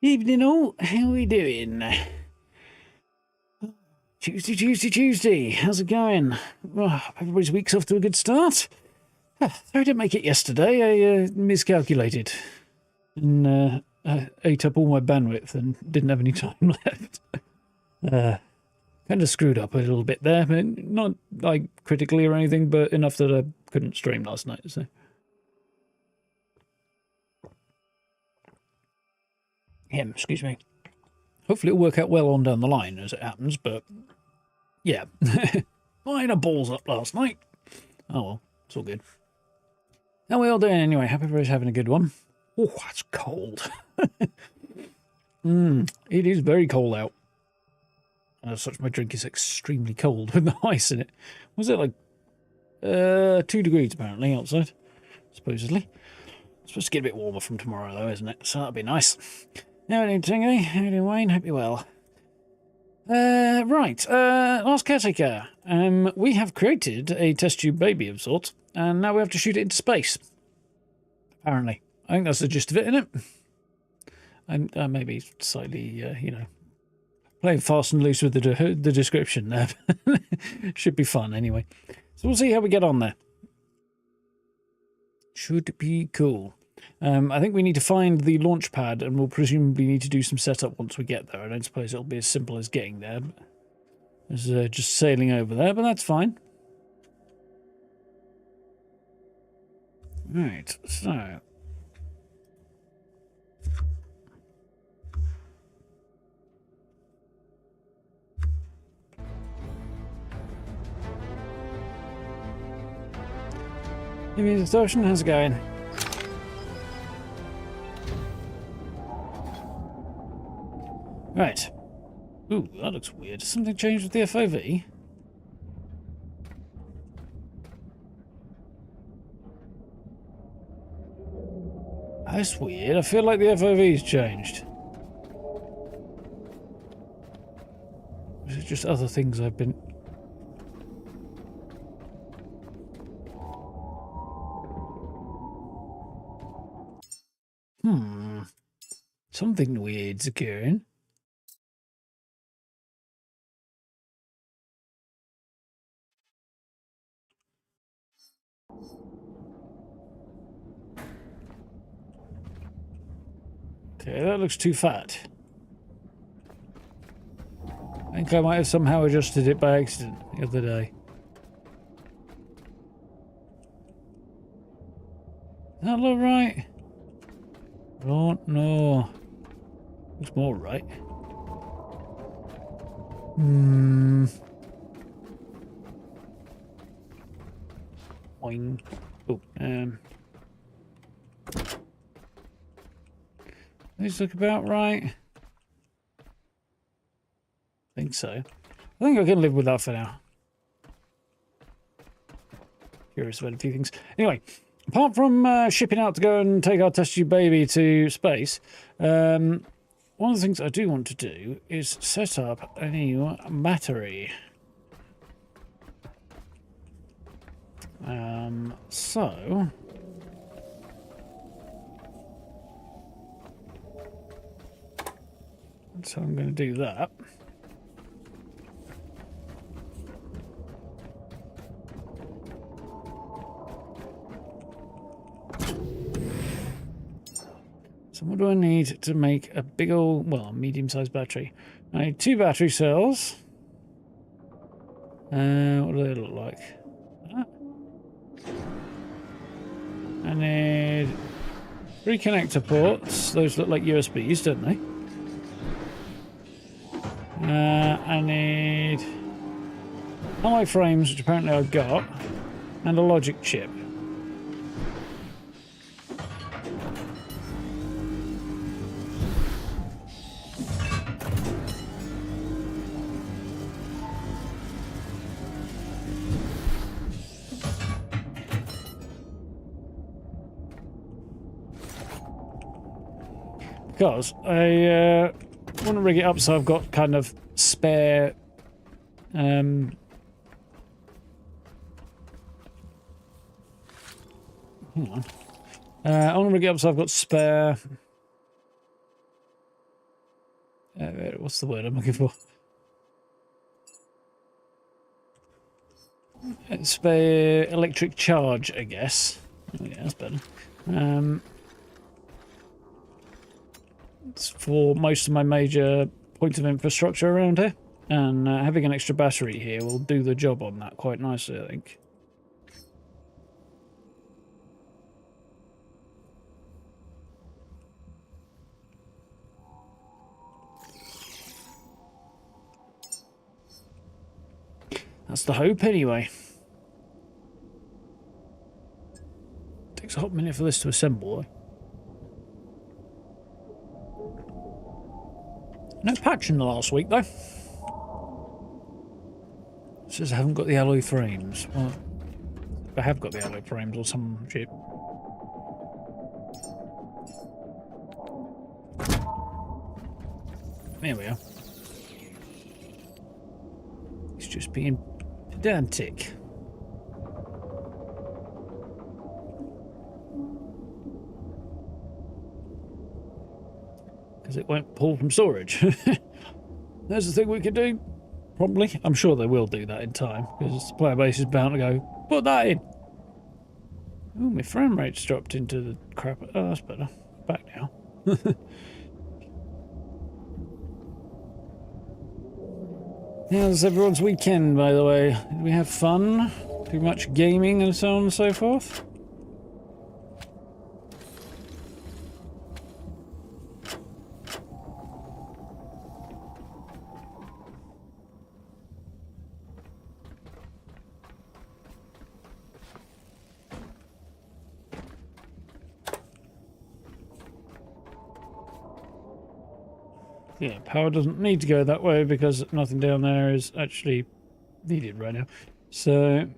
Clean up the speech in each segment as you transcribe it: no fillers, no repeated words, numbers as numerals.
Evening all, how are we doing? Tuesday. How's it going? Oh, everybody's week's off to a good start. I didn't make it yesterday. I miscalculated and ate up all my bandwidth and didn't have any time left. Kind of screwed up a little bit there, but not like critically or anything, but enough that I couldn't stream last night. So. Excuse me. Hopefully it'll work out well on down the line as it happens, but yeah. Minor balls up last night. Oh well, it's all good. How are we all doing anyway? Hope everybody's having a good one. Oh, that's cold. It is very cold out. As such, my drink is extremely cold with the ice in it. Was it like 2 degrees apparently outside, supposedly. It's supposed to get a bit warmer from tomorrow though, isn't it? So that'll be nice. How are you doing, Tingy? How are you doing, Wayne? Hope you're well. Right, Last Caretaker. We have created a test tube baby of sorts, and now we have to shoot it into space. Apparently. I think that's the gist of it, isn't it? And maybe slightly, you know, playing fast and loose with the description there. Should be fun anyway. So we'll see how we get on there. Should be cool. I think we need to find the launch pad, and we'll presumably need to do some setup once we get there. I don't suppose it'll be as simple as getting there, as just sailing over there, but that's fine. Right, so... Give me the distortion, how's it going? Right. Ooh, that looks weird. Something changed with the FOV? That's weird. I feel like the FOV's changed. Is it just other things I've been... Something weird's occurring. Okay, that looks too fat. I think I might have somehow adjusted it by accident the other day. Does that look right? I don't know. Looks more right. Boing. Oh, these look about right. I think so. I think I can live with that for now. Curious about a few things. Anyway, apart from shipping out to go and take our test tube baby to space, one of the things I do want to do is set up a new battery. So I'm going to do that. So what do I need to make a big old, well, a medium-sized battery? I need 2 battery cells. What do they look like? I need 3 connector ports. Those look like USBs, don't they? I need alloy frames, which apparently I've got, and a logic chip. Because I want to rig it up so I've got kind of spare hang on. I want to rig it up so I've got spare What's the word I'm looking for? It's the electric charge, I guess. Oh, yeah, that's better. It's for most of my major points of infrastructure around here, and having an extra battery here will do the job on that quite nicely, I think. That's the hope, anyway. Takes a hot minute for this to assemble, though. No patch in the last week, though. It says I haven't got the alloy frames. Well, I have got the alloy frames or some shit. There we are. It's just being pedantic. Because it won't pull from storage. There's the thing we could do. Probably. I'm sure they will do that in time, because the player base is bound to go, put that in. Oh, my frame rate's dropped into the crap. Oh, that's better. Back now. How's everyone's weekend, by the way? Did we have fun? Too much gaming and so on and so forth? Yeah, power doesn't need to go that way because nothing down there is actually needed right now. So,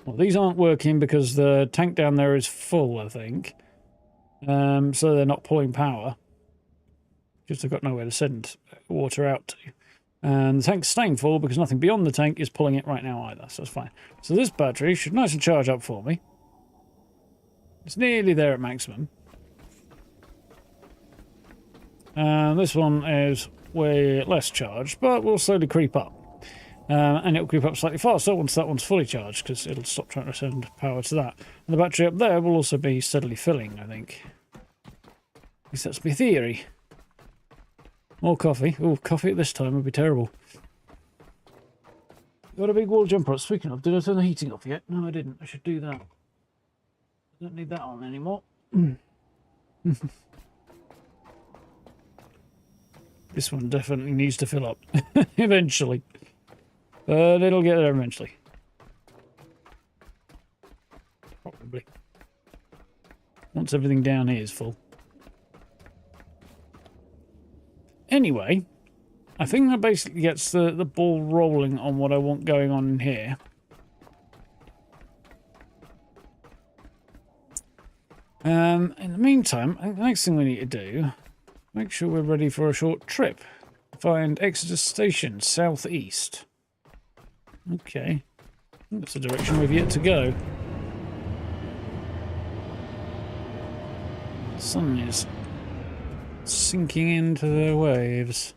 well, these aren't working because the tank down there is full, I think. So they're not pulling power. Just they've got nowhere to send water out to. And the tank's staying full because nothing beyond the tank is pulling it right now either, so that's fine. So this battery should nice and charge up for me. It's nearly there at maximum. This one is way less charged, but will slowly creep up. And it'll creep up slightly faster once that one's fully charged, because it'll stop trying to send power to that. And the battery up there will also be steadily filling, I think. At least that's my theory. More coffee. Oh, coffee at this time would be terrible. Got a big wall jumper up. Speaking of, did I turn the heating off yet? No, I didn't. I should do that. I don't need that on anymore. This one definitely needs to fill up eventually, but it'll get there eventually. Probably. Once everything down here is full. Anyway, I think that basically gets the ball rolling on what I want going on in here. In the meantime, I think the next thing we need to do, make sure we're ready for a short trip. Find Exodus Station, southeast. Okay. That's the direction we've yet to go. The sun is sinking into the waves.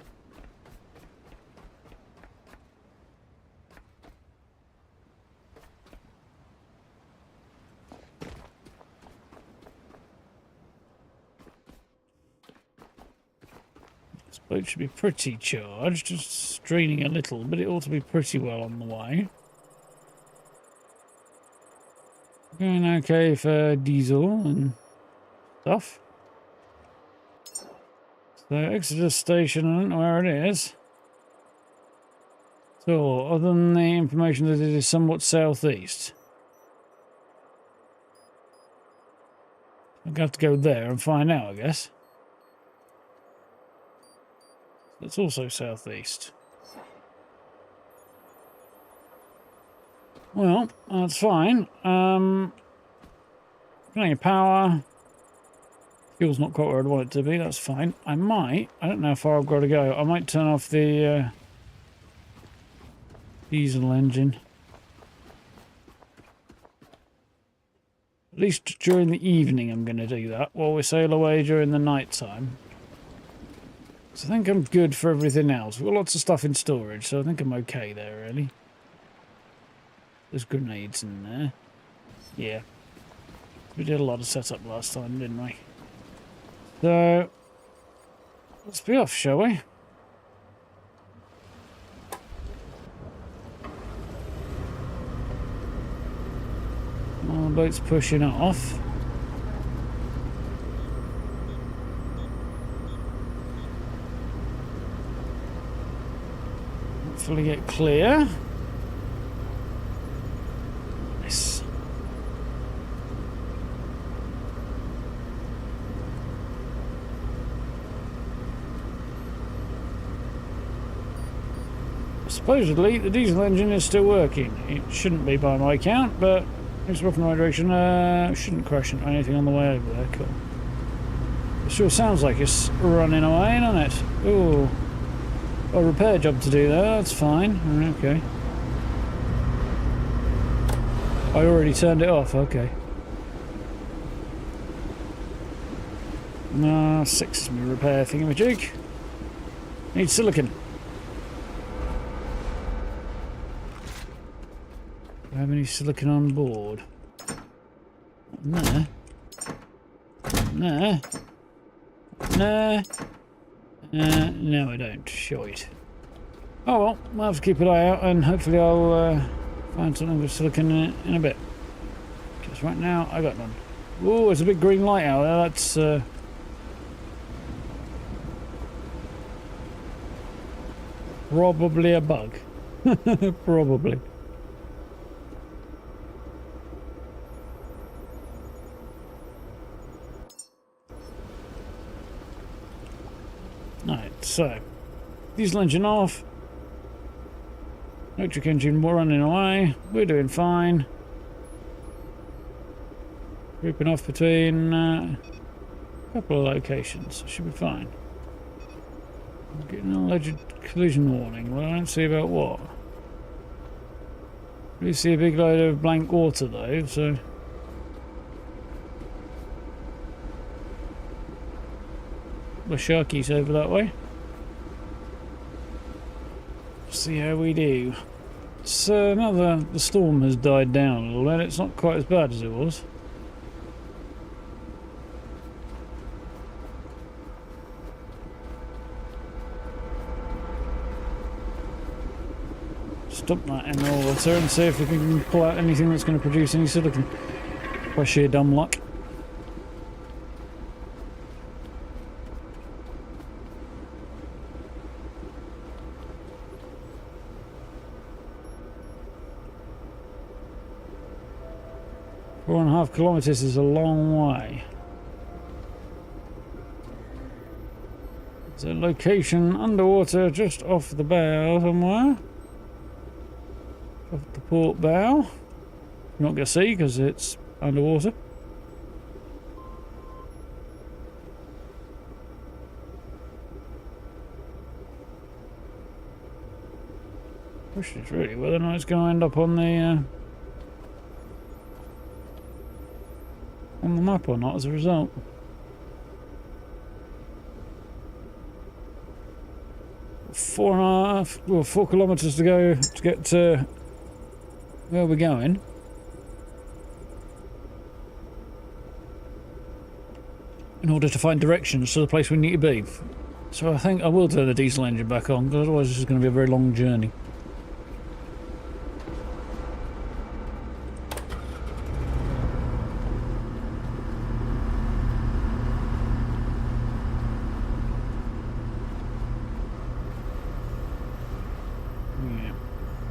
Boat should be pretty charged, just draining a little, but it ought to be pretty well on the way. Going okay for diesel and stuff. So Exodus Station, I don't know where it is. So, other than the information that it is somewhat southeast. I'm going to have to go there and find out, I guess. It's also southeast. Well, that's fine. Plenty of power. Fuel's not quite where I'd want it to be. That's fine. I don't know how far I've got to go. I might turn off the diesel engine. At least during the evening I'm going to do that, while we sail away during the night time. So I think I'm good for everything else. We've got lots of stuff in storage, so I think I'm okay there, really. There's grenades in there. Yeah. We did a lot of setup last time, didn't we? So, let's be off, shall we? Our boat's pushing it off. Hopefully get clear. Nice. Supposedly the diesel engine is still working. It shouldn't be by my count, but it's rough in the right direction. Shouldn't crash into anything on the way over there. Cool. It sure sounds like it's running away, doesn't it? Ooh. Got a repair job to do there, that's fine. Okay. I already turned it off, okay. No, 6 is my repair thingamajig. Need silicon. Do I have any silicon on board? No. No. No. No, I don't. Shite. Oh well, we'll have to keep an eye out, and hopefully I'll find something with silicon in a bit. Because right now I got none. Oh, there's a big green light out there. That's probably a bug. Probably. Right, so diesel engine off, electric engine running away, we're doing fine. Grouping off between a couple of locations, should be fine. I'm getting an alleged collision warning, well I don't see about what. We see a big load of blank water though, so... The sharkies over that way. See how we do. So now the storm has died down a little bit, it's not quite as bad as it was. Dump that in the water and see if we can pull out anything that's going to produce any silicon. By sheer dumb luck. Four and a half kilometers is a long way. There's a location underwater just off the bow somewhere. Off the port bow. You're not going to see because it's underwater. Question is really whether or not it's going to end up on the map or not as a result. Four and a half, well, 4 kilometers to go to get to where we're going. In order to find directions to the place we need to be. So I think I will turn the diesel engine back on, because otherwise this is going to be a very long journey.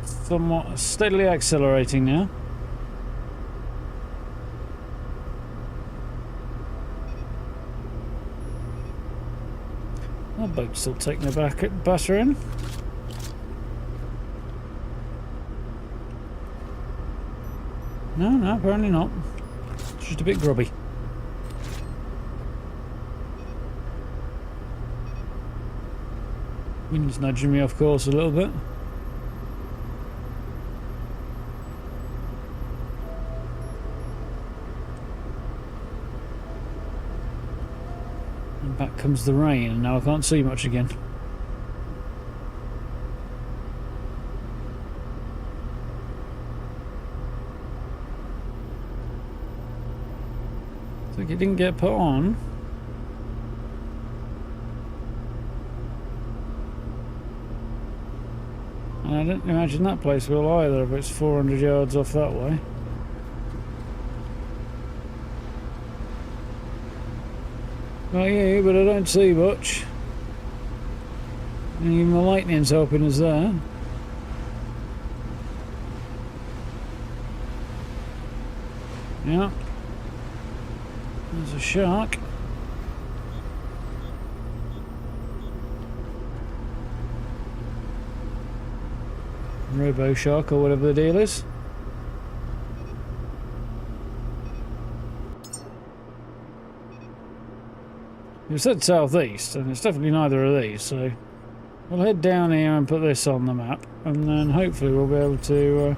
Somewhat steadily accelerating now. Our boat's still taking a battering. No, apparently not. It's just a bit grubby. Wind's nudging me off course a little bit. Back comes the rain, and now I can't see much again. It's like it didn't get put on. And I don't imagine that place will either if it's 400 yards off that way. Oh yeah, but I don't see much. And even the lightning's helping us there. Yeah. There's a shark. Robo shark or whatever the deal is. You said southeast, and it's definitely neither of these, so we'll head down here and put this on the map, and then hopefully we'll be able to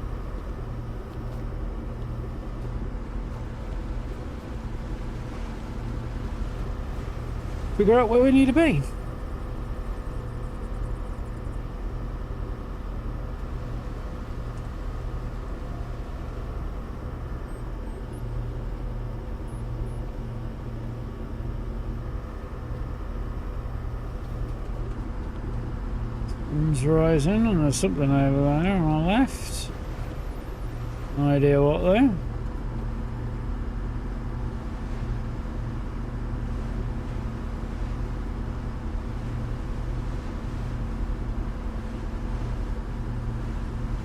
figure out where we need to be. Sun's rising, and there's something over there on our left. No idea what though.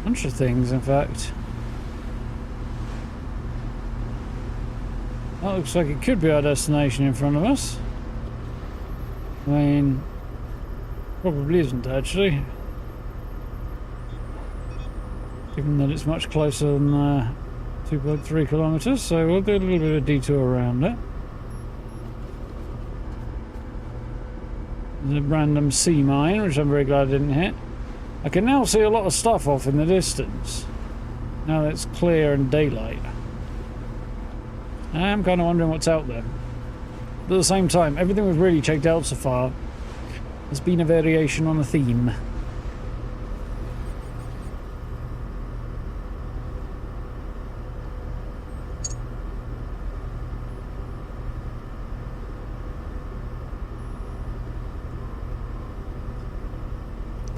Bunch of things, in fact. That looks like it could be our destination in front of us. I mean, probably isn't actually, given that it's much closer than 2.3 kilometers, so we'll do a little bit of a detour around it. There's a random sea mine, which I'm very glad I didn't hit. I can now see a lot of stuff off in the distance, now that it's clear and daylight. I am kind of wondering what's out there. But at the same time, everything we've really checked out so far has been a variation on a theme.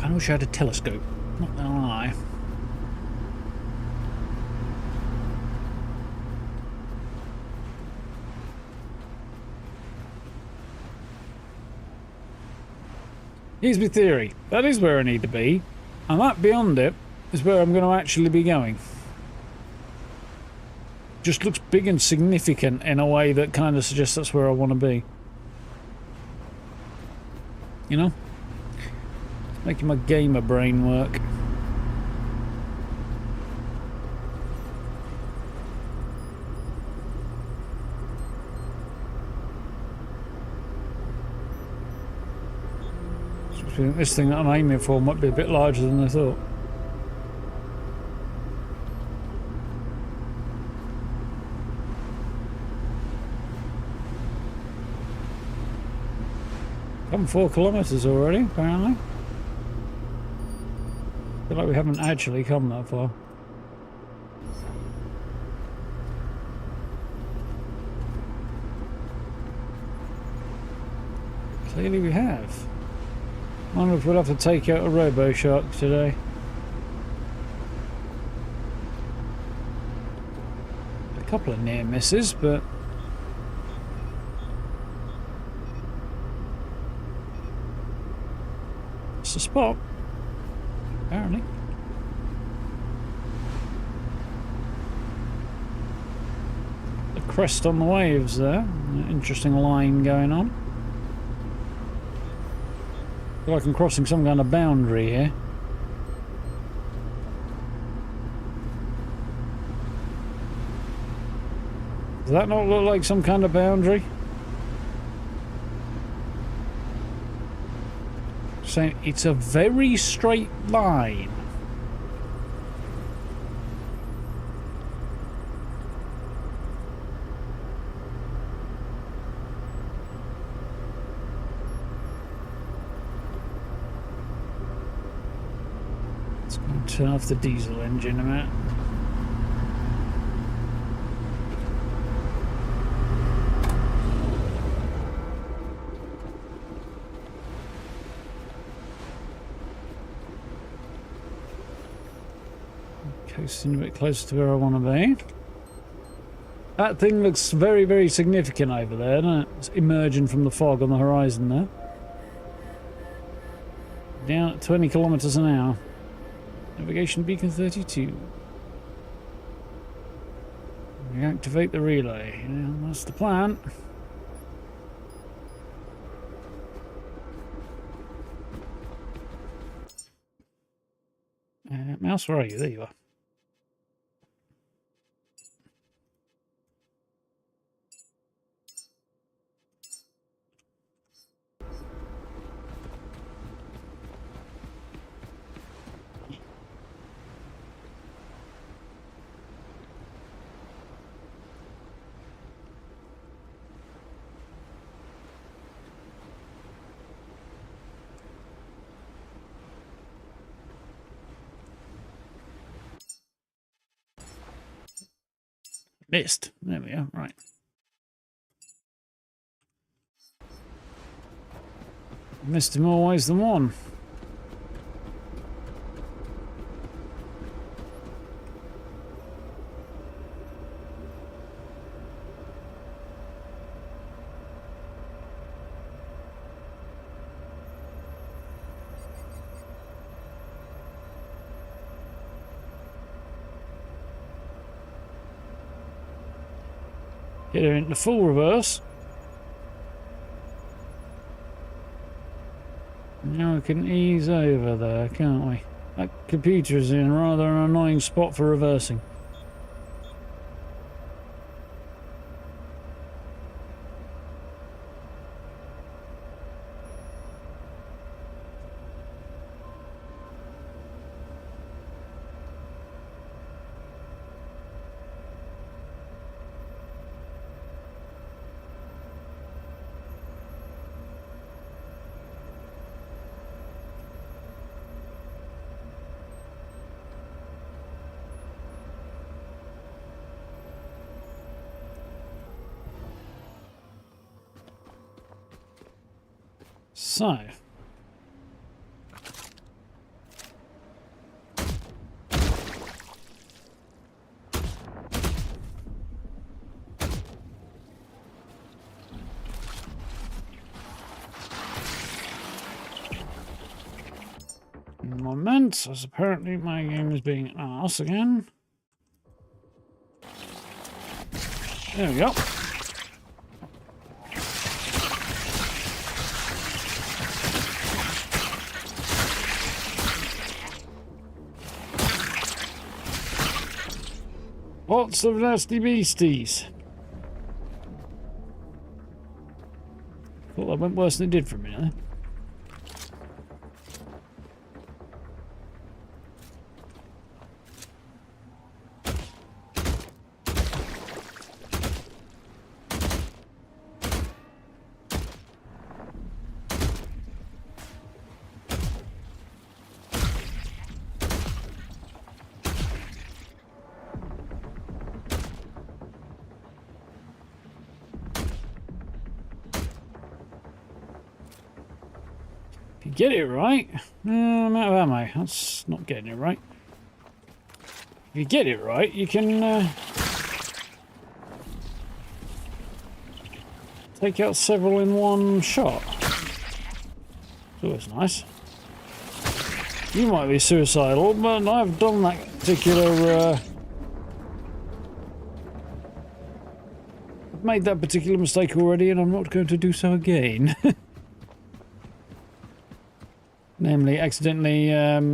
I wish I had a telescope, not gonna lie. Here's my theory. That is where I need to be, and that beyond it is where I'm going to actually be going. Just looks big and significant in a way that kind of suggests that's where I want to be. You know? Making my gamer brain work. This thing that I'm aiming for might be a bit larger than I thought. Come 4 kilometers already, apparently. I feel like we haven't actually come that far. Clearly we have. I wonder if we'll have to take out a robo shark today. A couple of near misses, but it's a spot, apparently. The crest on the waves there, an interesting line going on. I feel like I'm crossing some kind of boundary here. Does that not look like some kind of boundary? Saying it's a very straight line. Turn off the diesel engine a minute. Coasting a bit closer to where I want to be. That thing looks very, very significant over there, doesn't it? It's emerging from the fog on the horizon there. Down at 20 kilometers an hour. Navigation beacon 32. Reactivate the relay. Yeah, that's the plan. Mouse, where are you? There you are. Missed. There we are. Right. Missed in more ways than one. Get her into full reverse. Now we can ease over there, can't we? That computer is in rather an annoying spot for reversing. So, moment, as apparently my game is being an arse again. There we go. Lots of nasty beasties. Thought that went worse than it did for a minute. Get it right. I'm out of ammo. That's not getting it right. If you get it right, you can take out several in one shot. It's always nice. You might be suicidal, but I've done that particular... I've made that particular mistake already, and I'm not going to do so again. Namely, accidentally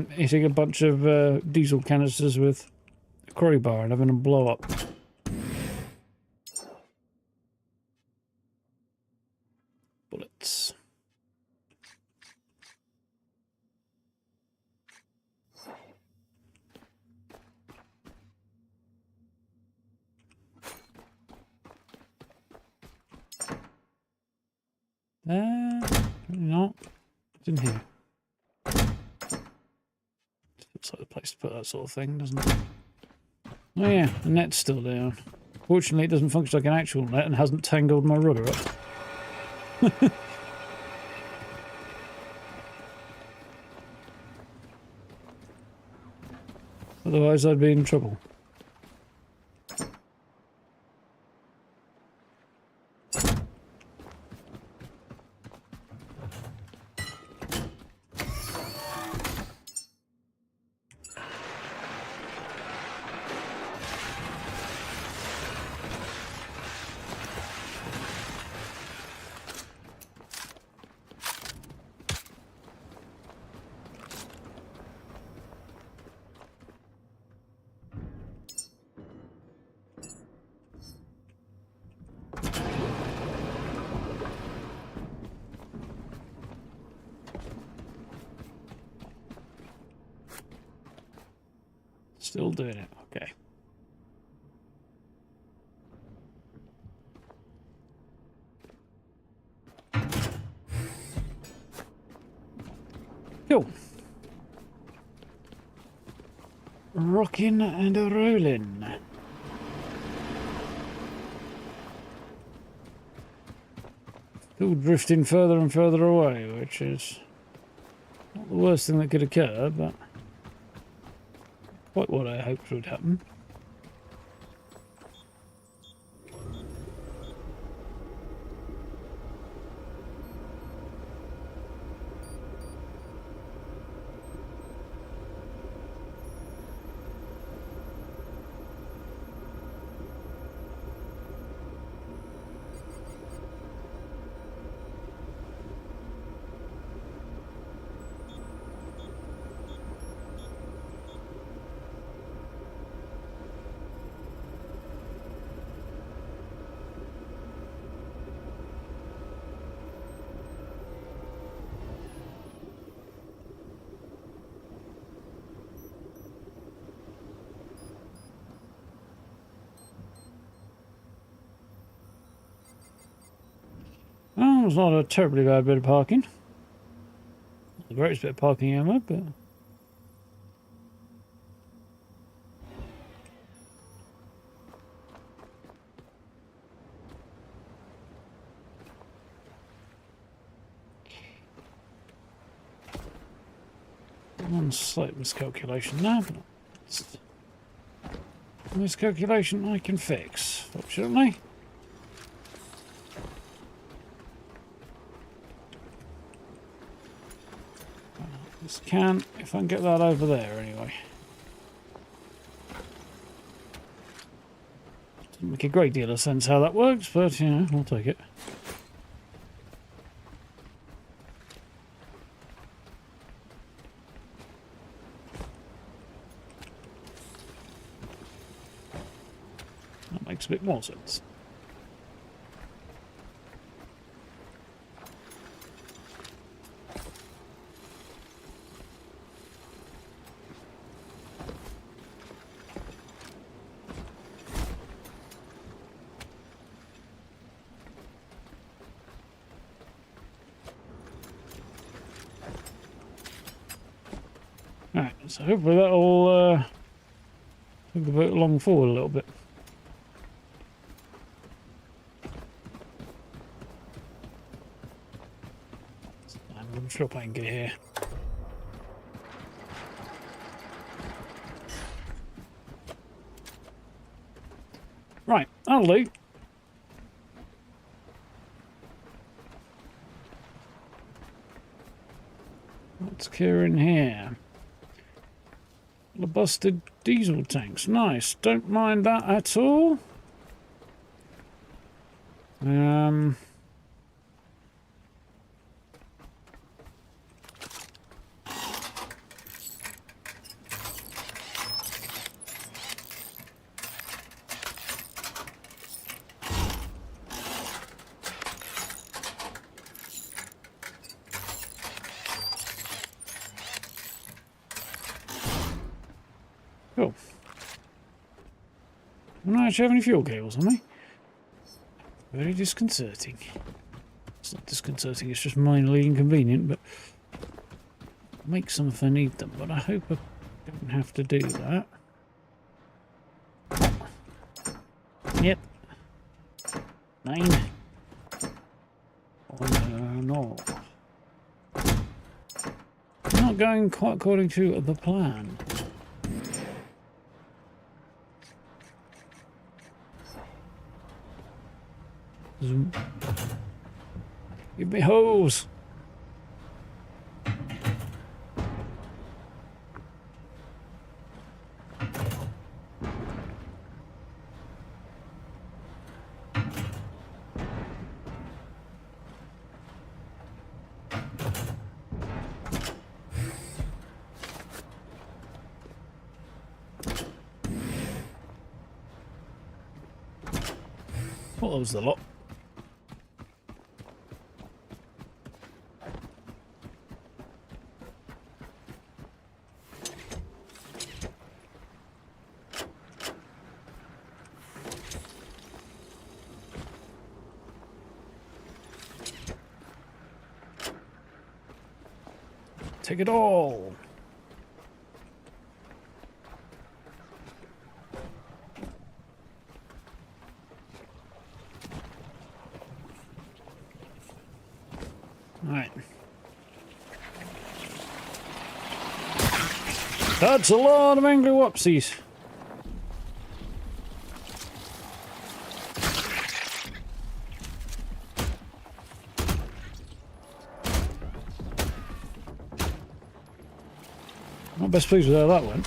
hitting a bunch of diesel canisters with a crowbar and having them blow up. Bullets. Not. It's in here. Looks like the at that sort of thing, doesn't it? Oh yeah, the net's still down. Fortunately, it doesn't function like an actual net and hasn't tangled my rudder up. Otherwise, I'd be in trouble. Still doing it, okay. Cool. Rocking and a rolling. Still drifting further and further away, which is not the worst thing that could occur, but quite what I hoped would happen. Well, it's not a terribly bad bit of parking. Not the greatest bit of parking ever, but one slight miscalculation there, but it's a miscalculation I can fix, fortunately. Just can, if I can get that over there anyway. Doesn't make a great deal of sense how that works, but you know, I'll take it. That makes a bit more sense. Alright, so hopefully that'll move the boat along forward a little bit. I'm sure I can get here. Right, that'll do. What's in here? The busted diesel tanks. Nice. Don't mind that at all. Cool. I don't actually have any fuel cables on me. Very disconcerting. It's not disconcerting, it's just minorly inconvenient, but I'll make some if I need them. But I hope Don't have to do that. Yep. 9. Oh no. Not going quite according to the plan. Zoom. Give me hose. Well, that was the lot. Take it all. Right. That's a lot of angry whoopsies. Not best pleased with how that went.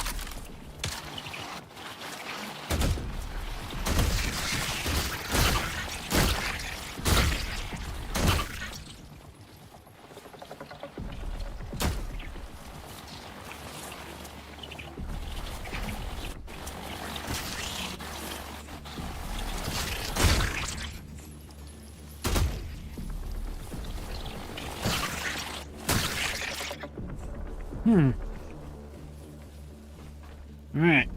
Right.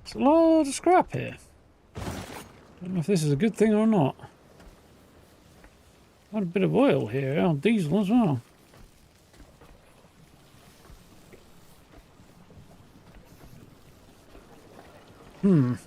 It's a lot of scrap here. Don't know if this is a good thing or not. Got a bit of oil here, oh, diesel as well. Hum.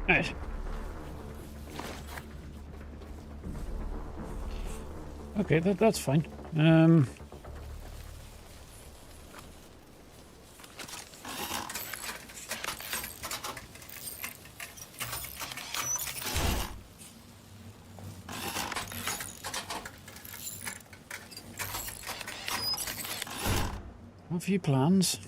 Right. Okay, that's fine. A few plans.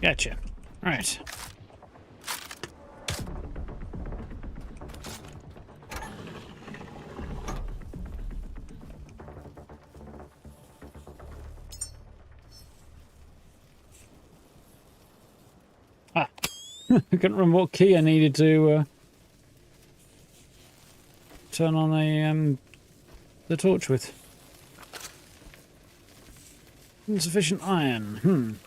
Gotcha. Right. Ah. I couldn't remember what key I needed to turn on the torch with. Insufficient iron.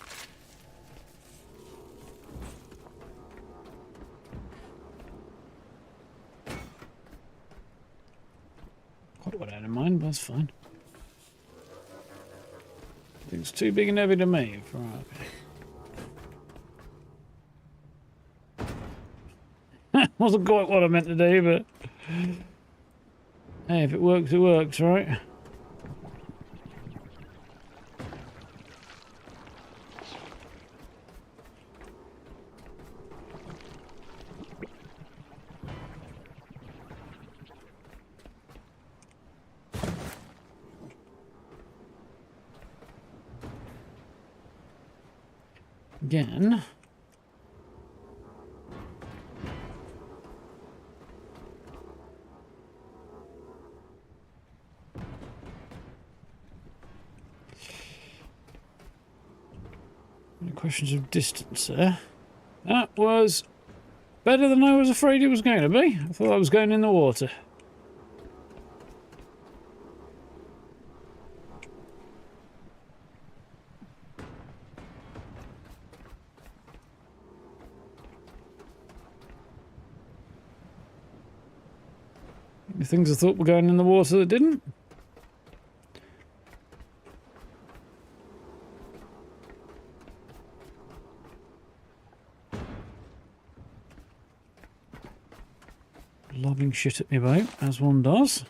Quite what I had in mind, but that's fine. It's too big and heavy to move. Right, okay. Wasn't quite what I meant to do, but hey, if it works, right? Again. Questions of distance there. That was better than I was afraid it was going to be. I thought I was going in the water. The things I thought were going in the water that didn't. Lobbing shit at me boat, as one does.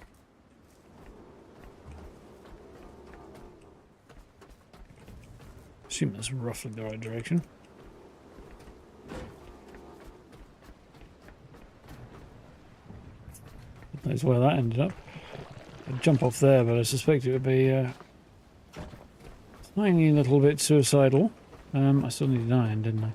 Assume that's roughly the right direction. That's where that ended up. I'd jump off there, but I suspect it would be a tiny little bit suicidal. I still need an iron, didn't I?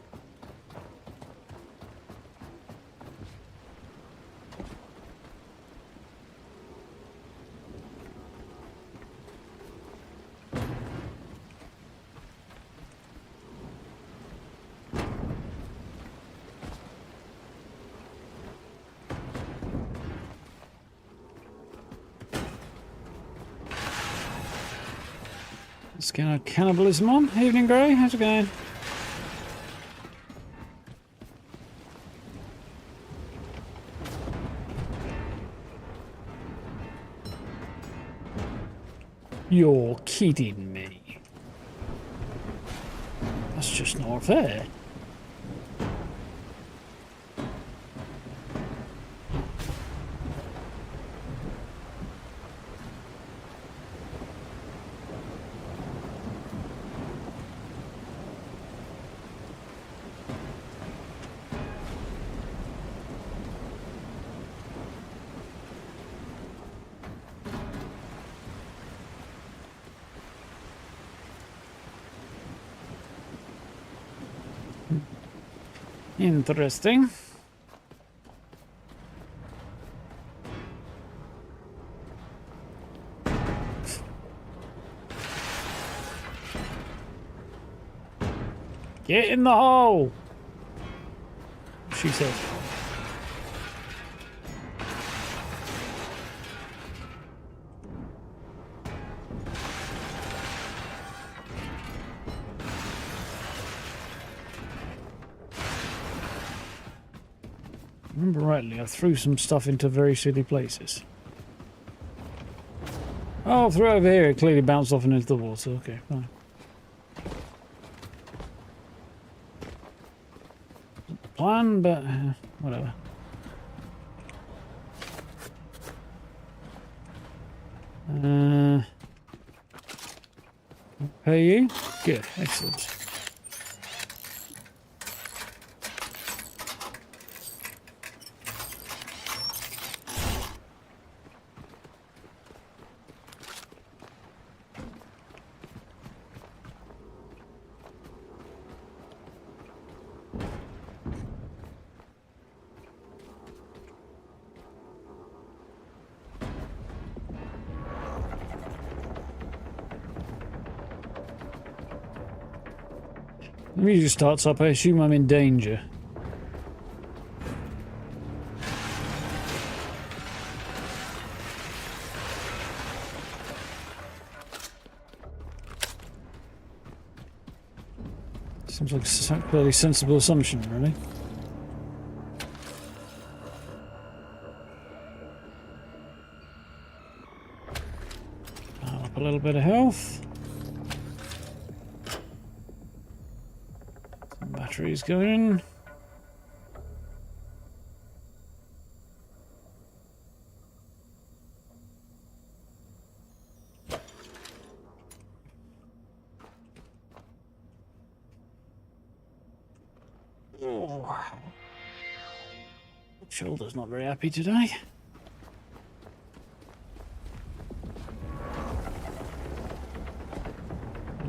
Let's get our cannibalism on. Evening Grey, how's it going? You're kidding me. That's just not fair. Interesting. Get in the hole, she said. Remember rightly, I threw some stuff into very silly places. Oh, threw over here, it clearly bounced off and into the water. Okay, fine. Plan, but whatever. Pay you? Good, excellent. The music starts up, I assume I'm in danger. Seems like a fairly sensible assumption, really. Up a little bit of health. batteries going. Oh. Shoulder's not very happy today.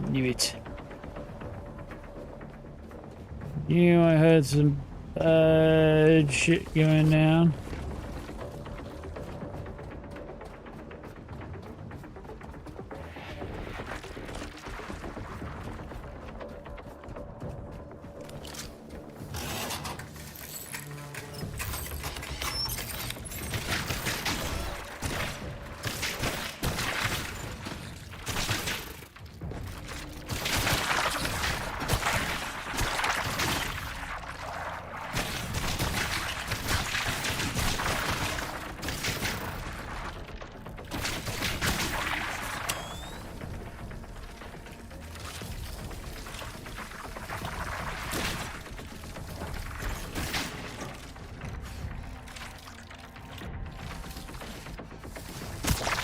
Knew it. Knew I heard some bad shit going down.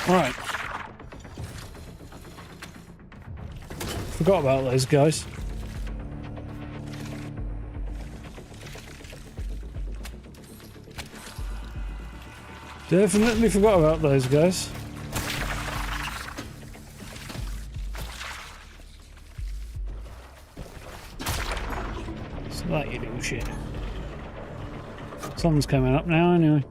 Right. Forgot about those guys. Definitely forgot about those guys. It's like you little shit. Sun's coming up now anyway.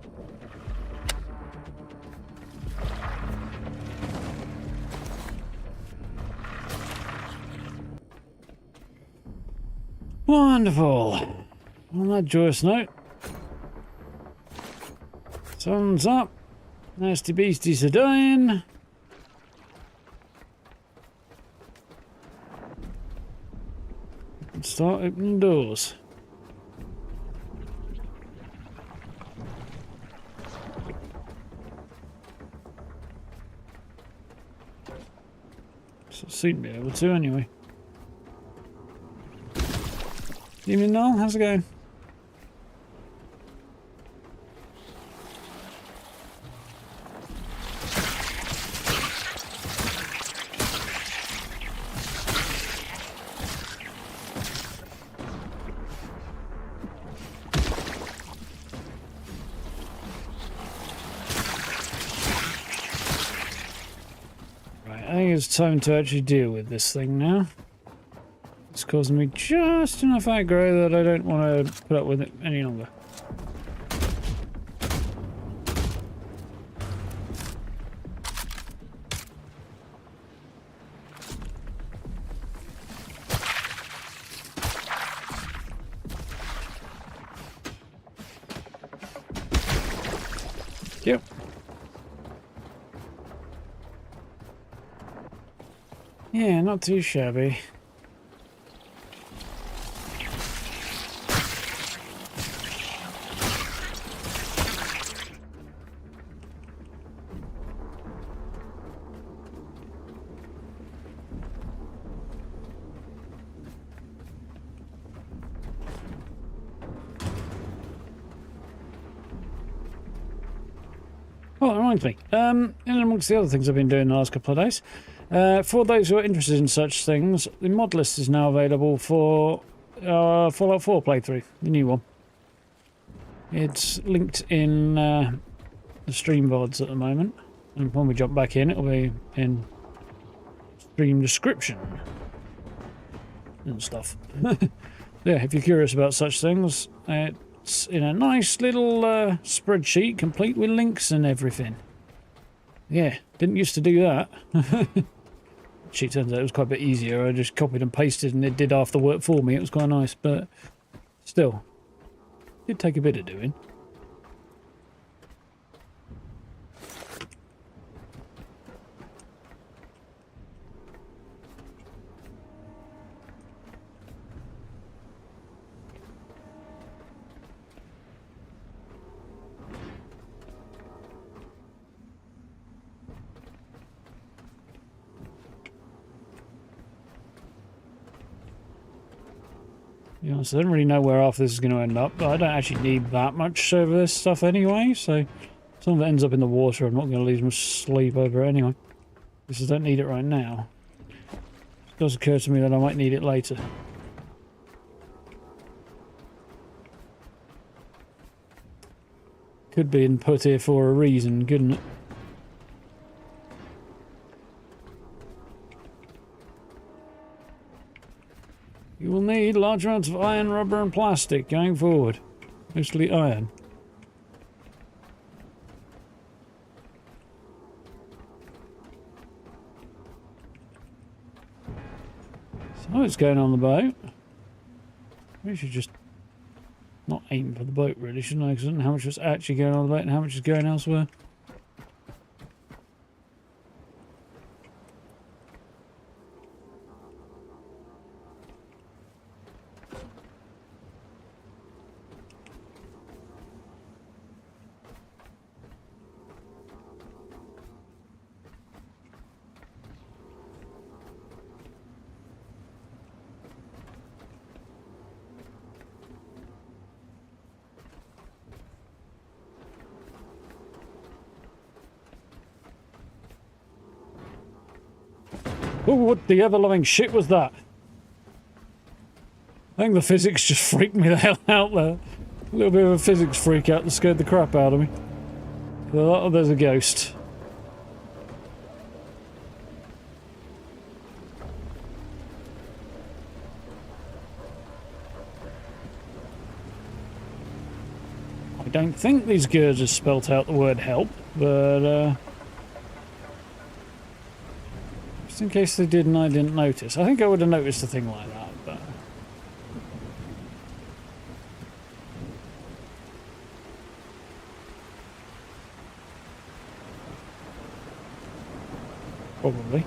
Wonderful. On that joyous note, sun's up, nasty beasties are dying. And start opening doors. So seem to be able to anyway. Evening, Noel. How's it going? Right, I think it's time to actually deal with this thing now. It's causing me just enough aggro that I don't want to put up with it any longer. Yep. Yeah, not too shabby. Oh, that reminds me. In amongst the other things I've been doing the last couple of days, for those who are interested in such things, the mod list is now available for Fallout 4 playthrough, the new one. It's linked in the stream VODs at the moment, and when we jump back in, it'll be in stream description and stuff. Yeah, if you're curious about such things, it's in a nice little spreadsheet, complete with links and everything. Yeah, didn't used to do that. Actually, turns out it was quite a bit easier. I just copied and pasted and it did half the work for me. It was quite nice, but still, it did take a bit of doing. be honest, I don't really know where half this is going to end up, but I don't actually need that much of this stuff anyway, so some of it ends up in the water. I'm not going to lose much sleep over it anyway, because I don't need it right now. It does occur to me that I might need it later. Could be put here for a reason, couldn't it? You will need large amounts of iron, rubber and plastic going forward. Mostly iron. So it's going on the boat. We should just not aim for the boat really, shouldn't I? Because I don't know how much was actually going on the boat and how much is going elsewhere. Oh, what the ever-loving shit was that? I think the physics just freaked me the hell out there. A little bit of a physics freak out that scared the crap out of me. Oh, there's a ghost. I don't think these girders spelt out the word help, but just in case they did and I didn't notice. I think I would have noticed a thing like that, but... Probably.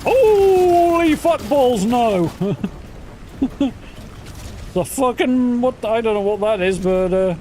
Holy fuck balls, no! The fucking what? I don't know what that is, but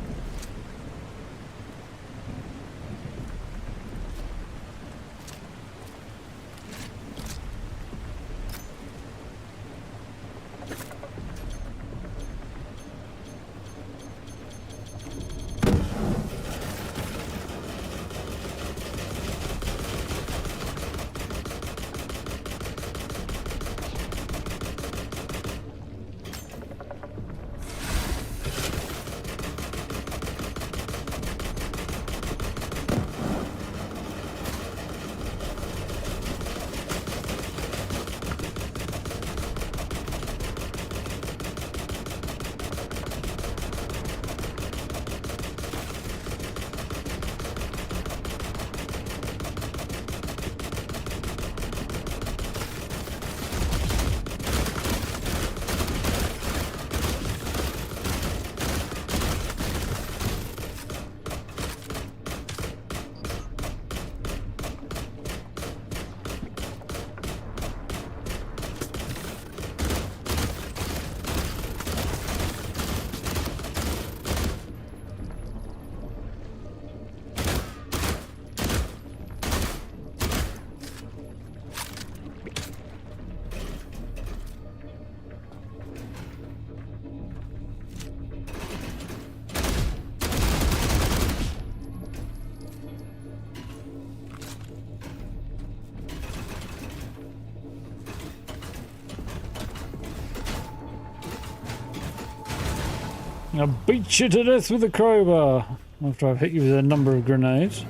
I'll beat you to death with a crowbar after I've hit you with a number of grenades.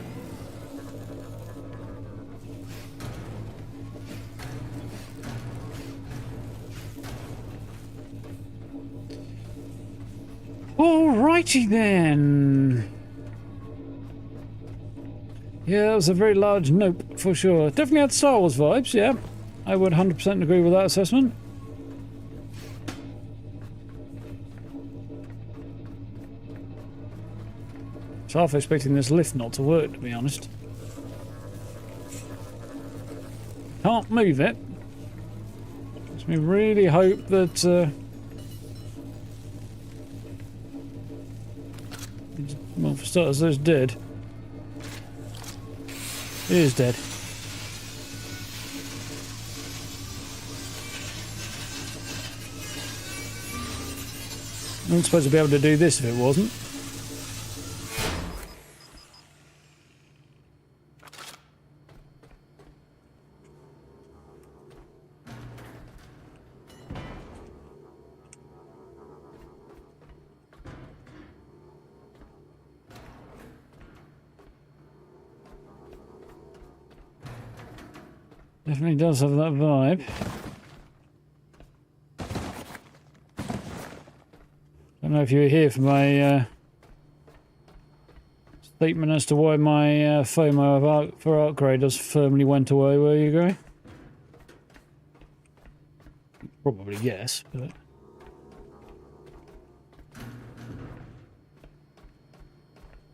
Alrighty then. Yeah, that was a very large nope, for sure. Definitely had Star Wars vibes, yeah. I would 100% agree with that assessment. I was half expecting this lift not to work, to be honest. Can't move it. Makes me really hope that... well, for starters, it's dead. It is dead. I wasn't supposed to be able to do this if it wasn't. Definitely does have that vibe. Don't know if you were here for my statement as to why my FOMO for Arc Raiders firmly went away, were you, Gray? Probably yes, but...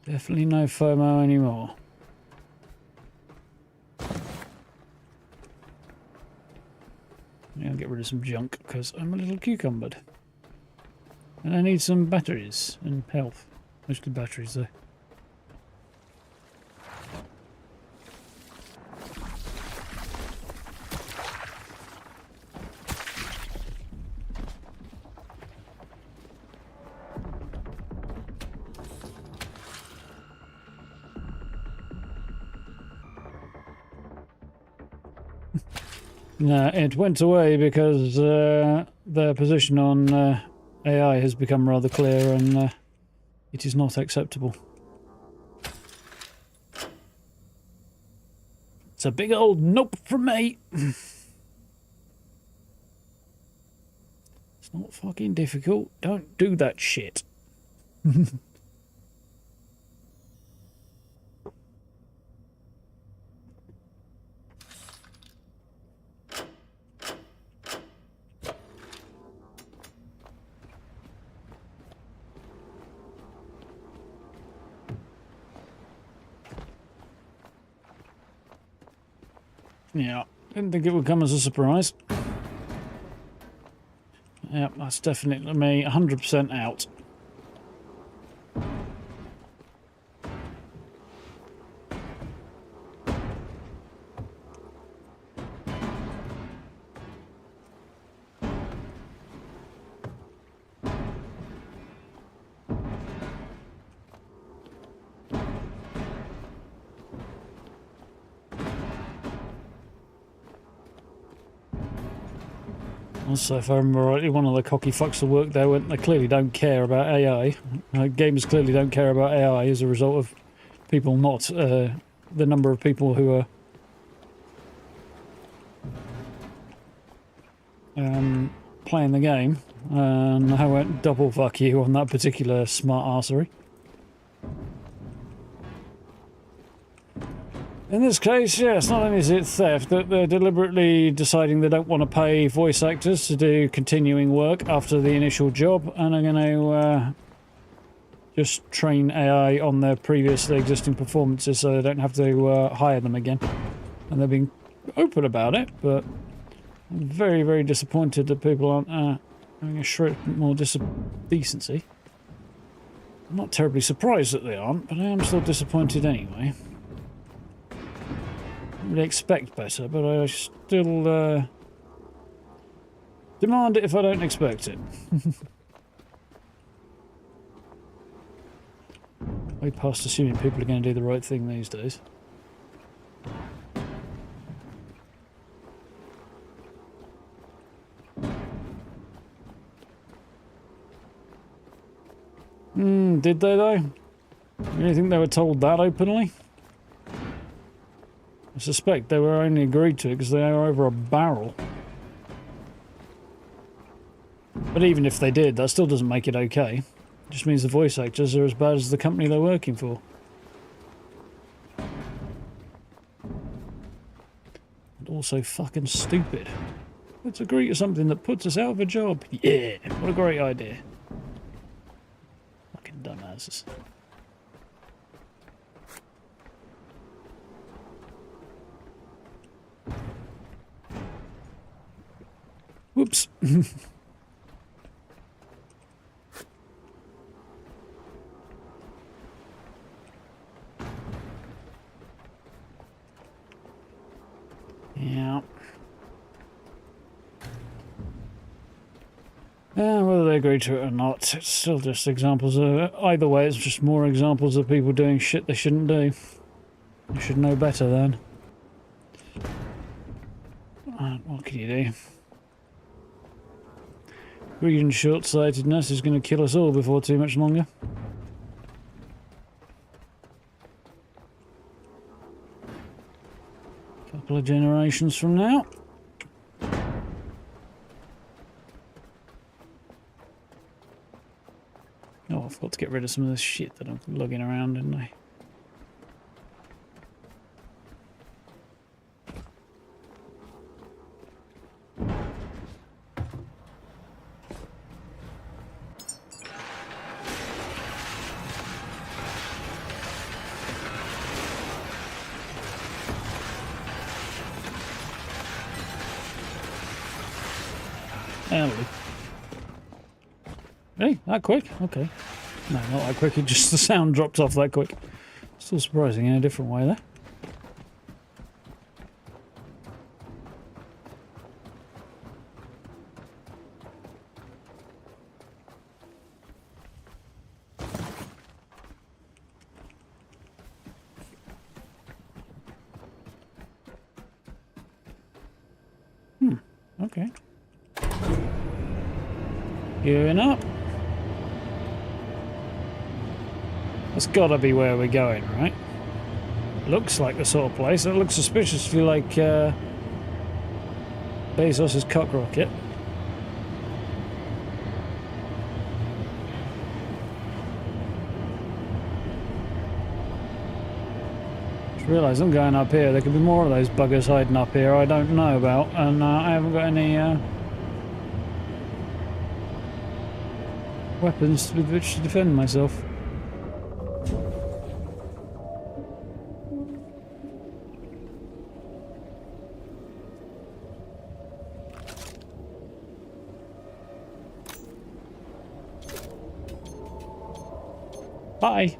definitely no FOMO anymore. Yeah, I'll get rid of some junk because I'm a little cucumbered. And I need some batteries and health. Mostly batteries though. No, it went away because their position on AI has become rather clear and it is not acceptable. It's a big old nope from me. It's not fucking difficult. Don't do that shit. Yeah, didn't think it would come as a surprise. Yeah, that's definitely me 100% out. Also, if I remember rightly, one of the cocky fucks that work there went, they clearly don't care about AI. Gamers clearly don't care about AI as a result of people not, the number of people who are playing the game. And I went double fuck you on that particular smart arsery. In this case, yes, not only is it theft, that they're deliberately deciding they don't want to pay voice actors to do continuing work after the initial job, and are going to just train AI on their previously existing performances so they don't have to hire them again. And they're being open about it, but I'm very, very disappointed that people aren't having a shred more decency. I'm not terribly surprised that they aren't, but I am still disappointed anyway. Really expect better, but I still demand it if I don't expect it. Way past assuming people are going to do the right thing these days. Did they though? You really think they were told that openly? I suspect they were only agreed to it because they are over a barrel. But even if they did, that still doesn't make it okay. It just means the voice actors are as bad as the company they're working for. also fucking stupid. Let's agree to something that puts us out of a job. Yeah, what a great idea. Fucking dumbasses. Whoops. Yeah. Whether they agree to it or not, it's still just examples of... Either way, it's just more examples of people doing shit they shouldn't do. You should know better then. What can you do? Greed and short-sightedness is going to kill us all before too much longer. Couple of generations from now. Oh, I forgot to get rid of some of this shit that I'm lugging around, didn't I? Hey, that quick? Okay. No, not that quick. It just the sound dropped off that quick. Still surprising in a different way there. Okay. Gearing up. That's gotta be where we're going, right? Looks like the sort of place. It looks suspiciously like Bezos's cock rocket. Just realised I'm going up here. There could be more of those buggers hiding up here I don't know about, and I haven't got any weapons with which to defend myself. Bye.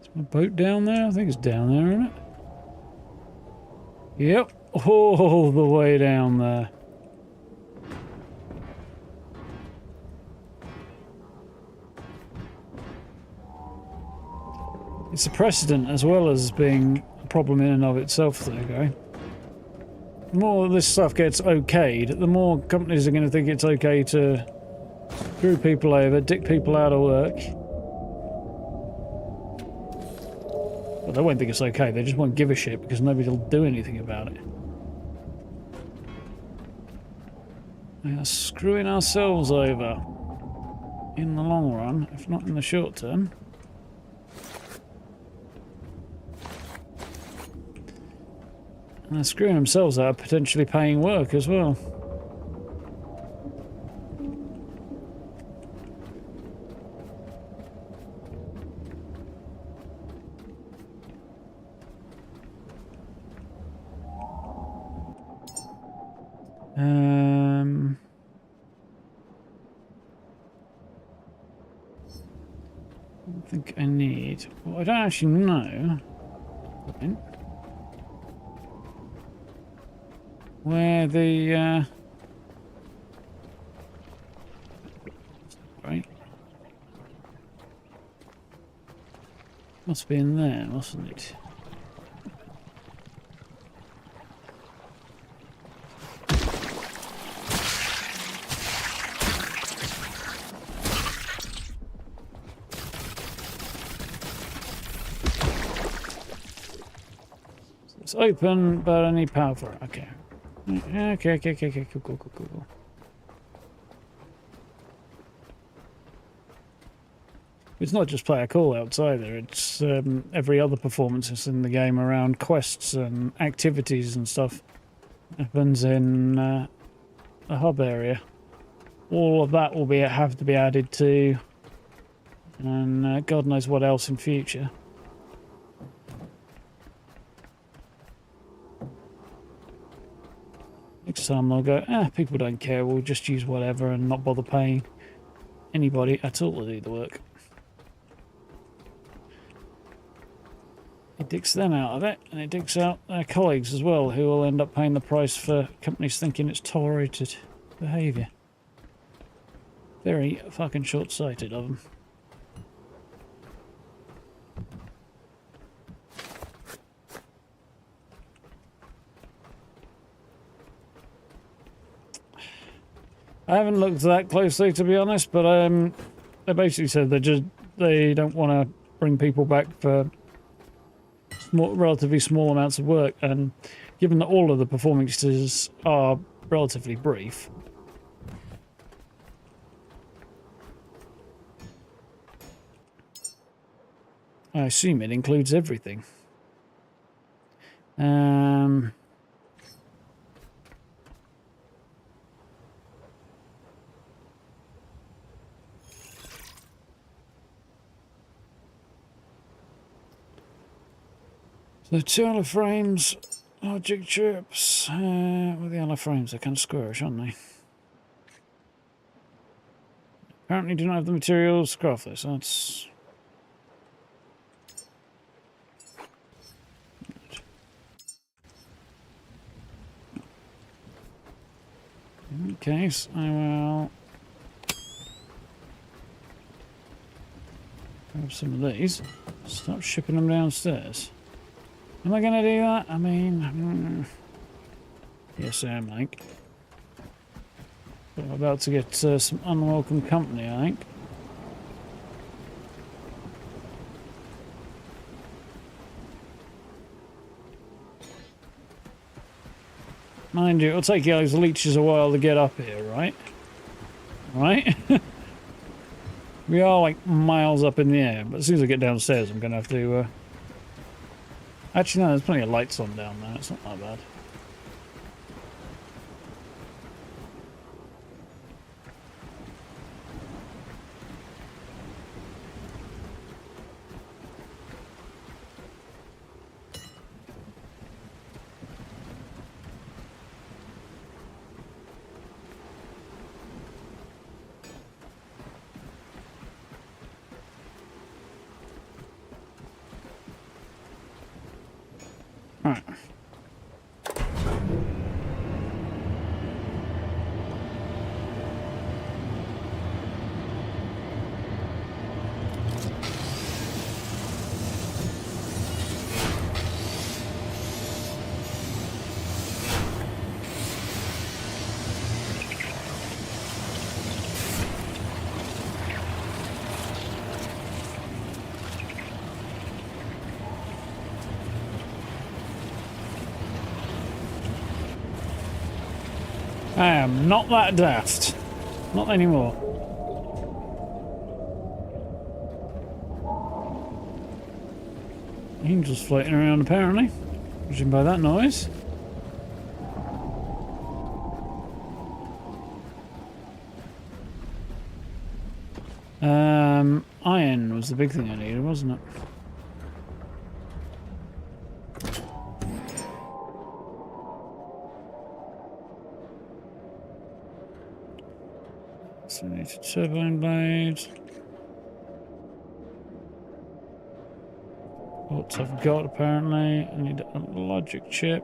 Is my boat down there? I think it's down there, isn't it? Yep. All the way down there. It's a precedent as well as being a problem in and of itself, there, guy. The more this stuff gets okayed, the more companies are going to think it's okay to screw people over, dick people out of work. But they won't think it's okay, they just won't give a shit because nobody will do anything about it. We are screwing ourselves over in the long run, if not in the short term. And they're screwing themselves out of potentially paying work as well. I don't think I need... Well, I don't actually know where the right, must be in there, mustn't it? It's open, but I need power for it. Okay. Okay. Cool. It's not just player call-outs either. It's every other performance that's in the game around quests and activities and stuff happens in a hub area. All of that will have to be added to, and God knows what else in future. Next time they'll go, people don't care, we'll just use whatever and not bother paying anybody at all to do the work. It digs them out of it, and it digs out their colleagues as well, who will end up paying the price for companies thinking it's tolerated behaviour. Very fucking short-sighted of them. I haven't looked that closely, to be honest, but they basically said they don't want to bring people back for relatively small amounts of work, and given that all of the performances are relatively brief, I assume it includes everything. The 2 alloy frames, logic chips. With the alloy frames, they're kind of squarish, aren't they? Apparently, do not have the materials to craft this. That's in that case, I will grab some of these. Start shipping them downstairs. Am I going to do that? I mean, yes, I am, I think. But I'm about to get some unwelcome company, I think. Mind you, it'll take those leeches a while to get up here, right? Right? We are like miles up in the air, but as soon as I get downstairs, I'm going to have to... Actually, no, there's plenty of lights on down there. It's not that bad. Right. I am not that daft. Not anymore. Angels floating around apparently. Judging by that noise. Iron was the big thing I needed, wasn't it? So we need a turbine blade. What I've got apparently. I need a logic chip.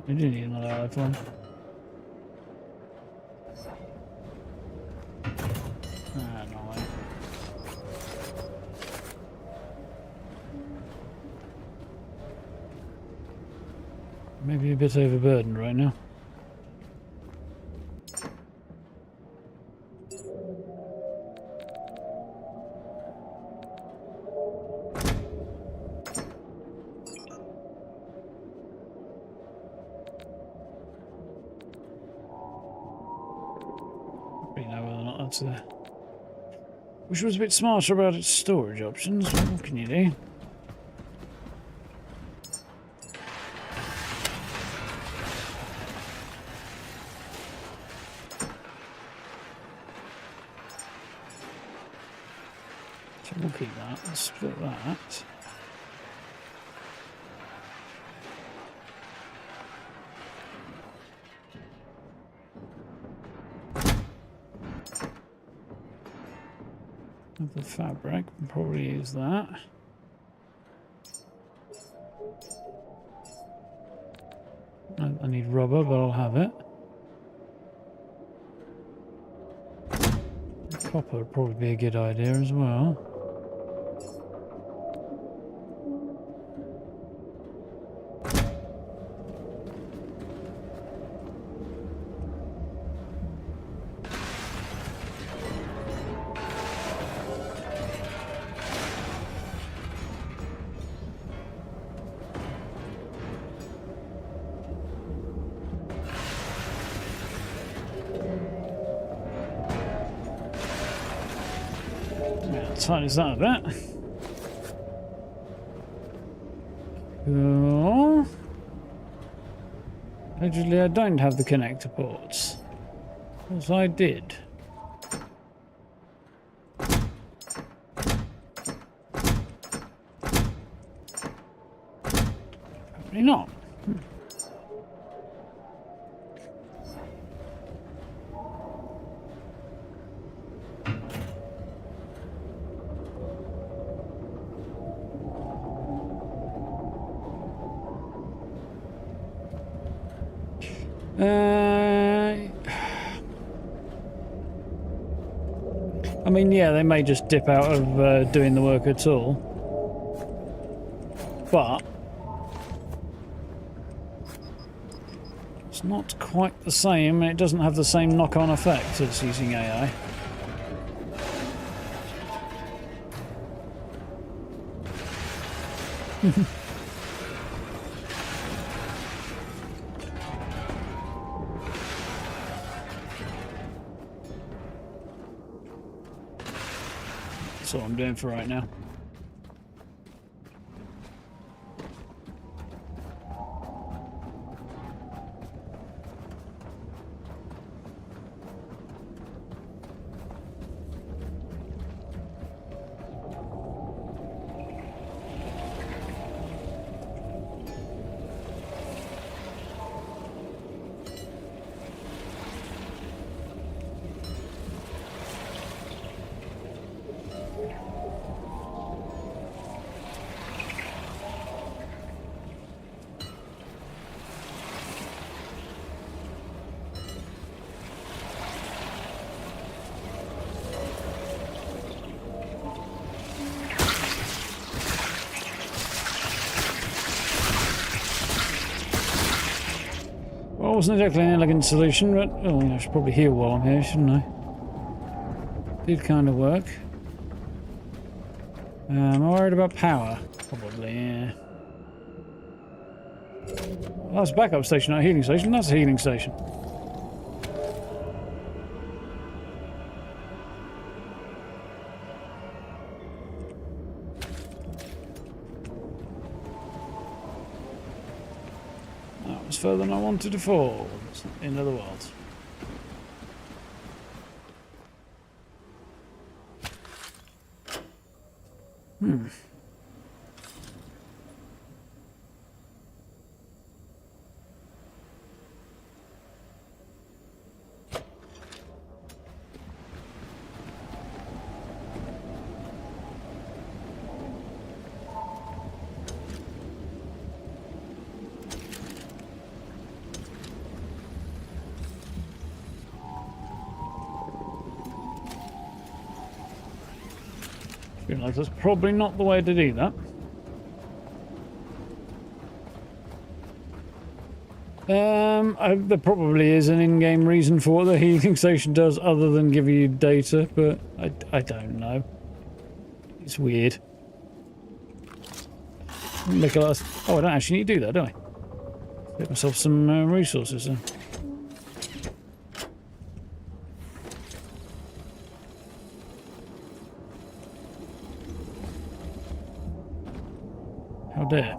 I do need another iPhone. Ah, no way. Maybe a bit overburdened right now. Know whether or not that's a... Wish it was a bit smarter about its storage options. What can you do? So we'll keep that. Let's split that. The fabric, we'll probably use that. I need rubber, but I'll have it. Copper would probably be a good idea as well. Tightens that a bit. Cool. Allegedly, I don't have the connector ports. As I did. Probably not. I mean, yeah, they may just dip out of doing the work at all, but it's not quite the same, and it doesn't have the same knock-on effect as using AI. That's all I'm doing for right now. Well, it wasn't exactly an elegant solution, but oh, I should probably heal while I'm here, shouldn't I? Did kind of work. Am I worried about power? Probably, yeah. Well, that's a backup station, not a healing station. That's a healing station. That was further than I wanted to fall. It's not the end of the world. Feel like that's probably not the way to do that. There probably is an in-game reason for what the healing station does other than give you data, but I don't know. It's weird. Look at us. Oh, I don't actually need to do that, do I? Get myself some resources then. How dare.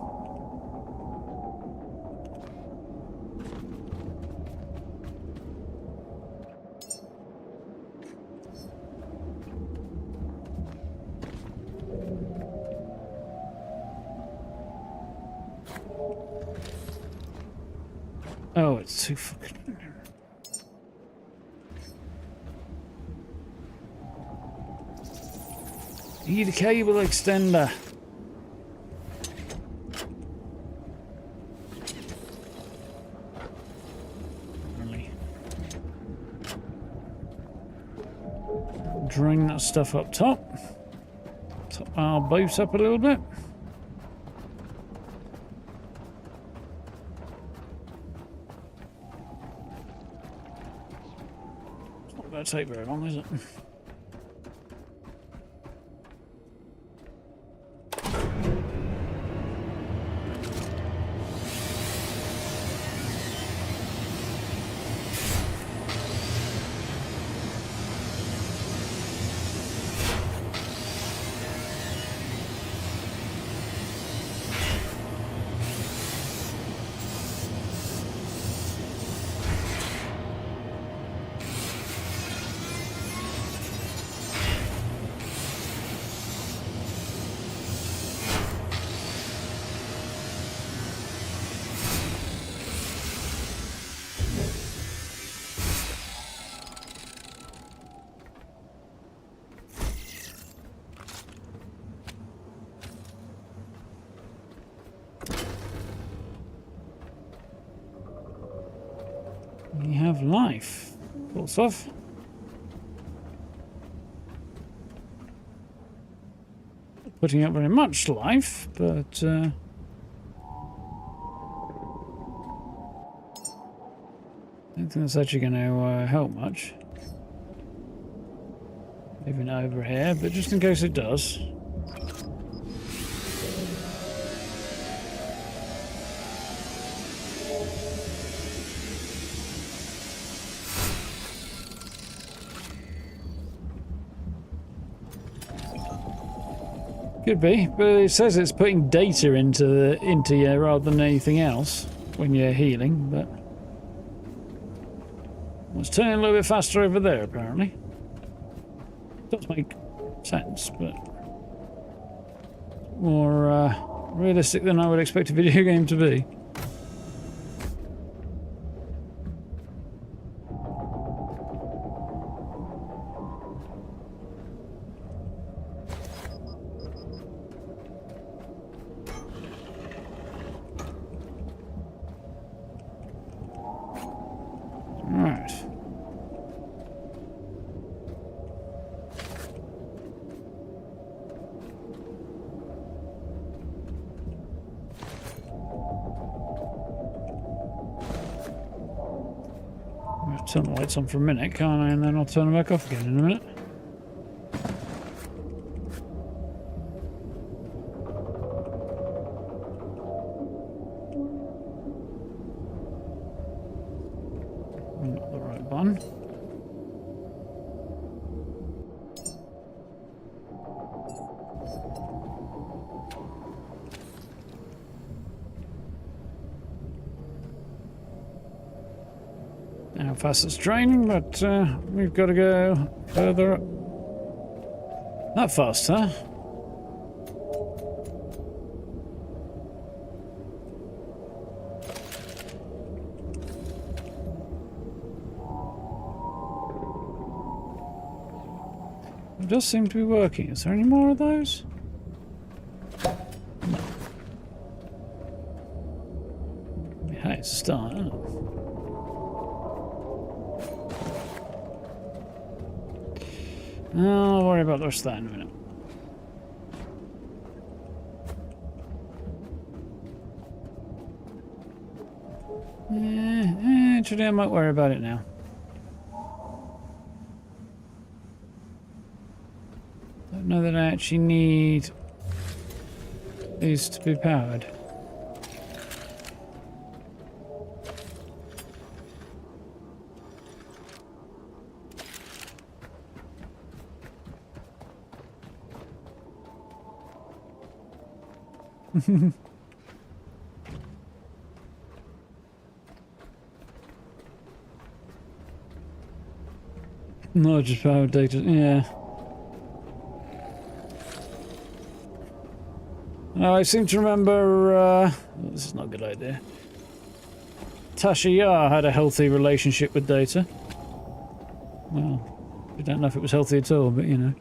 Oh, it's too fucking... Need a cable extender. Really. Drain that stuff up top. Top our boat up a little bit. Won't take very long, is it? We have life, sort of. Putting up very much life, but I don't think that's actually going to help much. Leaving it over here, but just in case it does. Could be, but it says it's putting data into you rather than anything else when you're healing, but it's turning a little bit faster over there apparently. Does make sense, but more realistic than I would expect a video game to be. Turn the lights on for a minute, can't I? And then I'll turn them back off again in a minute. Not the right button. How fast it's draining, but we've got to go further up. That fast, huh? It does seem to be working. Is there any more of those? No. Hey, it's a start, isn't it? I'll worry about the rest of that in a minute. Actually, I might worry about it now. Don't know that I actually need these to be powered. Not just power data, yeah. I seem to remember, this is not a good idea. Tasha Yar had a healthy relationship with data. Well, we don't know if it was healthy at all, but you know.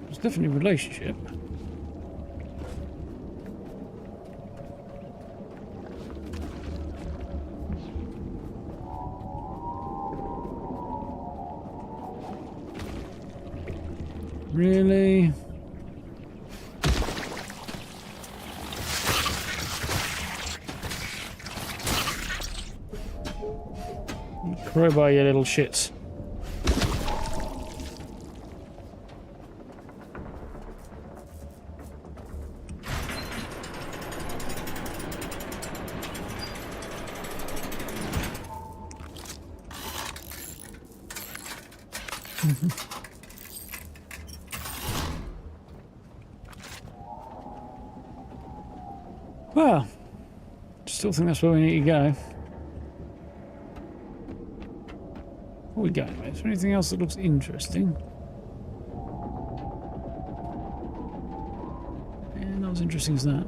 It's definitely a relationship. Really? Crowbar, you little shits. Well, still think that's where we need to go. Where are we going, mate? Is there anything else that looks interesting? Yeah, not as interesting as that.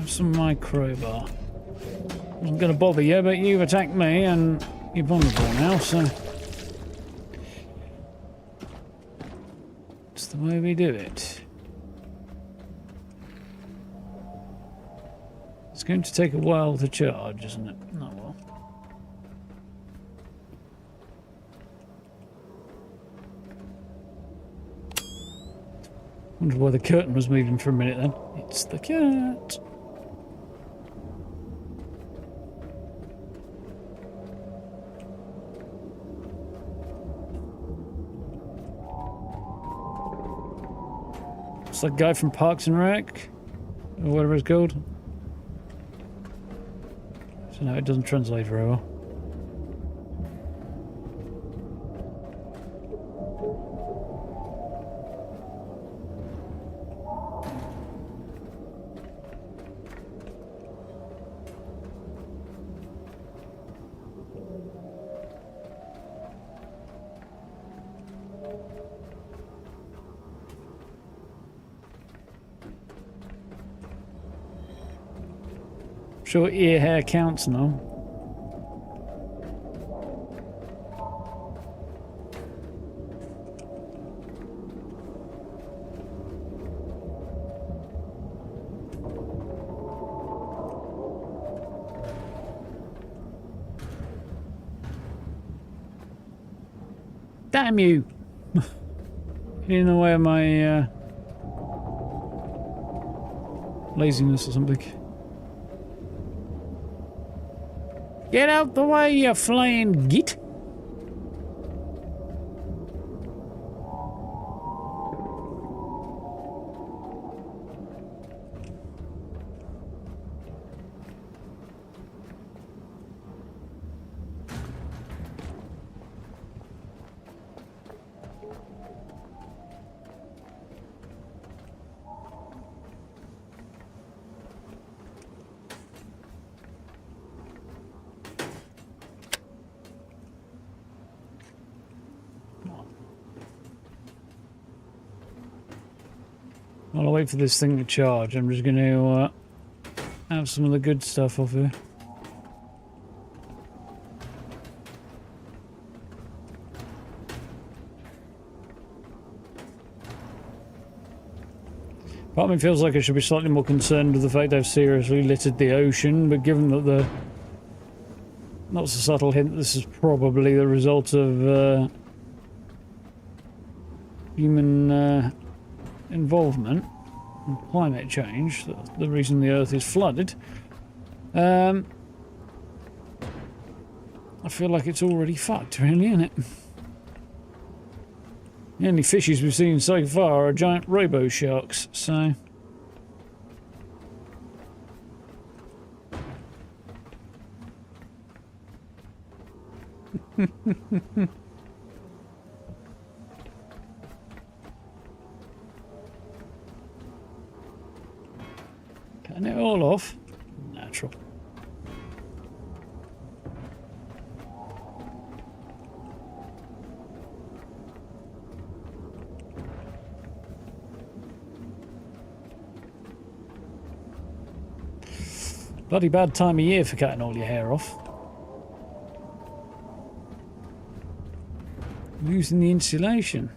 Some of my crowbar. Wasn't going to bother you, but you've attacked me and you're vulnerable now, so it's the way we do it. It's going to take a while to charge, isn't it? Oh well. Wonder why the curtain was moving for a minute then. It's the cat. It's that guy from Parks and Rec, or whatever it's called. So no, it doesn't translate very well. Sure, ear hair counts now. Damn you! In the way of my laziness or something. Get out the way, you flying git! While I wait for this thing to charge, I'm just going to have some of the good stuff off here. Part of me feels like I should be slightly more concerned with the fact I've seriously littered the ocean, but given that the... Not so subtle hint, this is probably the result of human involvement and climate change, the reason the Earth is flooded. I feel like it's already fucked, really, isn't it? The only fishes we've seen so far are giant robo sharks, so... Cutting it all off. Natural. Bloody bad time of year for cutting all your hair off. Losing the insulation.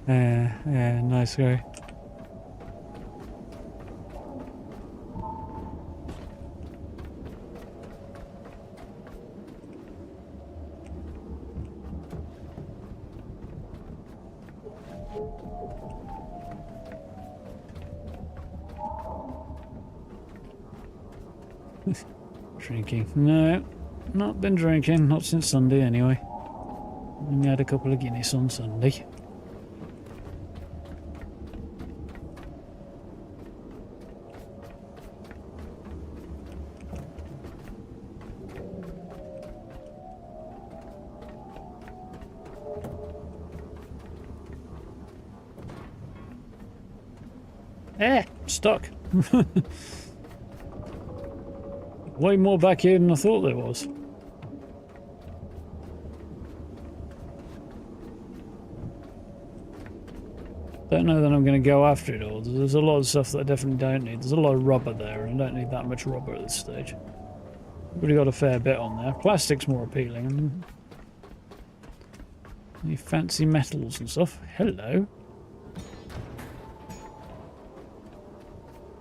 Yeah, nice guy. Drinking? No, not been drinking. Not since Sunday, anyway. Only had a couple of Guinness on Sunday. Stuck. Way more back here than I thought there was. Don't know that I'm going to go after it all. There's a lot of stuff that I definitely don't need. There's a lot of rubber there, and I don't need that much rubber at this stage. Already got a fair bit on there. Plastic's more appealing. Any fancy metals and stuff. Hello.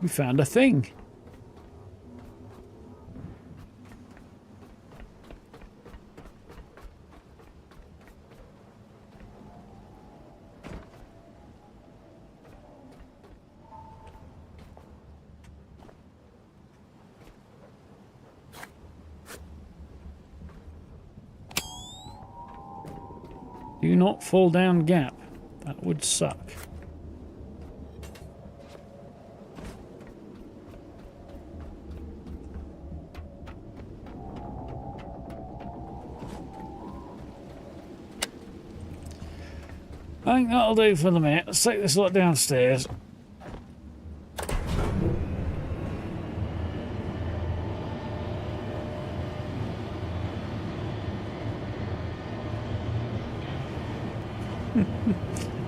We found a thing. Do not fall down gap. That would suck. I think that'll do for the minute. Let's take this lot downstairs.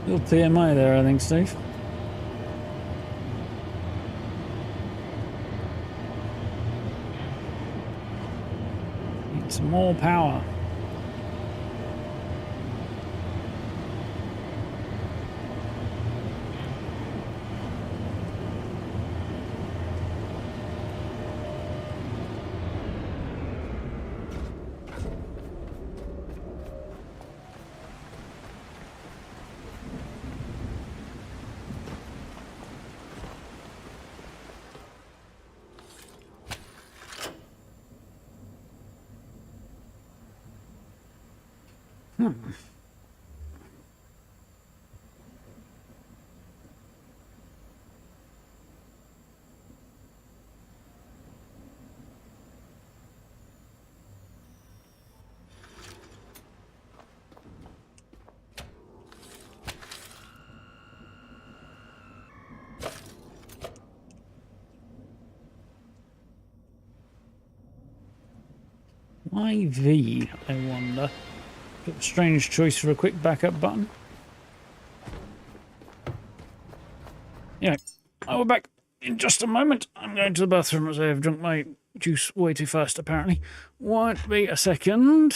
Little TMI there, I think, Steve. Need some more power. Why V, I wonder? Bit of a strange choice for a quick backup button. Anyway, I will be back in just a moment. I'm going to the bathroom as I have drunk my juice way too fast, apparently. Won't be a second.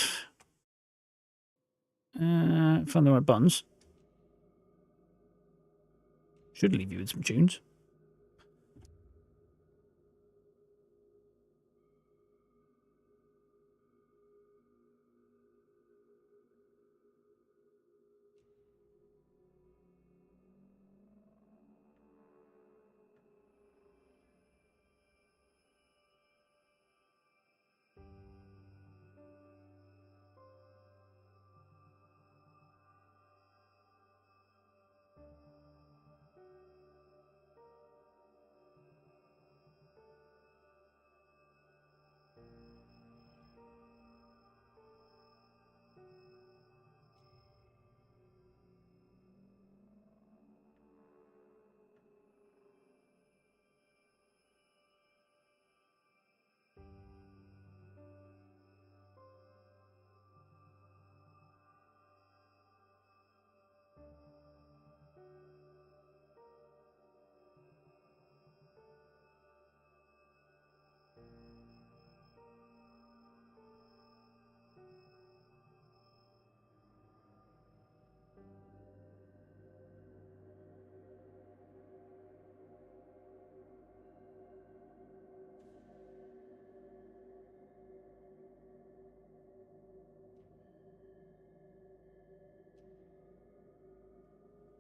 Find the right buttons. Should leave you with some tunes.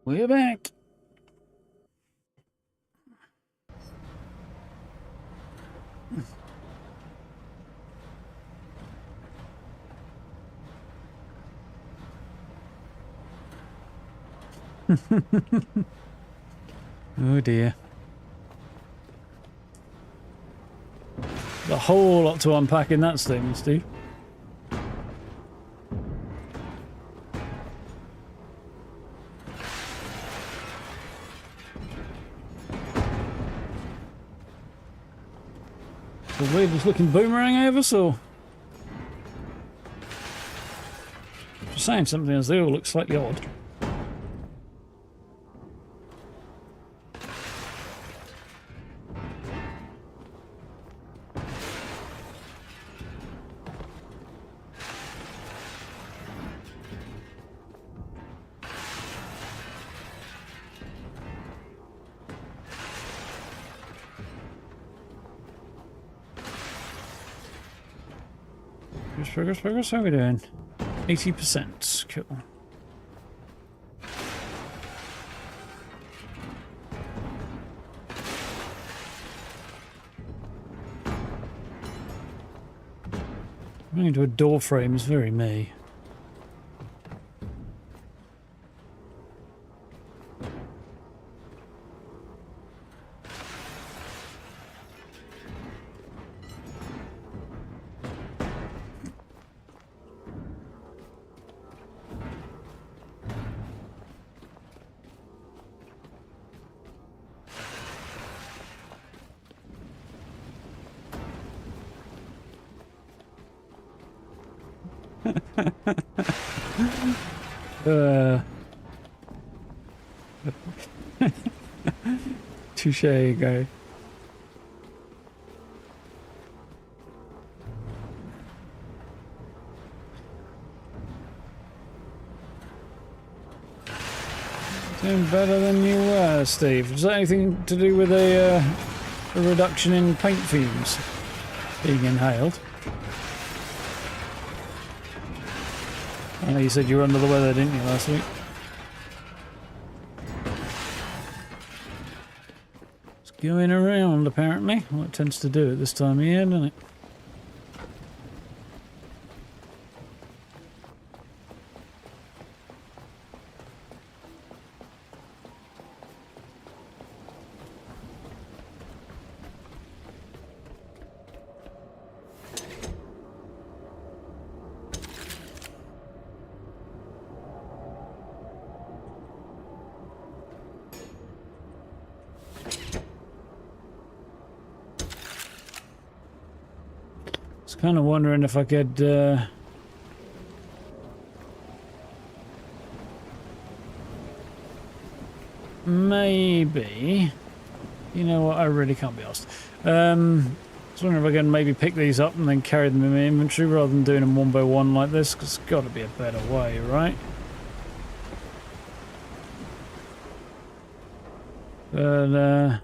We're back. Oh dear. A whole lot to unpack in that statement, Steve. The weirdest looking boomerang over us, or just saying something as they all look slightly odd. Progress, how are we doing? 80%, cool. Running into a door frame is very me. Touche, guy. Doing better than you were, Steve. Is that anything to do with a reduction in paint fumes being inhaled? I know you said you were under the weather, didn't you, last week? It's going around, apparently. What it tends to do at this time of year, doesn't it? Kind of wondering if I could maybe, you know what, I really can't be asked. I was wondering if I can maybe pick these up and then carry them in my inventory rather than doing them one by one like this, because it's got to be a better way, right? But,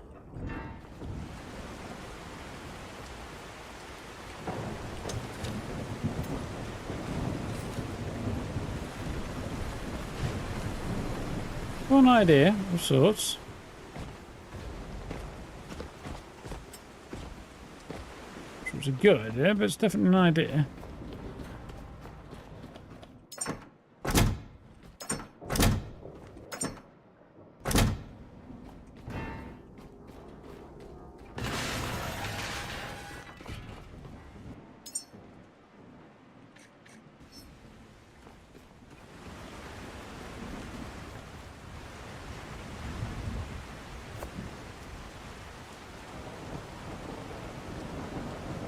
one idea of sorts. Which was a good idea, but it's definitely an idea.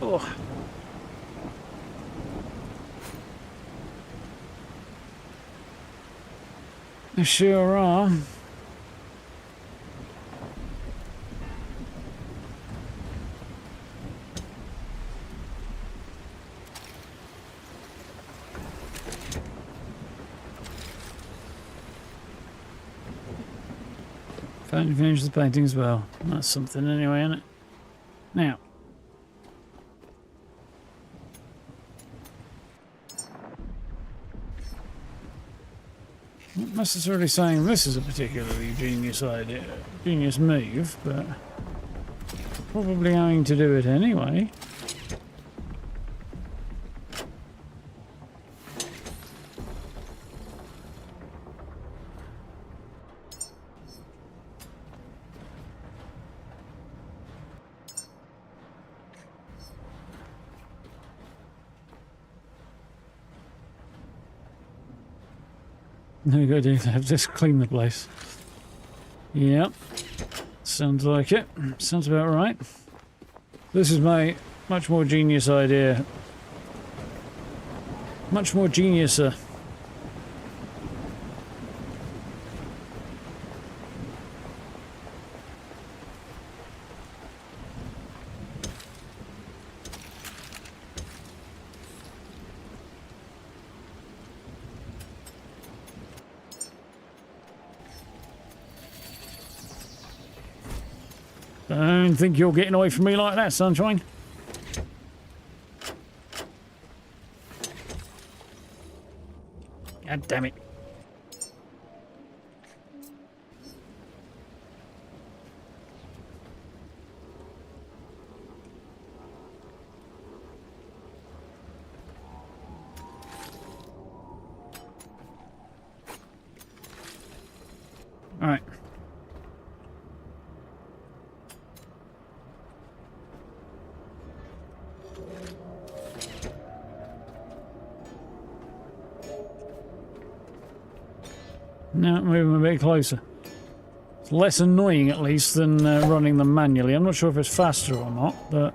Oh. They sure are. Finally finished the painting as well. That's something anyway, isn't it? Now. Not necessarily saying this is a particularly genius idea, genius move, but probably going to do it anyway. No good idea. I've just cleaned the place. Yep. Sounds like it. Sounds about right. This is my much more genius idea. Much more geniuser. Don't think you're getting away from me like that, sunshine. God damn it. All right. Now moving a bit closer. It's less annoying, at least, than running them manually. I'm not sure if it's faster or not, but...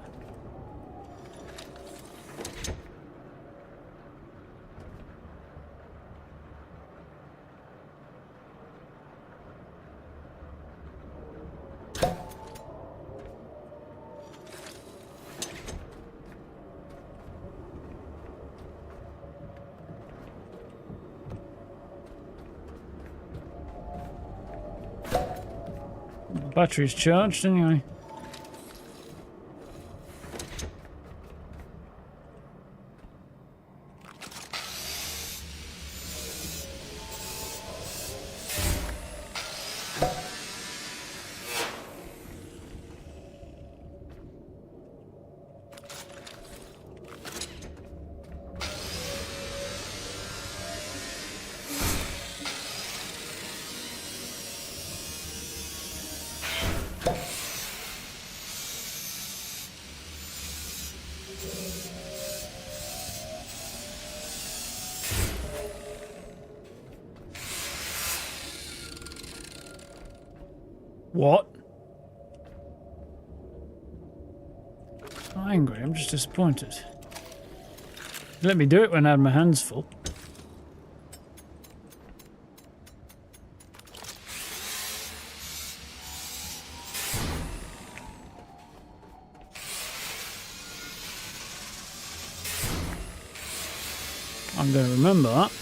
battery's charged anyway. What? I'm not angry, I'm just disappointed. Let me do it when I had my hands full. I'm going to remember that.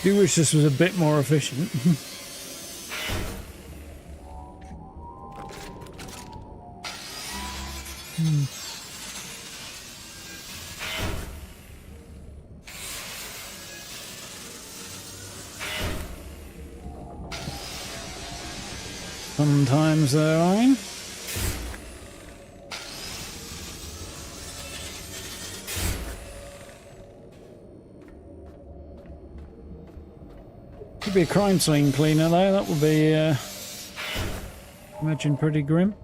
Do wish this was a bit more efficient. Sometimes though, I mean. Could be a crime scene cleaner though, that would be, imagine pretty grim.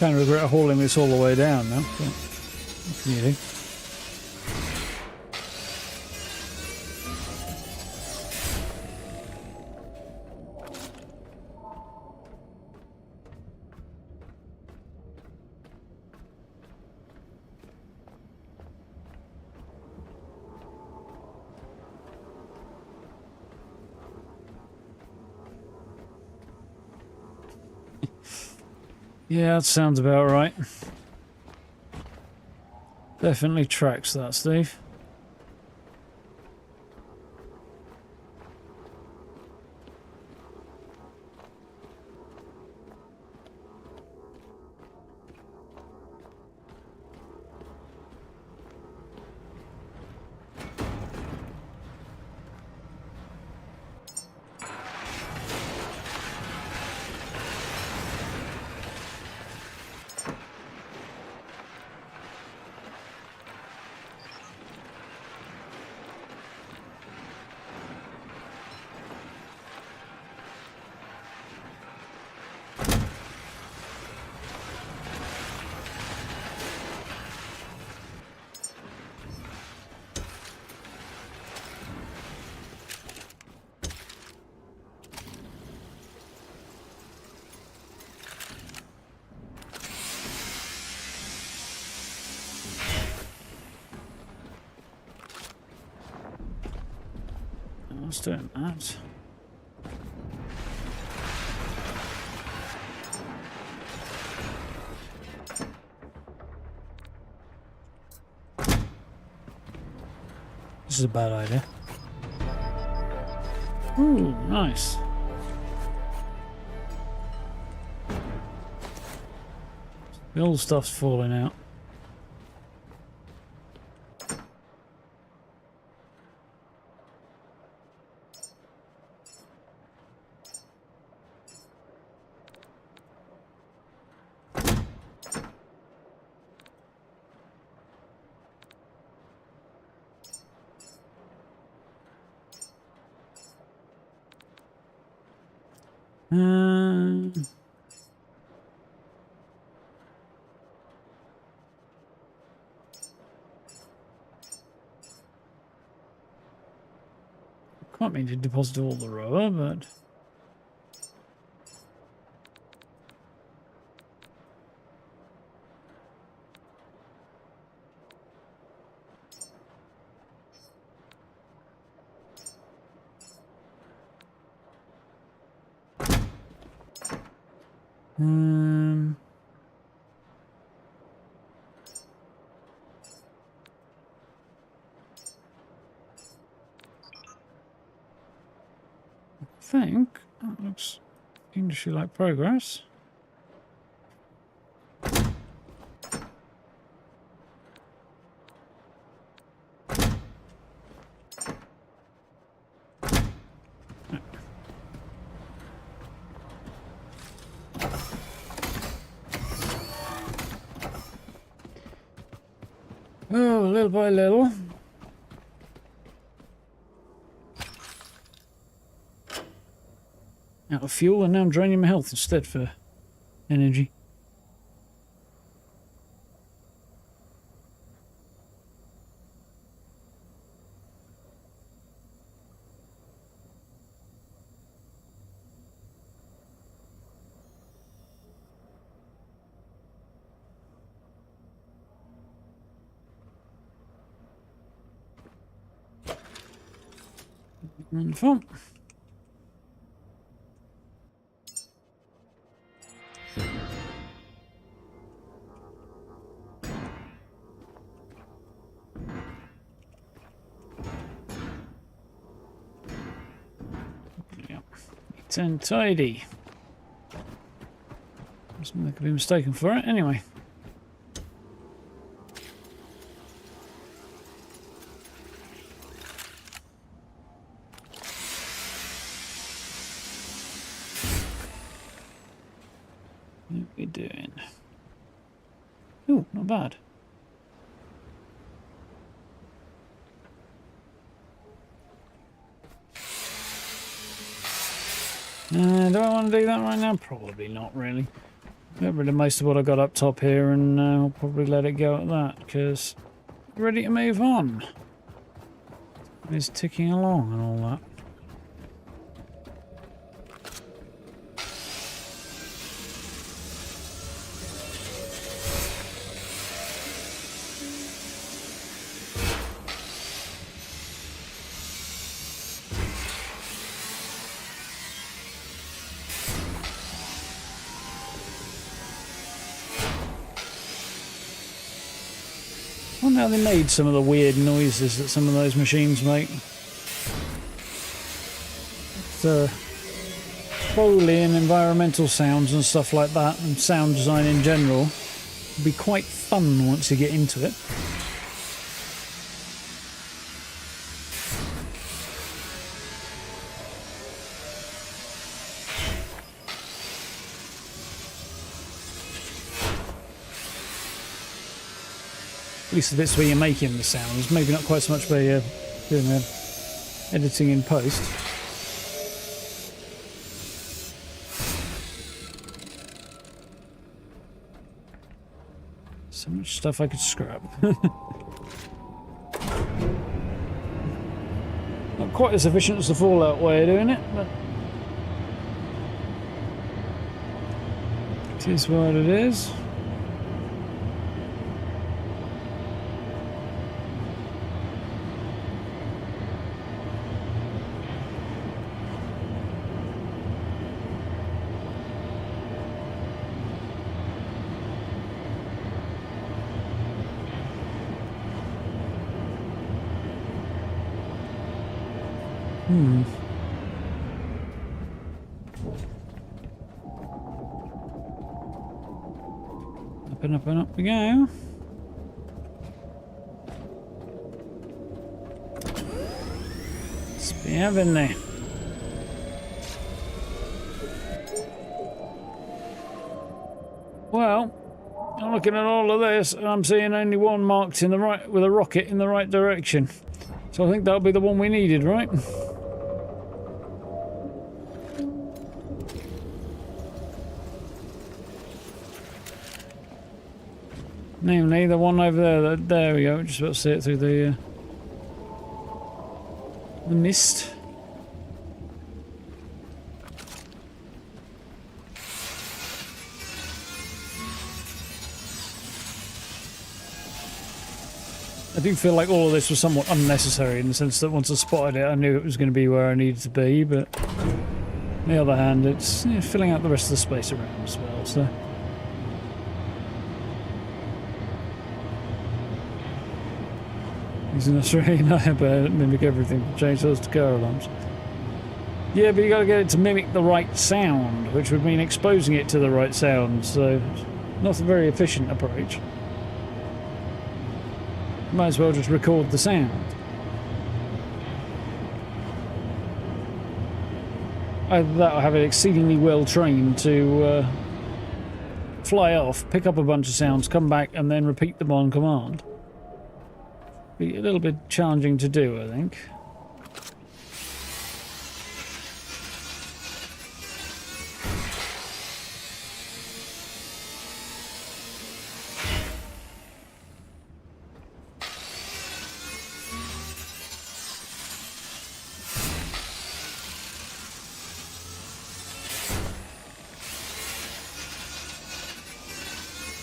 Kind of regret hauling this all the way down now, but what can you do? Yeah, that sounds about right. Definitely tracks that, Steve. I was doing that. This is a bad idea. Ooh, nice. The old stuff's falling out. Can't mean to deposit all the rubber, but I think that looks industry like progress. Oh, little by little. Out of fuel, and now I'm draining my health instead for energy. Wonderful. Neat and tidy. Something could be mistaken for it. Anyway. What are we doing? Ooh, not bad. Do I want to do that right now? Probably not, really. Got rid of most of what I got up top here, and I'll probably let it go at that, because ready to move on. It's ticking along and all that. I wonder how they made some of the weird noises that some of those machines make. The Foley and environmental sounds and stuff like that, and sound design in general, would be quite fun once you get into it. At least the bits where you're making the sounds, maybe not quite so much where you're doing the editing in post. So much stuff I could scrap. Not quite as efficient as the Fallout way of doing it, but it is what it is. Up and up and up we go. Let's be having there. Well, I'm looking at all of this and I'm seeing only one marked in the right with a rocket in the right direction. So I think that'll be the one we needed, right? Namely, the one over there. There we go. Just about to see it through the mist. I do feel like all of this was somewhat unnecessary in the sense that once I spotted it, I knew it was going to be where I needed to be. But on the other hand, it's filling out the rest of the space around as well. So. Using Australian iPad, mimic everything from chainsaws to car alarms. Yeah, but you got to get it to mimic the right sound, which would mean exposing it to the right sound, so not a very efficient approach. Might as well just record the sound. Either that or have it exceedingly well trained to fly off, pick up a bunch of sounds, come back, and then repeat them on command. Be a little bit challenging to do, I think.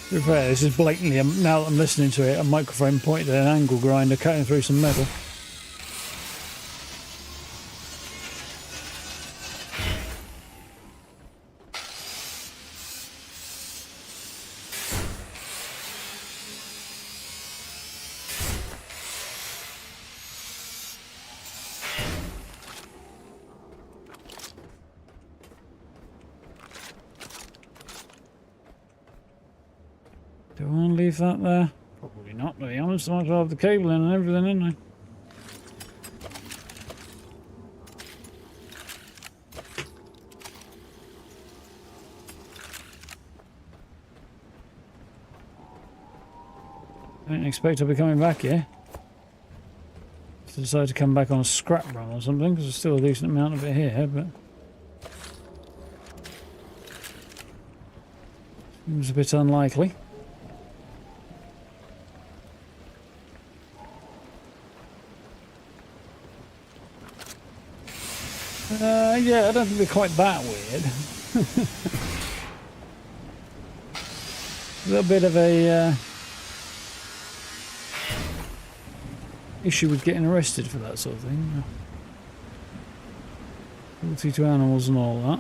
To be fair, this is blatantly, now that I'm listening to it, a microphone pointed at an angle grinder cutting through some metal. Do I want to leave that there? Probably not, to be honest. I might as well have the cable in and everything, isn't I? I don't expect I'll be coming back here. If I decide to come back on a scrap run or something, because there's still a decent amount of it here, but... seems a bit unlikely. Yeah, I don't think they're quite that weird. A little bit of a issue with getting arrested for that sort of thing. Cruelty to animals and all that.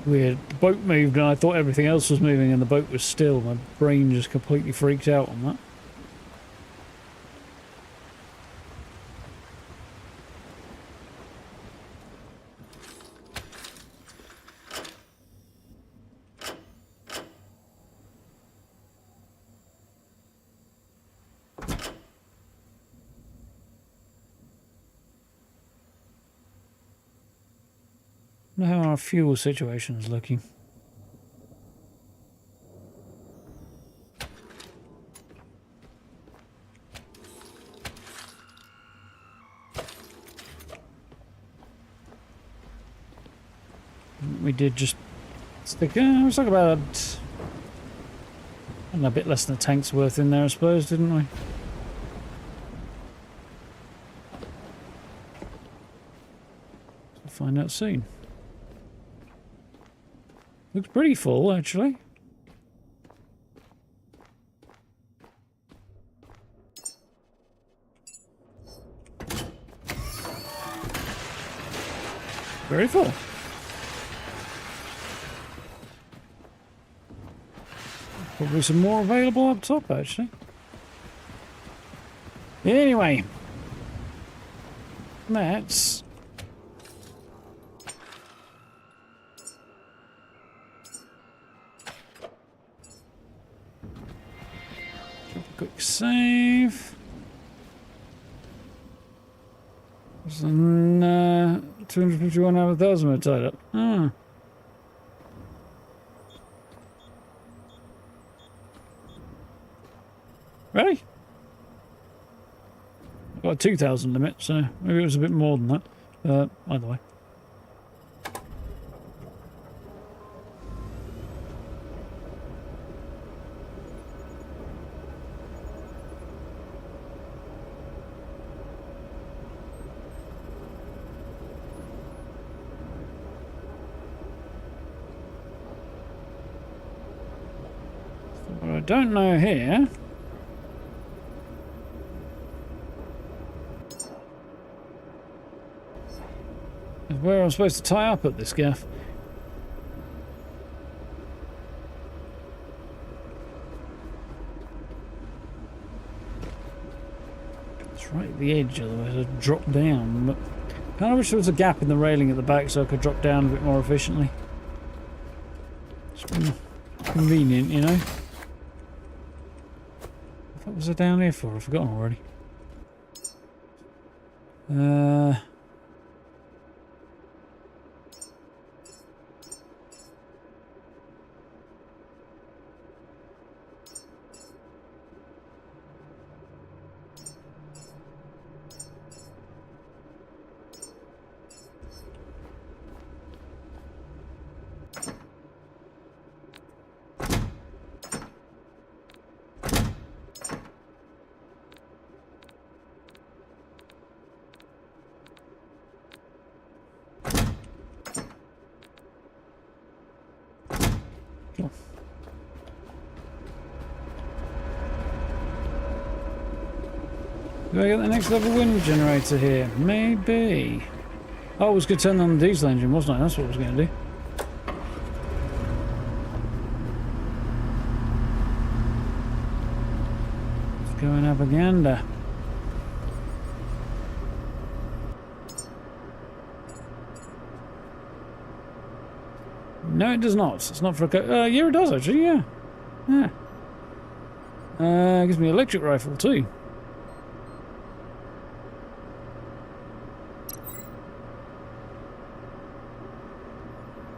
Weird. The boat moved and I thought everything else was moving and the boat was still. My brain just completely freaked out on that. How our fuel situation is looking. We did just stick. It was like about a bit less than a tank's worth in there, I suppose, didn't we? We'll find out soon. Looks pretty full, actually. Very full. Probably some more available up top, actually. Anyway. Let's... quick save. And 251 out of 1,000 are tied up. Ah. Really? I've got a 2,000 limit, so maybe it was a bit more than that. Either way. What I don't know here is where I'm supposed to tie up at this gaff. It's right at the edge, otherwise I'd drop down. But kind of wish there was a gap in the railing at the back so I could drop down a bit more efficiently. It's convenient, you know. What was I down here for? I've forgotten already. Do I get the next level wind generator here? Maybe. Oh, I was going to turn on the diesel engine, wasn't I? That's what I was going to do. Let's go and have a gander. No, it does not. It's not for a... yeah, it does, actually, yeah. Yeah. Gives me an electric rifle, too.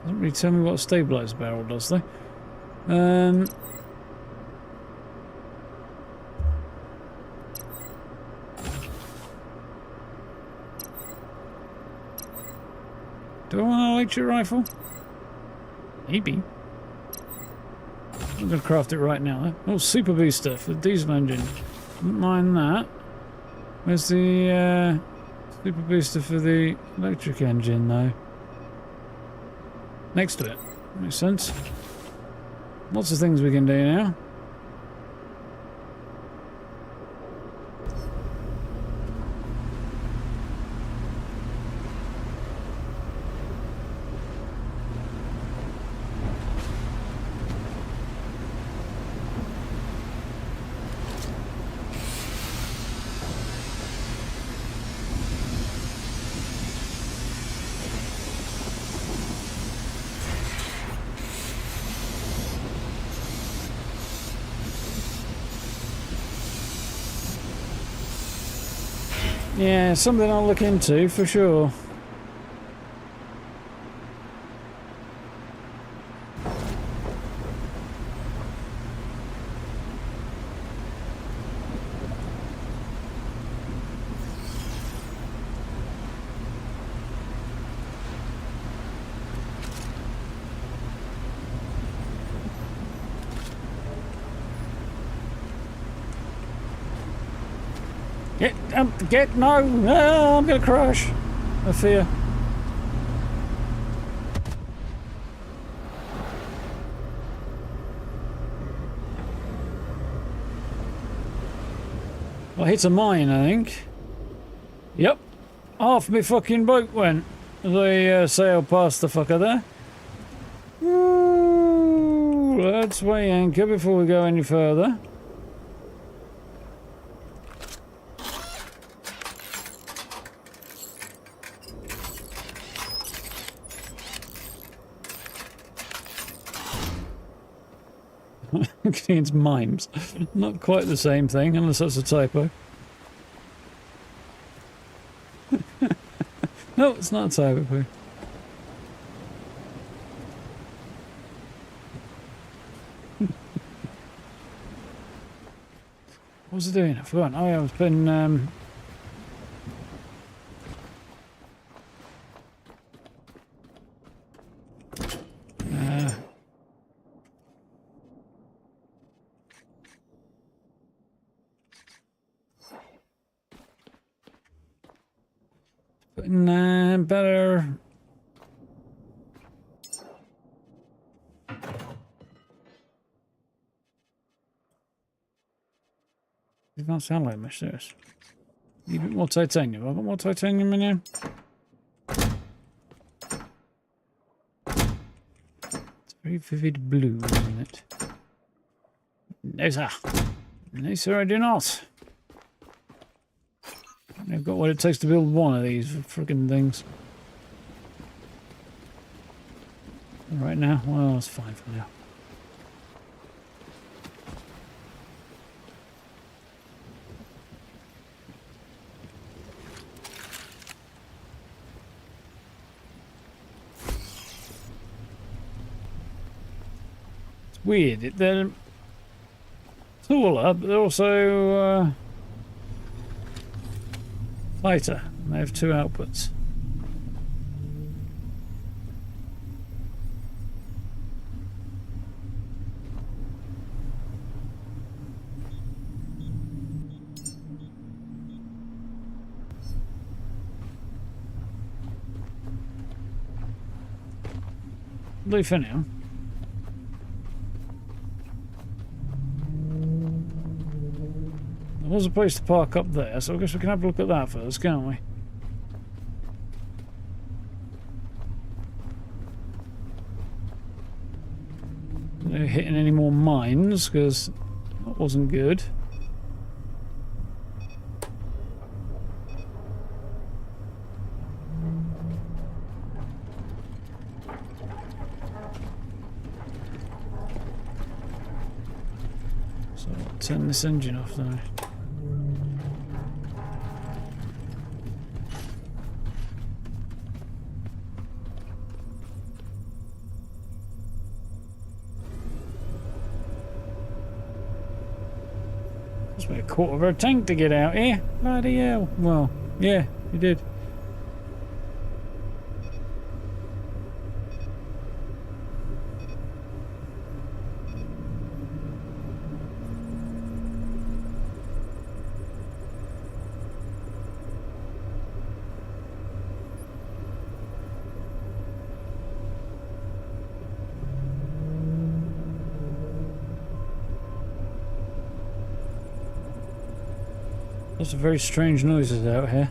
Doesn't really tell me what a stabilized barrel does, though. Do I want an electric rifle? Maybe. I'm going to craft it right now. Oh, super booster for the diesel engine. Wouldn't mind that. Where's the super booster for the electric engine, though? Next to it. Makes sense. Lots of things we can do now. Yeah, something I'll look into for sure. No, I'm gonna crash. I fear. I hit a mine, I think. Yep. Half my fucking boat went as I sailed past the fucker there. Ooh, let's weigh anchor before we go any further. Contains mimes. Not quite the same thing, unless that's a typo. No, it's not a typo. What was I doing? I forgot. Oh, yeah, I was putting... better. Did not sound like much serious. Need a bit more titanium. I've got more titanium in here. It's very vivid blue, isn't it? No, sir. No, sir, I do not. I've got what it takes to build one of these friggin' things. Right now? Well, it's fine for now. It's weird. They're taller, but they're also... lighter. They have two outputs. Leave for now. There was a place to park up there, so I guess we can have a look at that first, can't we? No hitting any more mines, because that wasn't good. Turn this engine off though. Must be a quarter of a tank to get out here. Bloody hell. Well, yeah, you did. Lots of very strange noises out here.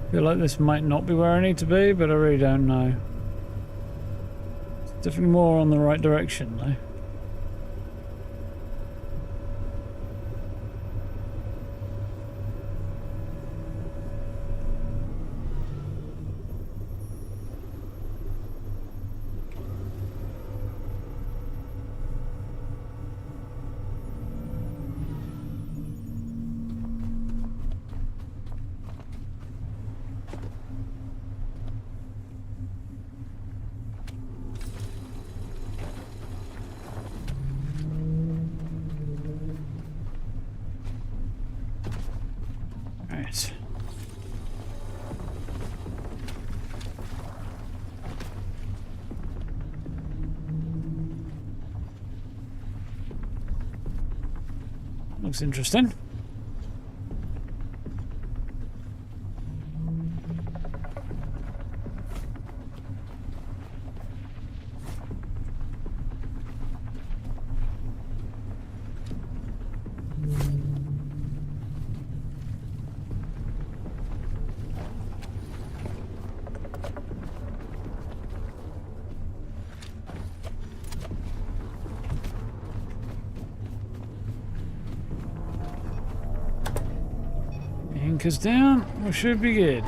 I feel like this might not be where I need to be, but I really don't know. It's definitely more on the right direction though. Right. Looks interesting. Anchors down, we should be good.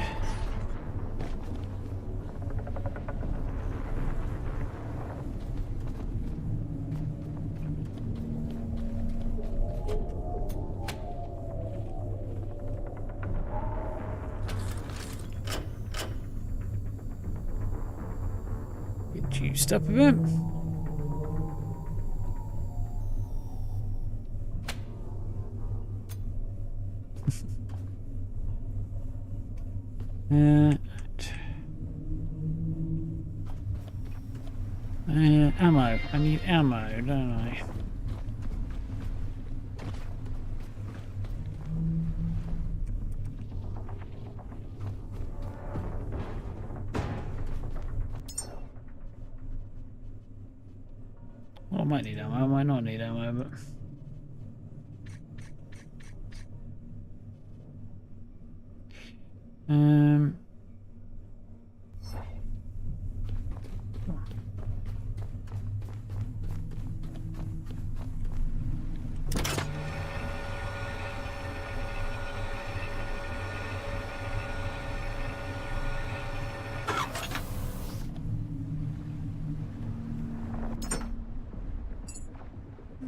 Get juiced up a bit. Ammo. I need ammo, don't I? Well, I might need ammo, I might not need ammo, but...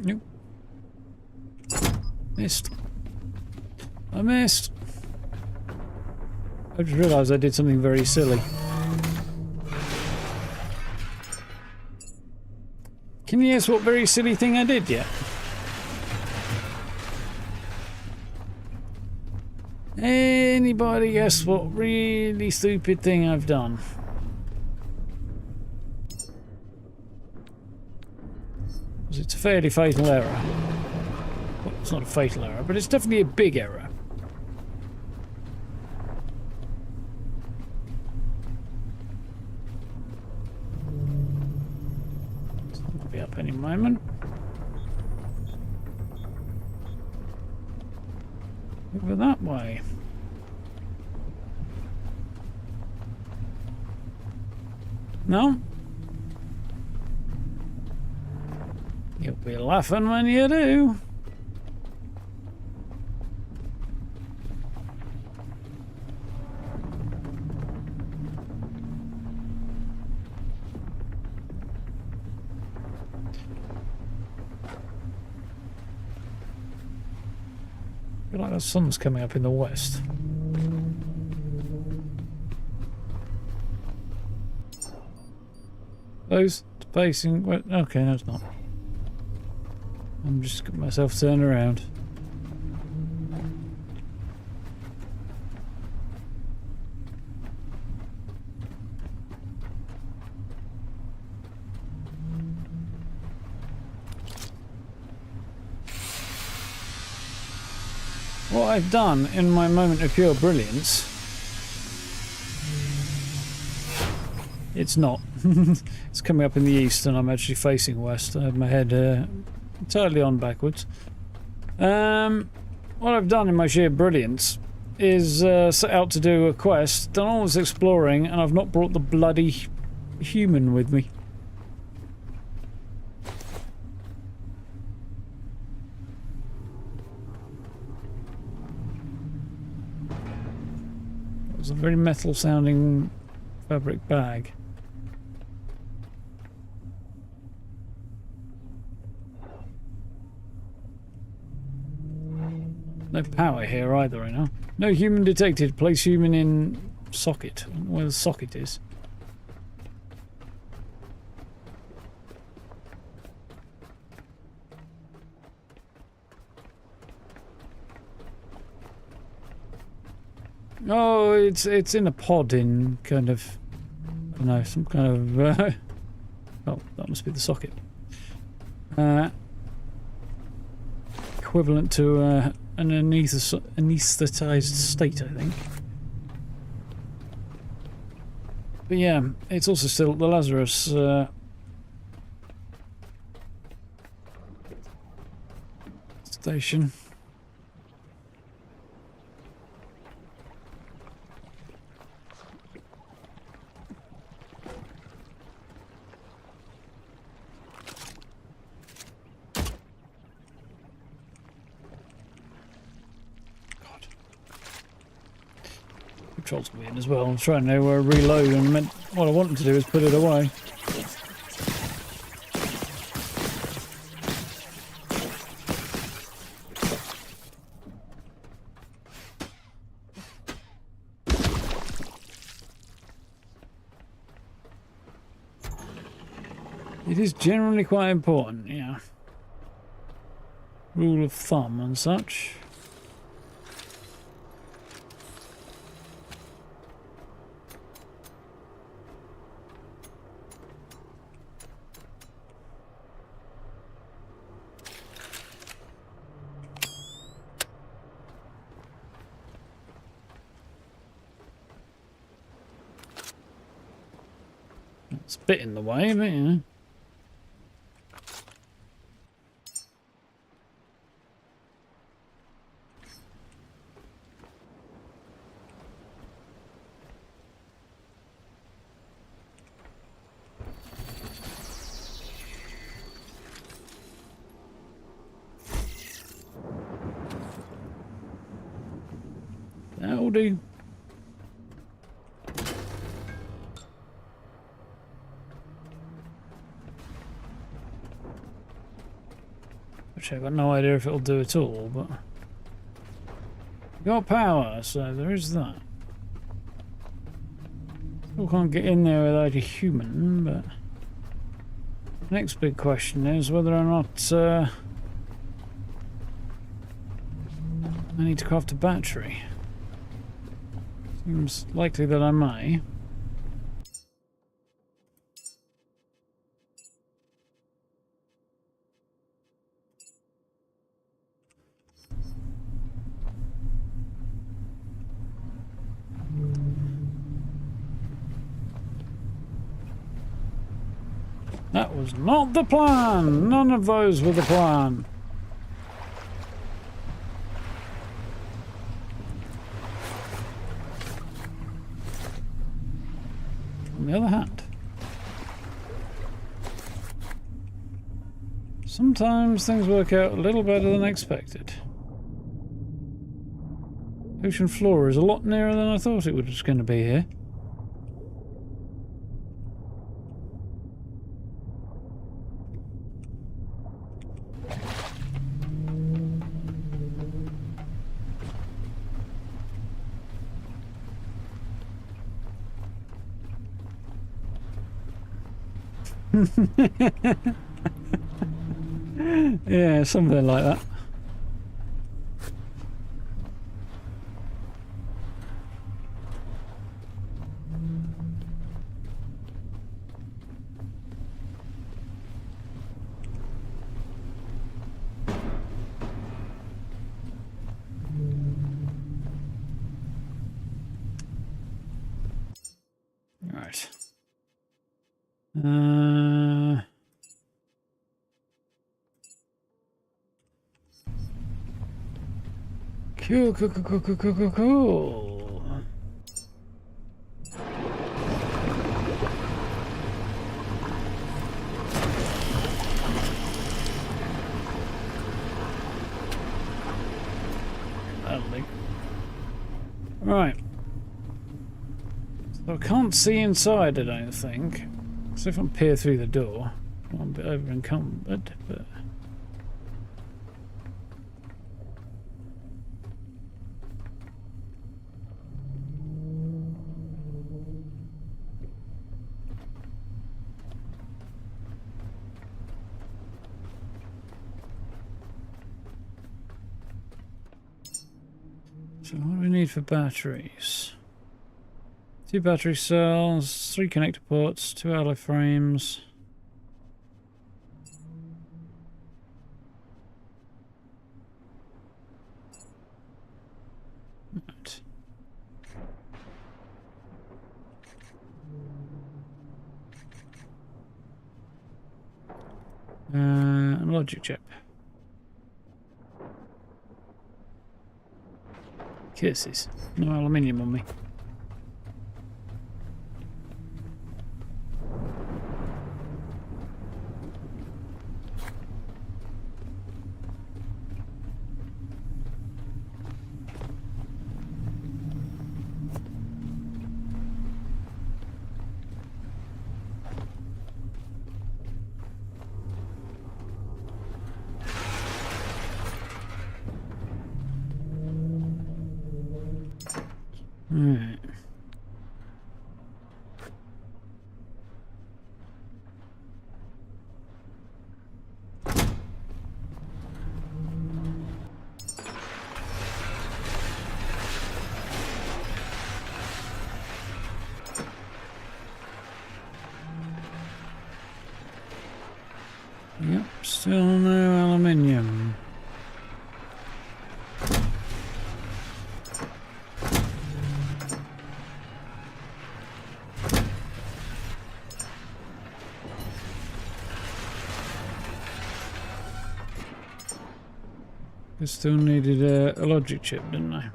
Nope. Missed. I missed. I just realised I did something very silly. Can you guess what very silly thing I did yet? Anybody guess what really stupid thing I've done? It's a fairly fatal error. Well, it's not a fatal error, but it's definitely a big error. It'll be up any moment. Over that way. No? You'll be laughing when you do. I feel like the sun's coming up in the west. Those facing... Okay, no, it's not. I'm just got myself turned around. What I've done in my moment of pure brilliance... It's not. It's coming up in the east and I'm actually facing west. I have my head entirely on backwards. What I've done in my sheer brilliance is set out to do a quest, done all this exploring, and I've not brought the bloody human with me. It was a very metal sounding fabric bag. No power here either, I know. No human detected. Place human in socket. I don't know where the socket is. Oh, it's in a pod in kind of... I don't know, some kind of... oh, that must be the socket. Equivalent to an anaesthetized state, I think. But yeah, it's also still the Lazarus station. Controls weird as well. I'm trying to reload and what I wanted to do is put it away. It is generally quite important, yeah. Rule of thumb and such. It's a bit in the way, but you know. That'll do. Which I've got no idea if it'll do at all, but... Got power, so there is that. Still can't get in there without a human, but... The next big question is whether or not I need to craft a battery. Seems likely that I may. That was not the plan! None of those were the plan. On the other hand, Sometimes things work out a little better than expected. Ocean floor is a lot nearer than I thought it was going to be here. Yeah, something like that. Right. Cool. Lovely. Right. So I can't see inside, I don't think. So if I peer through the door, I'm a bit over encumbered, but... So what do we need for batteries? 2 battery cells, 3 connector ports, 2 alloy frames. Right. Logic chip. Kisses. No aluminium on me. Right. Yep, still no aluminium. I still needed a logic chip, didn't I?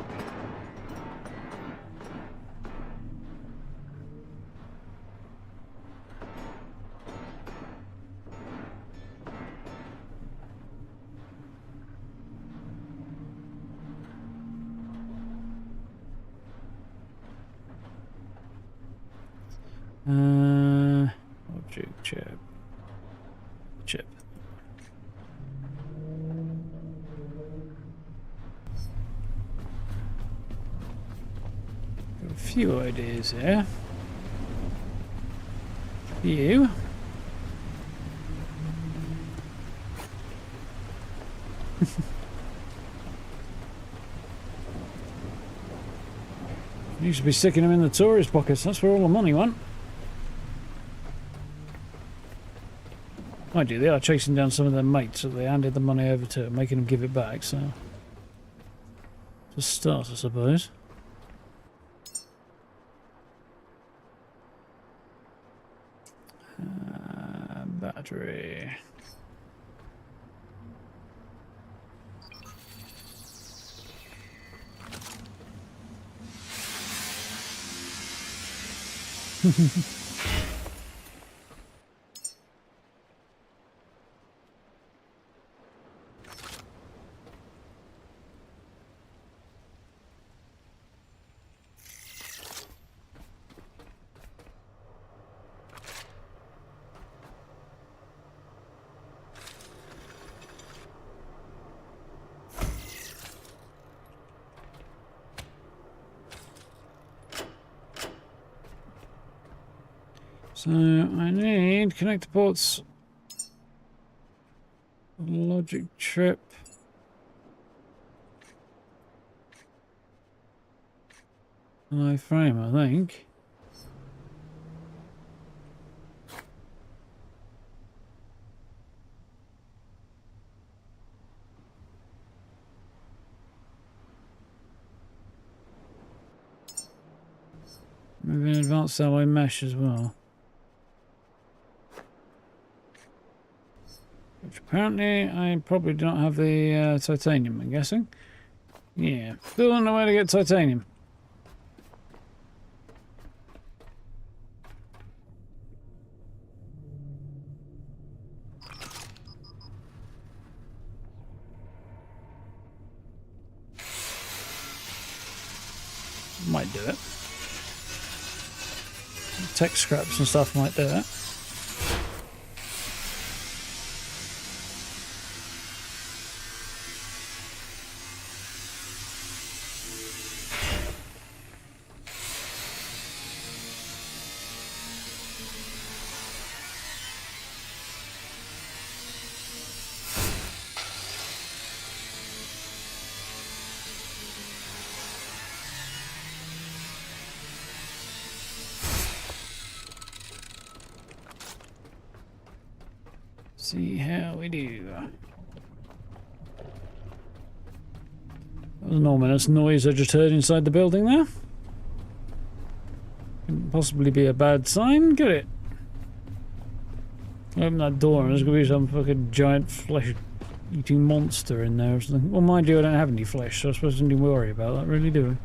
Logic chip. Chip. Got a few ideas here. You. You should be sticking them in the tourist pockets. That's where all the money went. Mind you, they are chasing down some of their mates that they handed the money over to, making them give it back, so... It's a start, I suppose. Battery... So I need connector ports, logic trip, frame, I think. Maybe an advanced alloy mesh as well. Which apparently I probably don't have the titanium, I'm guessing. Yeah, still don't know where to get titanium. Might do it. Tech scraps and stuff might do it. See how we do. That was an ominous noise I just heard inside the building there. Couldn't possibly be a bad sign, could it? Open that door and there's gonna be some fucking giant flesh-eating monster in there or something. Well, mind you, I don't have any flesh, so I suppose I don't need to worry about that, really, do I?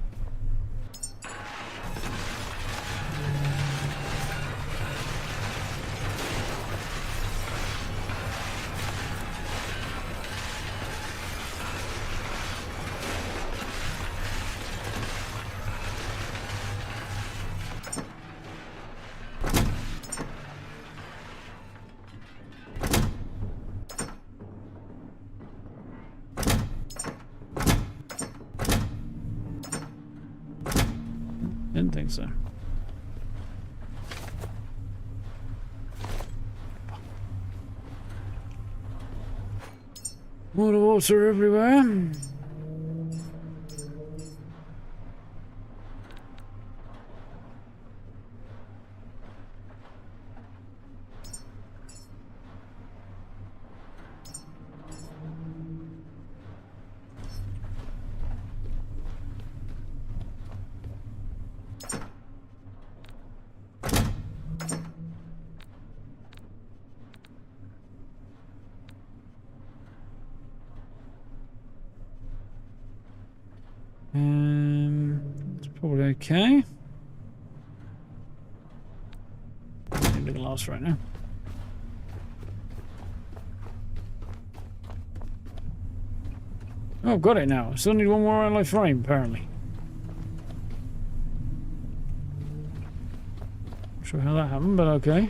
Didn't think so. Water everywhere. It's probably okay. Need the glass right now. Oh, got it now. I still need one more alloy frame, apparently. Not sure how that happened, but okay.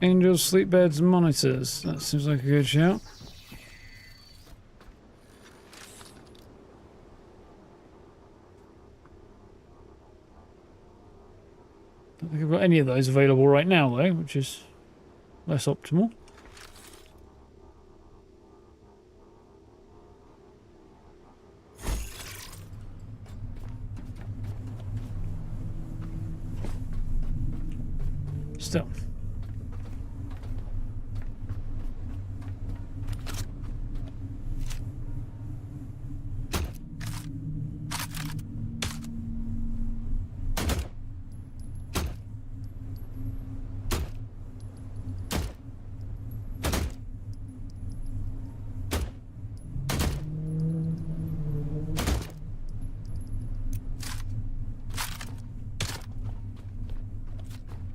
Angels, sleep beds, and monitors. That seems like a good shout. Don't think I've got any of those available right now, though, which is less optimal. Still.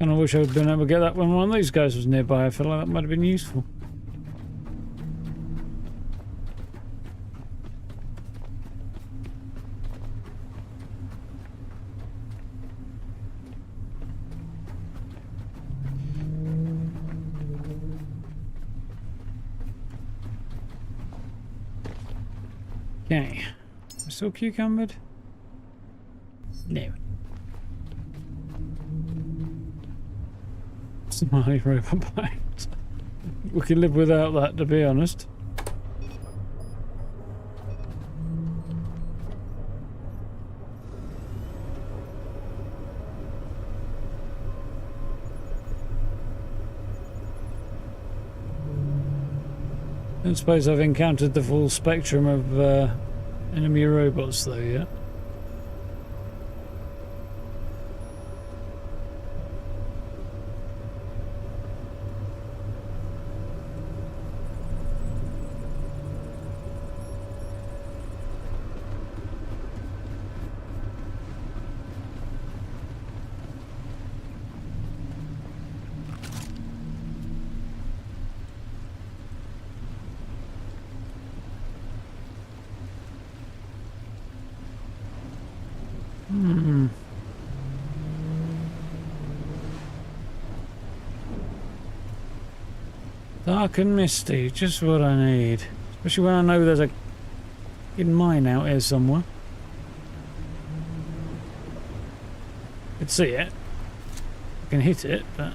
And I wish I had been able to get that when one of these guys was nearby. I feel like that might have been useful. Okay. Still cucumbered? No. Smiley robot bites. We can live without that, to be honest. I don't suppose I've encountered the full spectrum of enemy robots though yet. Dark and misty, just what I need. Especially when I know there's a hidden mine out here somewhere. Could see it. I can hit it, but...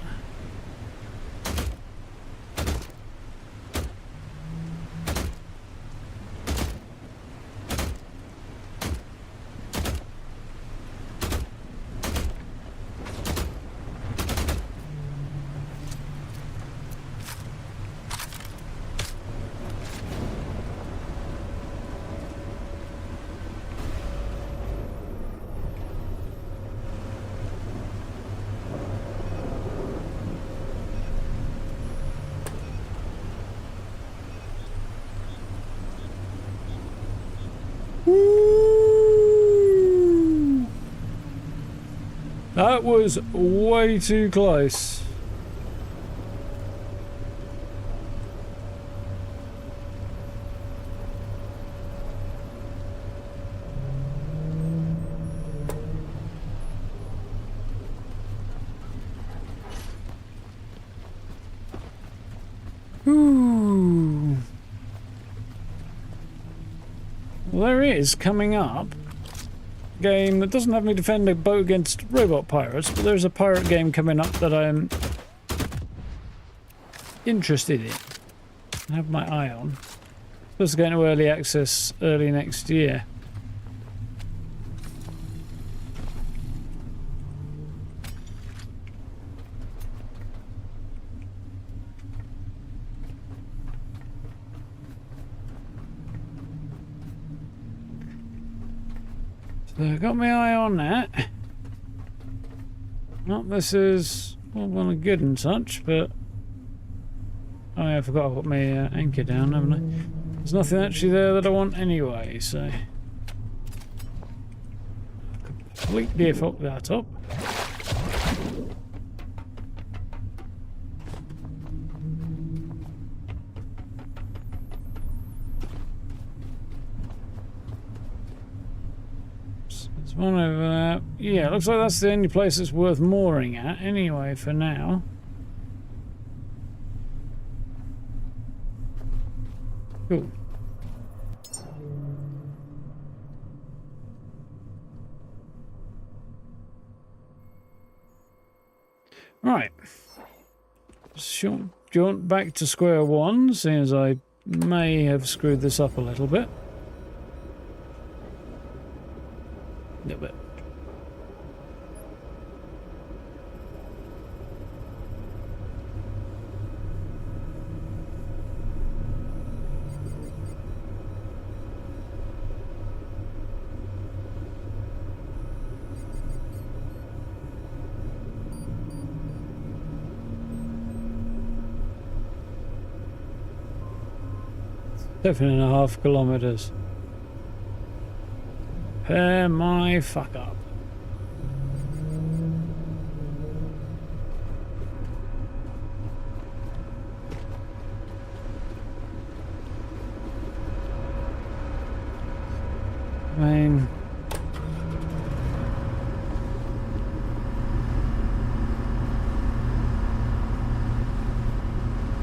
That was way too close. Ooh. Well, there is coming up. Game that doesn't have me defend a boat against robot pirates, but there's a pirate game coming up that I'm interested in. I have my eye on. Supposed to go into early access early next year. So I got my eye on that. Well, this is well and good and such, but oh yeah, I forgot I put my anchor down, haven't I? There's nothing actually there that I want anyway, so completely fuck that up. One over there. Yeah, looks like that's the only place that's worth mooring at anyway for now. Cool. Right. Jaunt back to square one, seeing as I may have screwed this up a little bit. A little bit. Seven and a half kilometers. Pair my fuck up. I mean,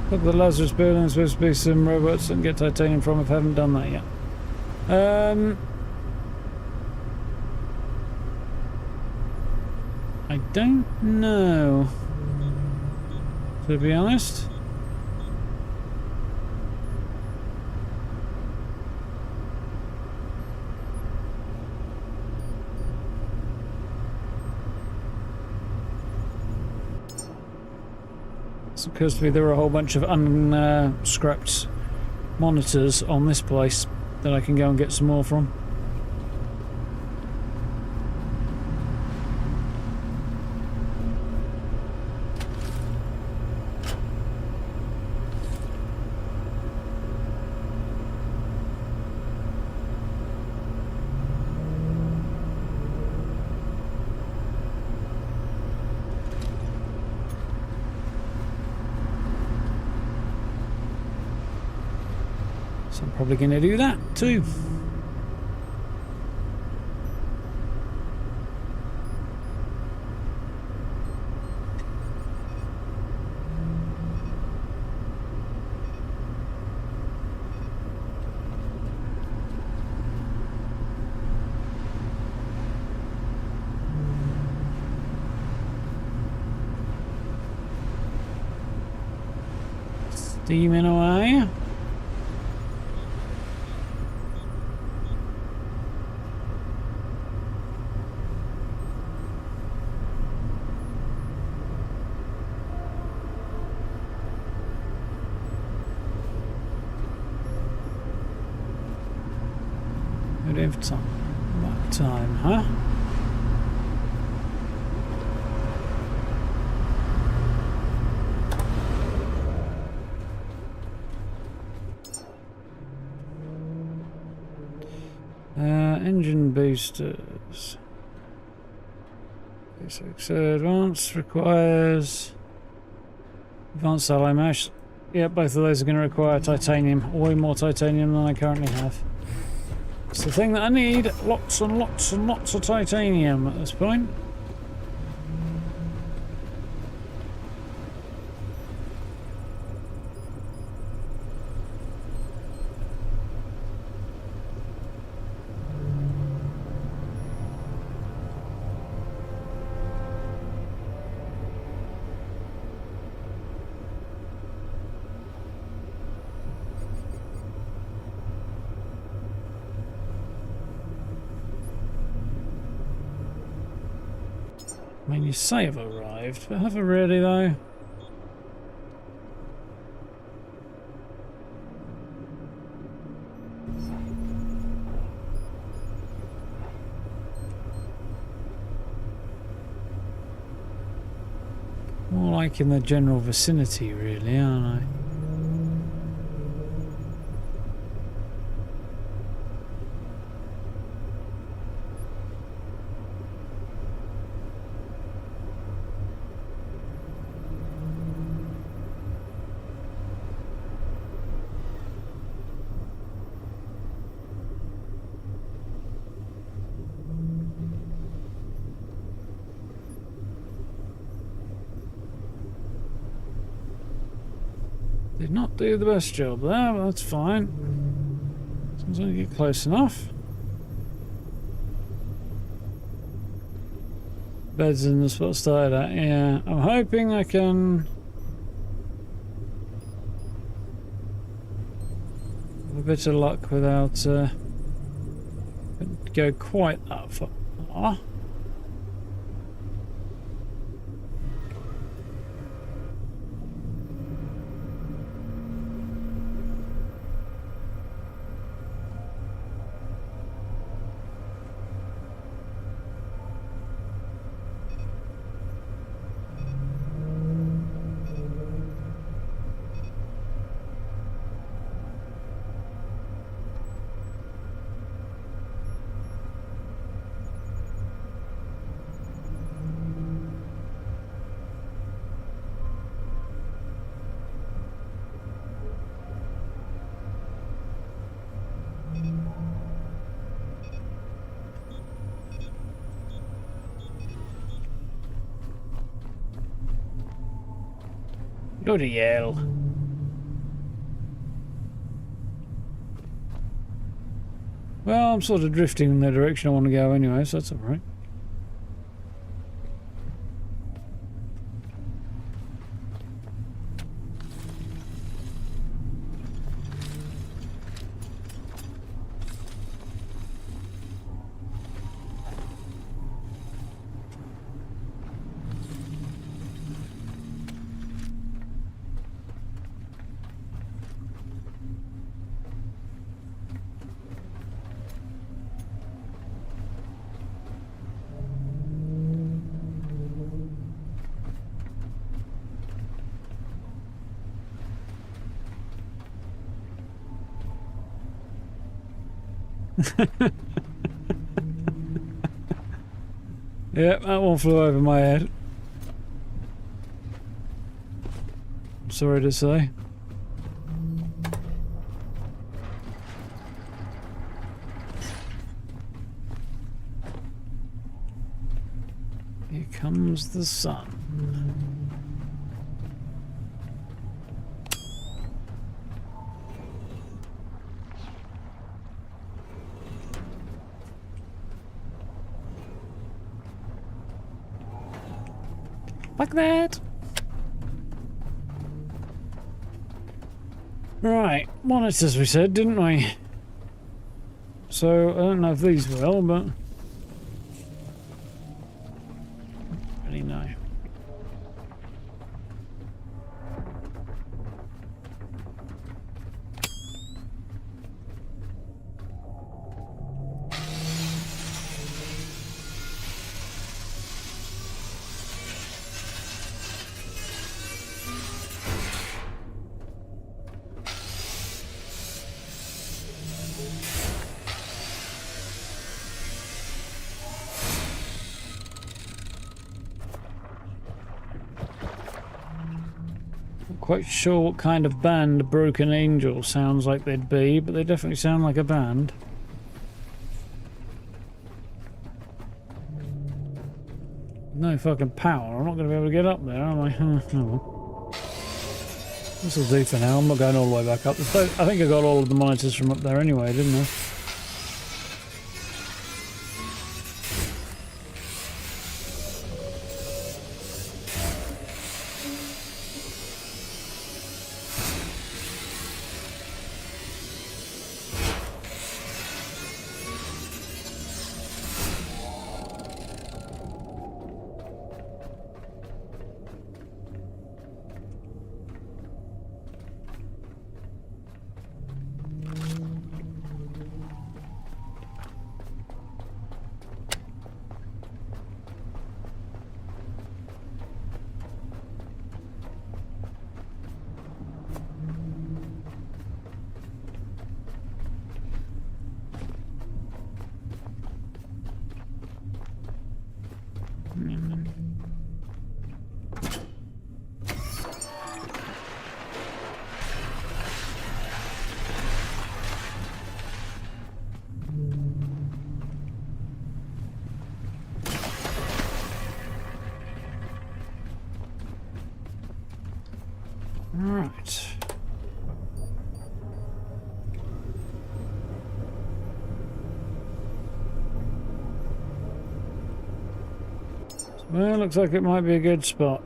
look, the Lazarus building is supposed to be some robots and get titanium from if I haven't done that yet. I don't know, to be honest. It occurs to me there are a whole bunch of unscrapped monitors on this place that I can go and get some more from. So I'm probably going to do that too. Steaming away. Time, huh? Engine boosters. Basics advanced requires advanced alloy mesh. Yeah, both of those are going to require titanium, way more titanium than I currently have. It's the thing that I need. Lots and lots and lots of titanium at this point. I mean, you say I've arrived, but have I really though? More like in the general vicinity, really, aren't I? Did not do the best job there, but that's fine. As long as I get close enough. Bed's in the spot started at, yeah. I'm hoping I can have a bit of luck without go quite that far. Bloody hell. Well, I'm sort of drifting in the direction I want to go anyway, so that's alright. Yeah, that one flew over my head. Sorry to say. Here comes the sun. Like that. Right, monitors we said, didn't we? So, I don't know if these will, but... really no. Quite sure what kind of band Broken Angel sounds like they'd be, but they definitely sound like a band. No fucking power. I'm not going to be able to get up there, am I? Oh well. This will do for now. I'm not going all the way back up. I think I got all of the monitors from up there anyway, didn't I? Right. Well, looks like it might be a good spot.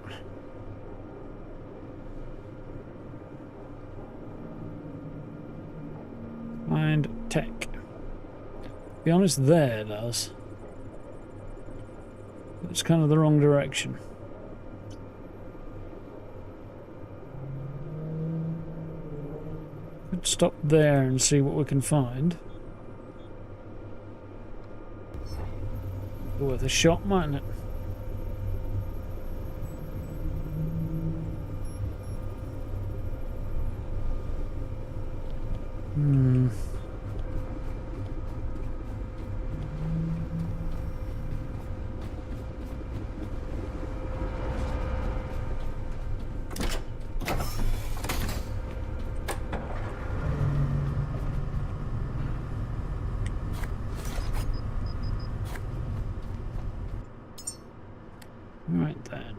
Find tech. Be honest, there does. It's kind of the wrong direction. Could stop there and see what we can find. Worth a shot, mightn't it? Right then.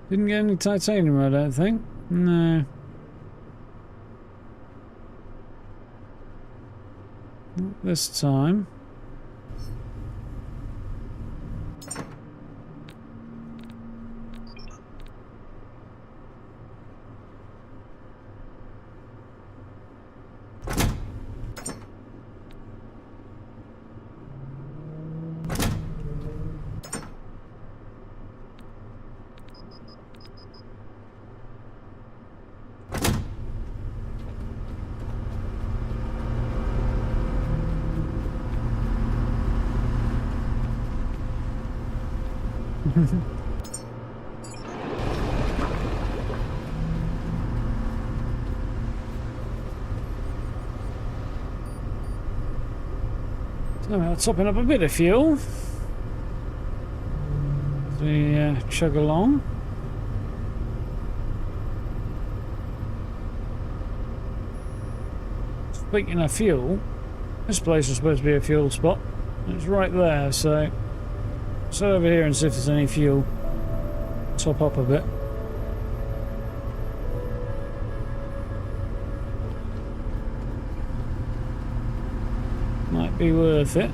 Didn't get any titanium, I don't think. No. Not this time. So now topping up a bit of fuel. As we chug along. Speaking of fuel, this place is supposed to be a fuel spot. It's right there, so let's head over here and see if there's any fuel. Top up a bit. Might be worth it.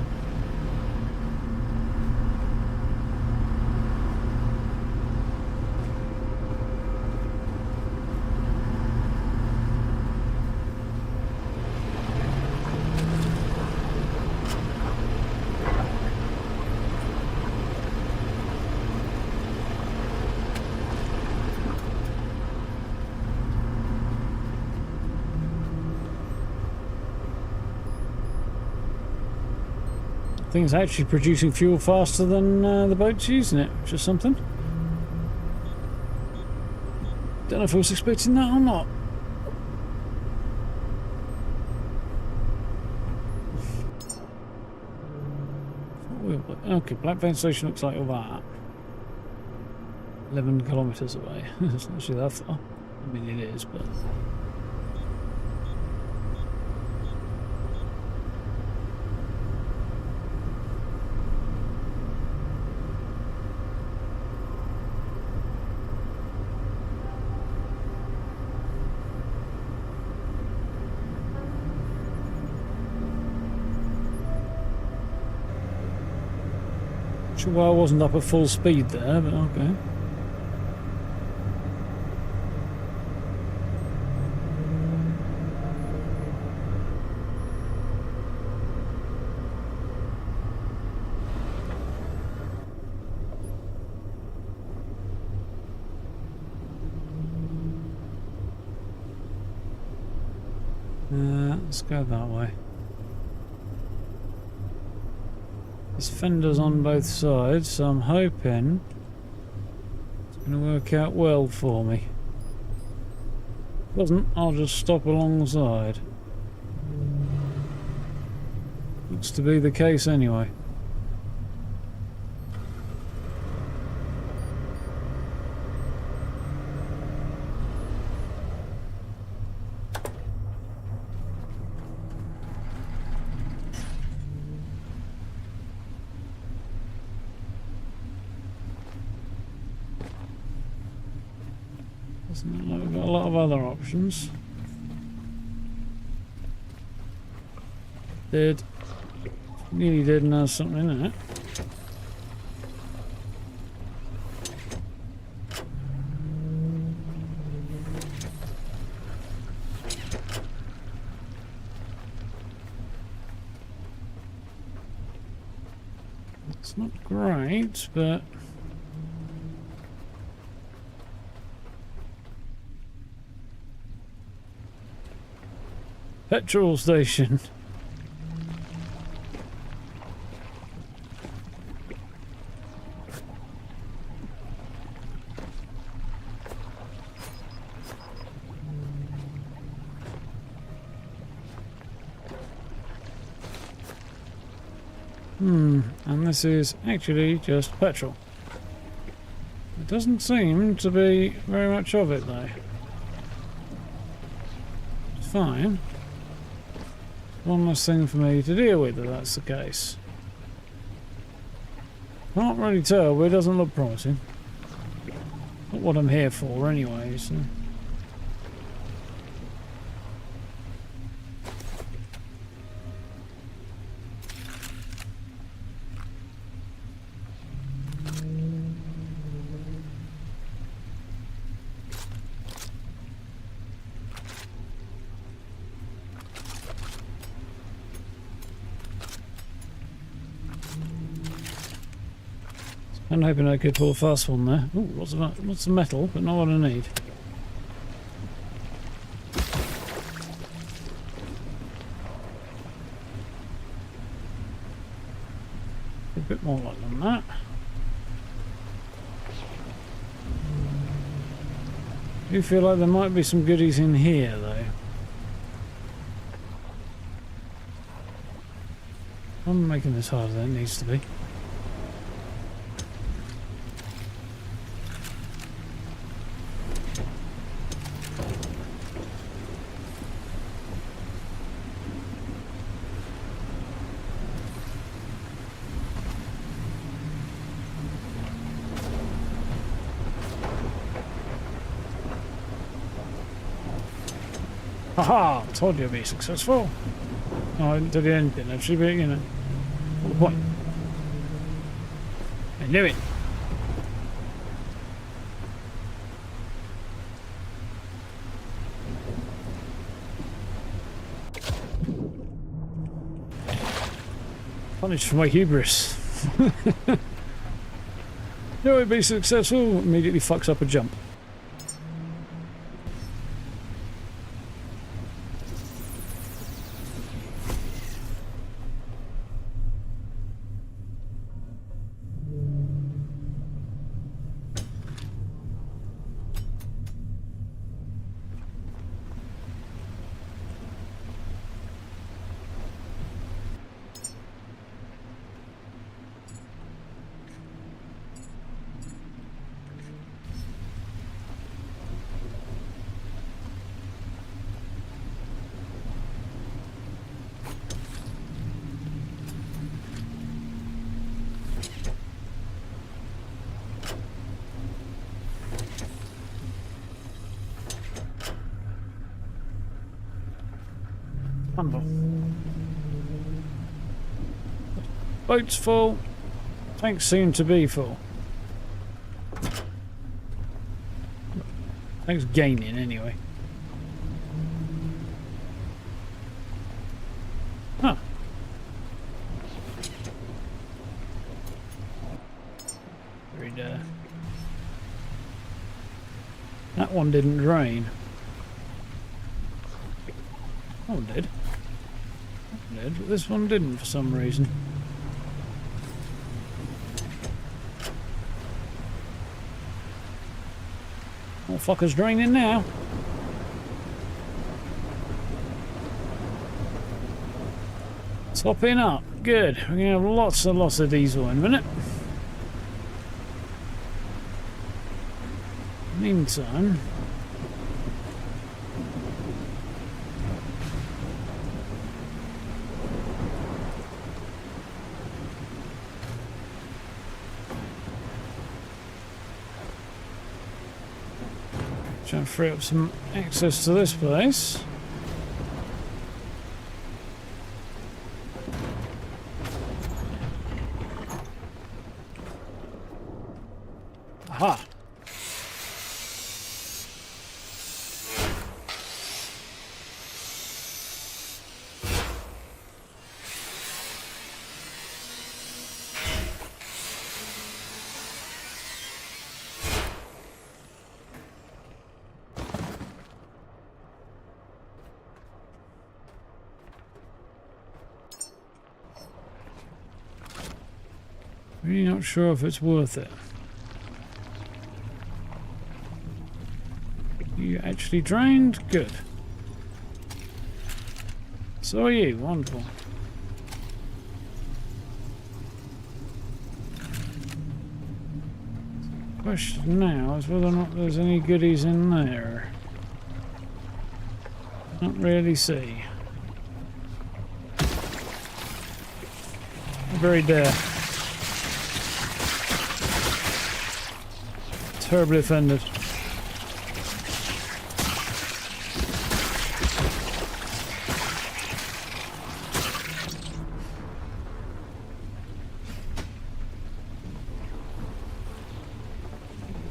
Thing's actually producing fuel faster than the boat's using it, which is something. Don't know if I was expecting that or not. Okay, Black Vein Station looks like all that. 11 kilometres away. It's not actually that far. I mean, it is, but... Sure why I wasn't up at full speed there, but okay. Let's go that way. There's fenders on both sides, so I'm hoping it's going to work out well for me. If it doesn't, I'll just stop alongside. Looks to be the case anyway. Doesn't look like we've got a lot of other options. Did. Nearly did and there's something in it. It's not great, but... Petrol station. And this is actually just petrol. It doesn't seem to be very much of it though. It's fine. One less thing for me to deal with if that's the case. Can't really tell, but it doesn't look promising. Not what I'm here for anyway, so... I'm hoping I could pull a fast one there. Ooh, lots of metal, but not what I need. A bit more like than that. I do feel like there might be some goodies in here, though. I'm making this harder than it needs to be. Haha! Told you I'd be successful. Oh, I didn't tell you anything actually, but you know. What's the point? I knew it! Punished for my hubris. No, it'd be successful, immediately fucks up a jump. Boat's full. Tanks seem to be full. Tanks gaining anyway. Huh. Very that one didn't drain. That one did. But this one didn't for some reason. More fuckers draining now. Topping up. Good. We're gonna have lots and lots of diesel in a minute. Meantime, try and free up some access to this place. Aha! Really not sure if it's worth it. You actually drained? Good. So are you. Wonderful. Question now is whether or not there's any goodies in there. Not really see. Very dare. Terribly offended.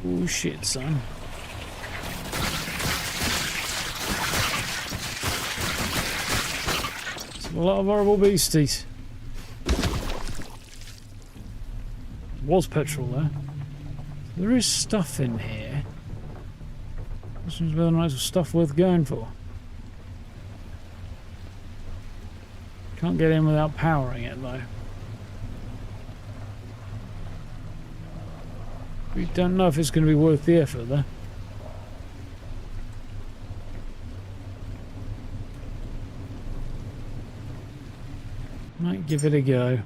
Oh shit, son. It's a lot of horrible beasties. Was petrol there. There is stuff in here. This is whether or not it's stuff worth going for. Can't get in without powering it though. We don't know if it's going to be worth the effort though. Might give it a go.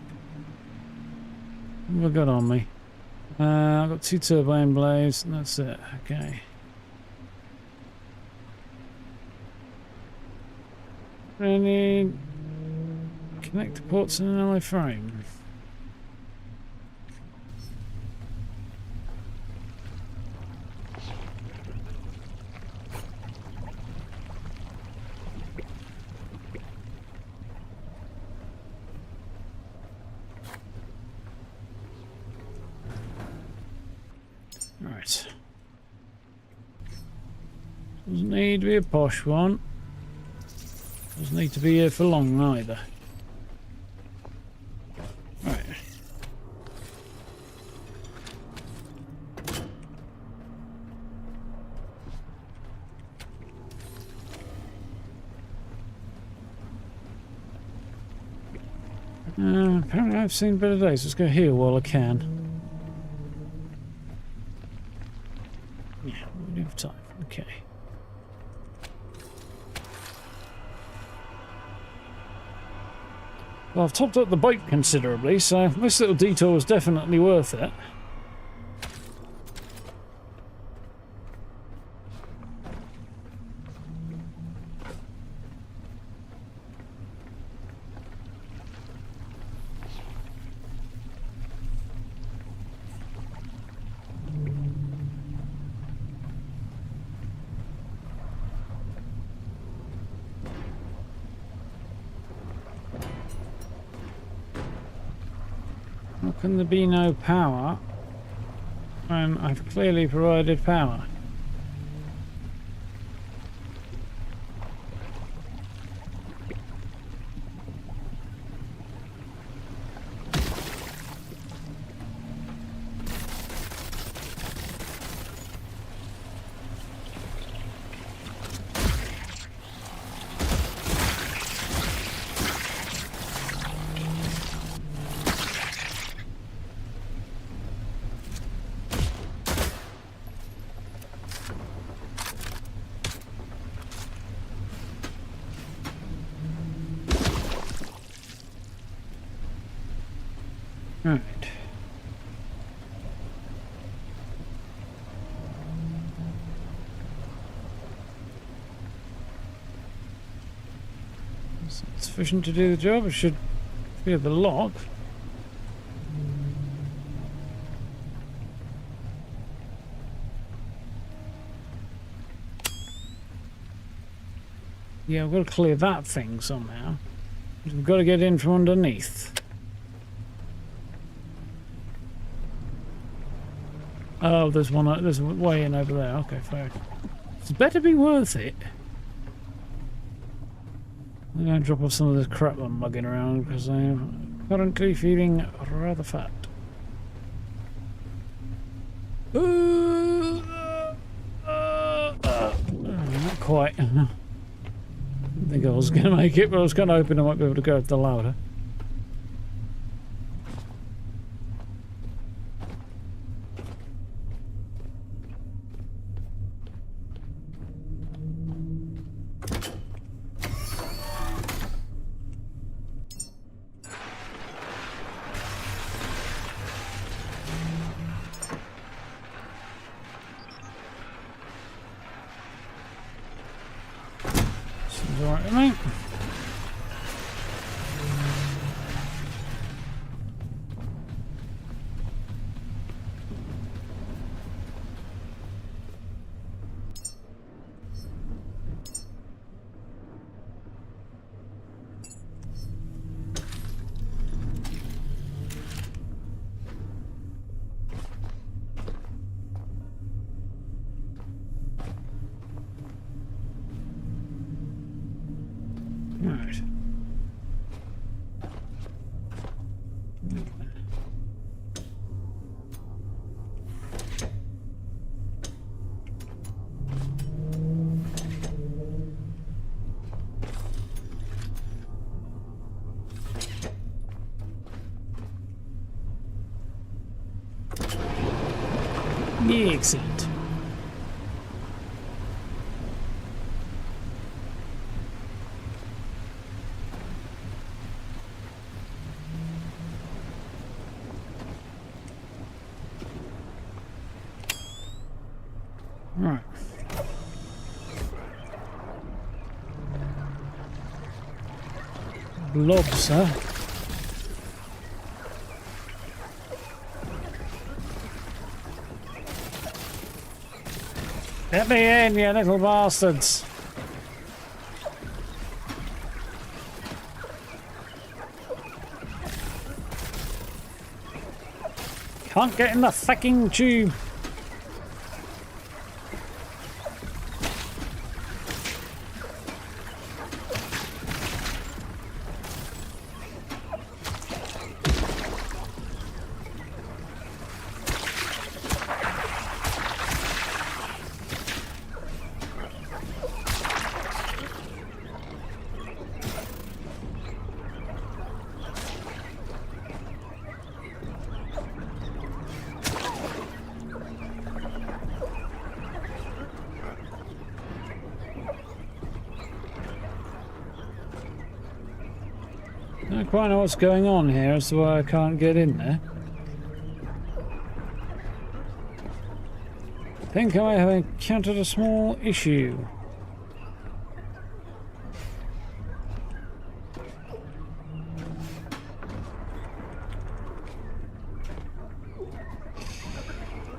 What have I got on me? I've got 2 turbine blades and that's it. Okay. I need connector ports and an alloy frame. Right. Doesn't need to be a posh one. Doesn't need to be here for long either. Right. Apparently I've seen better days. Let's go here while I can. Yeah, we have time. Okay. Well, I've topped up the bike considerably, so this little detour was definitely worth it. How can there be no power when I've clearly provided power? Right. Is that sufficient to do the job? It should be the lock. Yeah, we've got to clear that thing somehow. We've got to get in from underneath. Oh, there's one. There's a way in over there. Okay, fair. It's better be worth it. I'm going to drop off some of this crap I'm mugging around because I am currently feeling rather fat. Not quite. I didn't think I was going to make it, but I was kind of hoping I might be able to go up the ladder. Alright, mate. Excellent. Right. Blobs, huh? Get me in, you little bastards! Can't get in the fucking tube! I don't quite know what's going on here as to why I can't get in there. I think I may have encountered a small issue.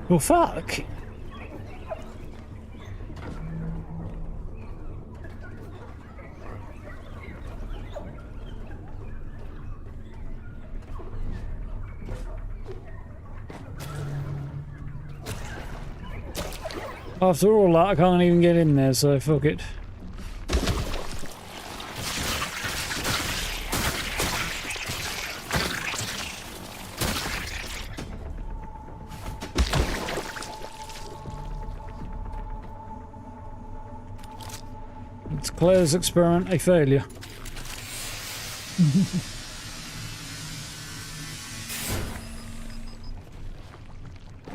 Well, fuck! After all that, I can't even get in there, so fuck it. Let's declare this experiment a failure.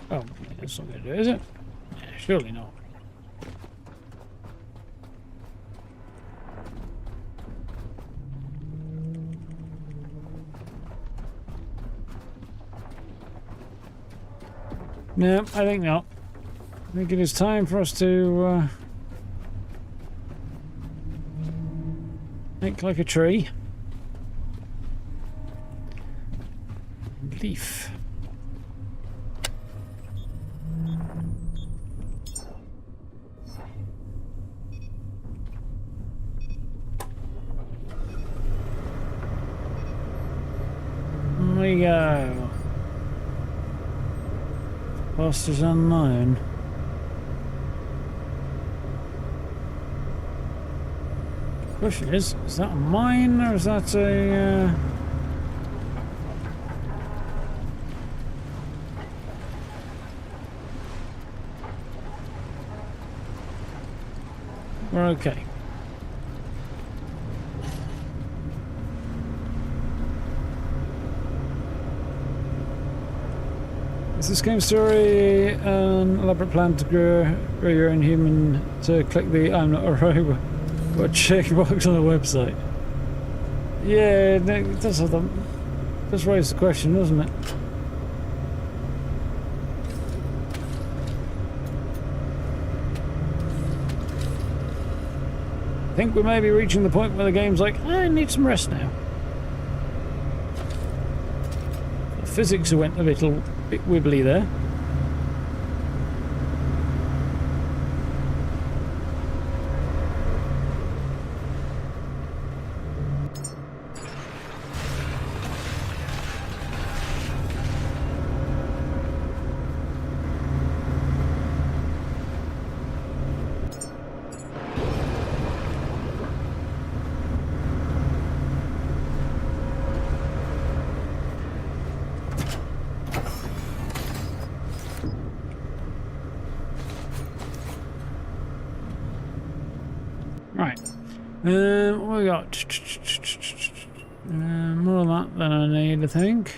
Oh, that's not going to do it, is it? Surely not. No, I think not. I think it is time for us to make like a tree. Leaf. There we go. Past is unknown. Question is that a mine or is that a We're okay. Is this game story an elaborate plan to grow your own human to click the I'm not a robot checkbox on the website? Yeah, it does have the, does raise the question, doesn't it? I think we may be reaching the point where the game's like, I need some rest now. The physics went a little bit wibbly there. Right, what we got? More of that than I need, I think.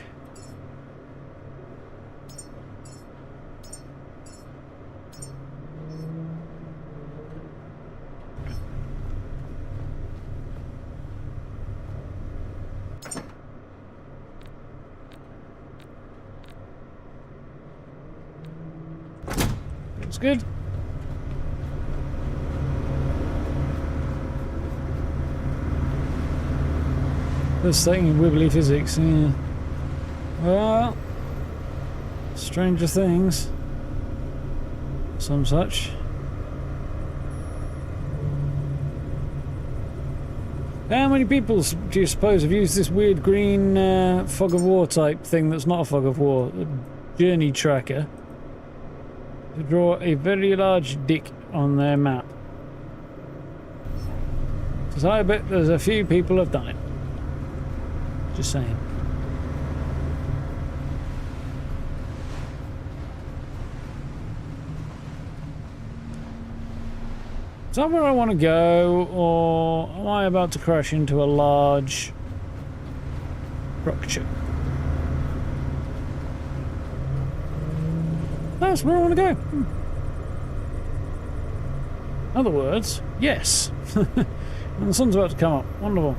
That's good. This thing wibbly physics, yeah. Well, stranger things. Some such. How many people do you suppose have used this weird green fog of war type thing that's not a fog of war, a journey tracker, to draw a very large dick on their map? Because I bet there's a few people have done it. Just saying. Is that where I want to go, or am I about to crash into a large structure? That's where I want to go. In other words, yes. And the sun's about to come up. Wonderful.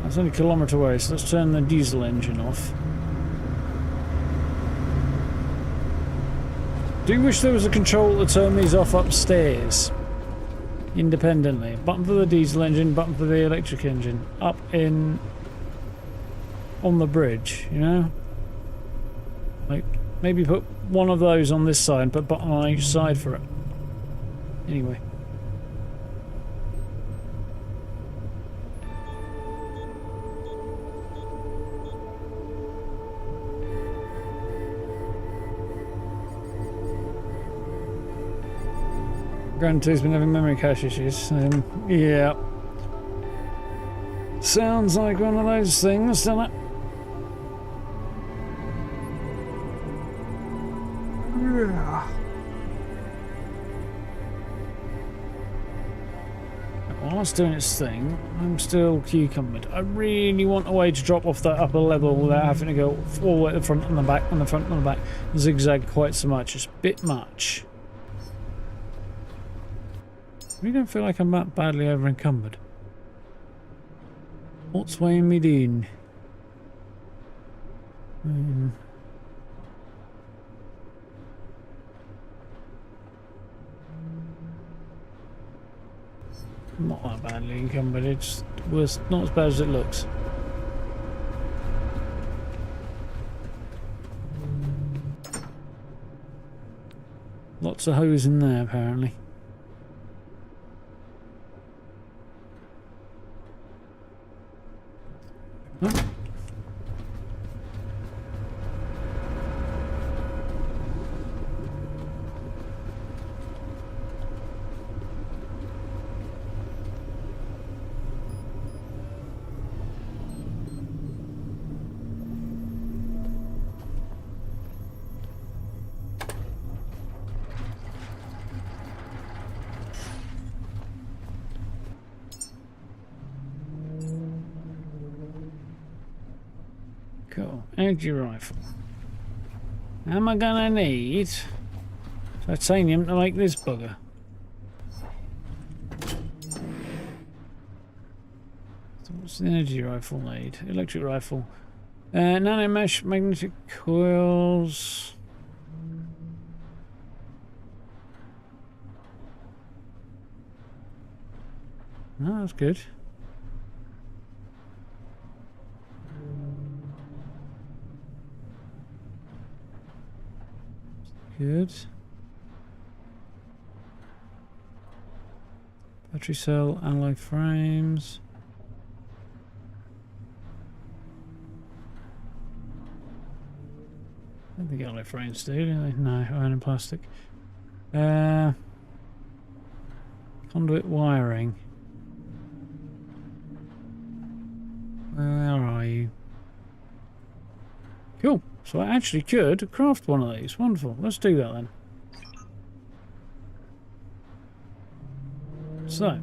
That's only a kilometre away, so let's turn the diesel engine off. Do wish there was a control to turn these off upstairs independently. Button for the diesel engine, button for the electric engine. Up in on the bridge, you know? Like, maybe put one of those on this side, put a button on each side for it. Anyway. Grand 2's been having memory cache issues. Yeah. Sounds like one of those things, doesn't it? While it's doing its thing, I'm still cucumbered. I really want a way to drop off that upper level without having to go all the way to the front and the back and the front and the back. Zigzag quite so much. It's a bit much. I really don't feel like I'm that badly over encumbered. What's weighing me down? Not that badly encumbered, it's worse, not as bad as it looks. Lots of hose in there apparently. Oh. Cool. Energy rifle. Am I gonna need titanium to make this bugger? So what's the energy rifle need? Electric rifle. Nano mesh, magnetic coils. Oh, that's good. Good. Battery cell, alloy frames. I don't think alloy frames do they? No, iron and plastic. Conduit wiring. Where are you? Cool. So I actually could craft one of these. Wonderful. Let's do that then. So.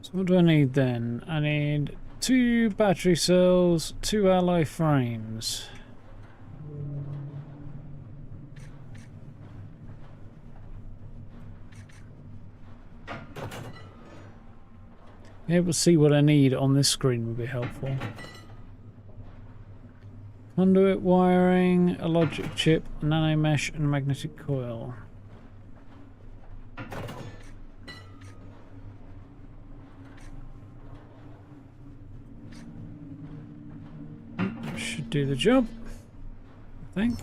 So what do I need then? I need 2 battery cells, 2 alloy frames. Being able to see what I need on this screen would be helpful. Conduit wiring, a logic chip, nano mesh, and magnetic coil. Should do the job, I think.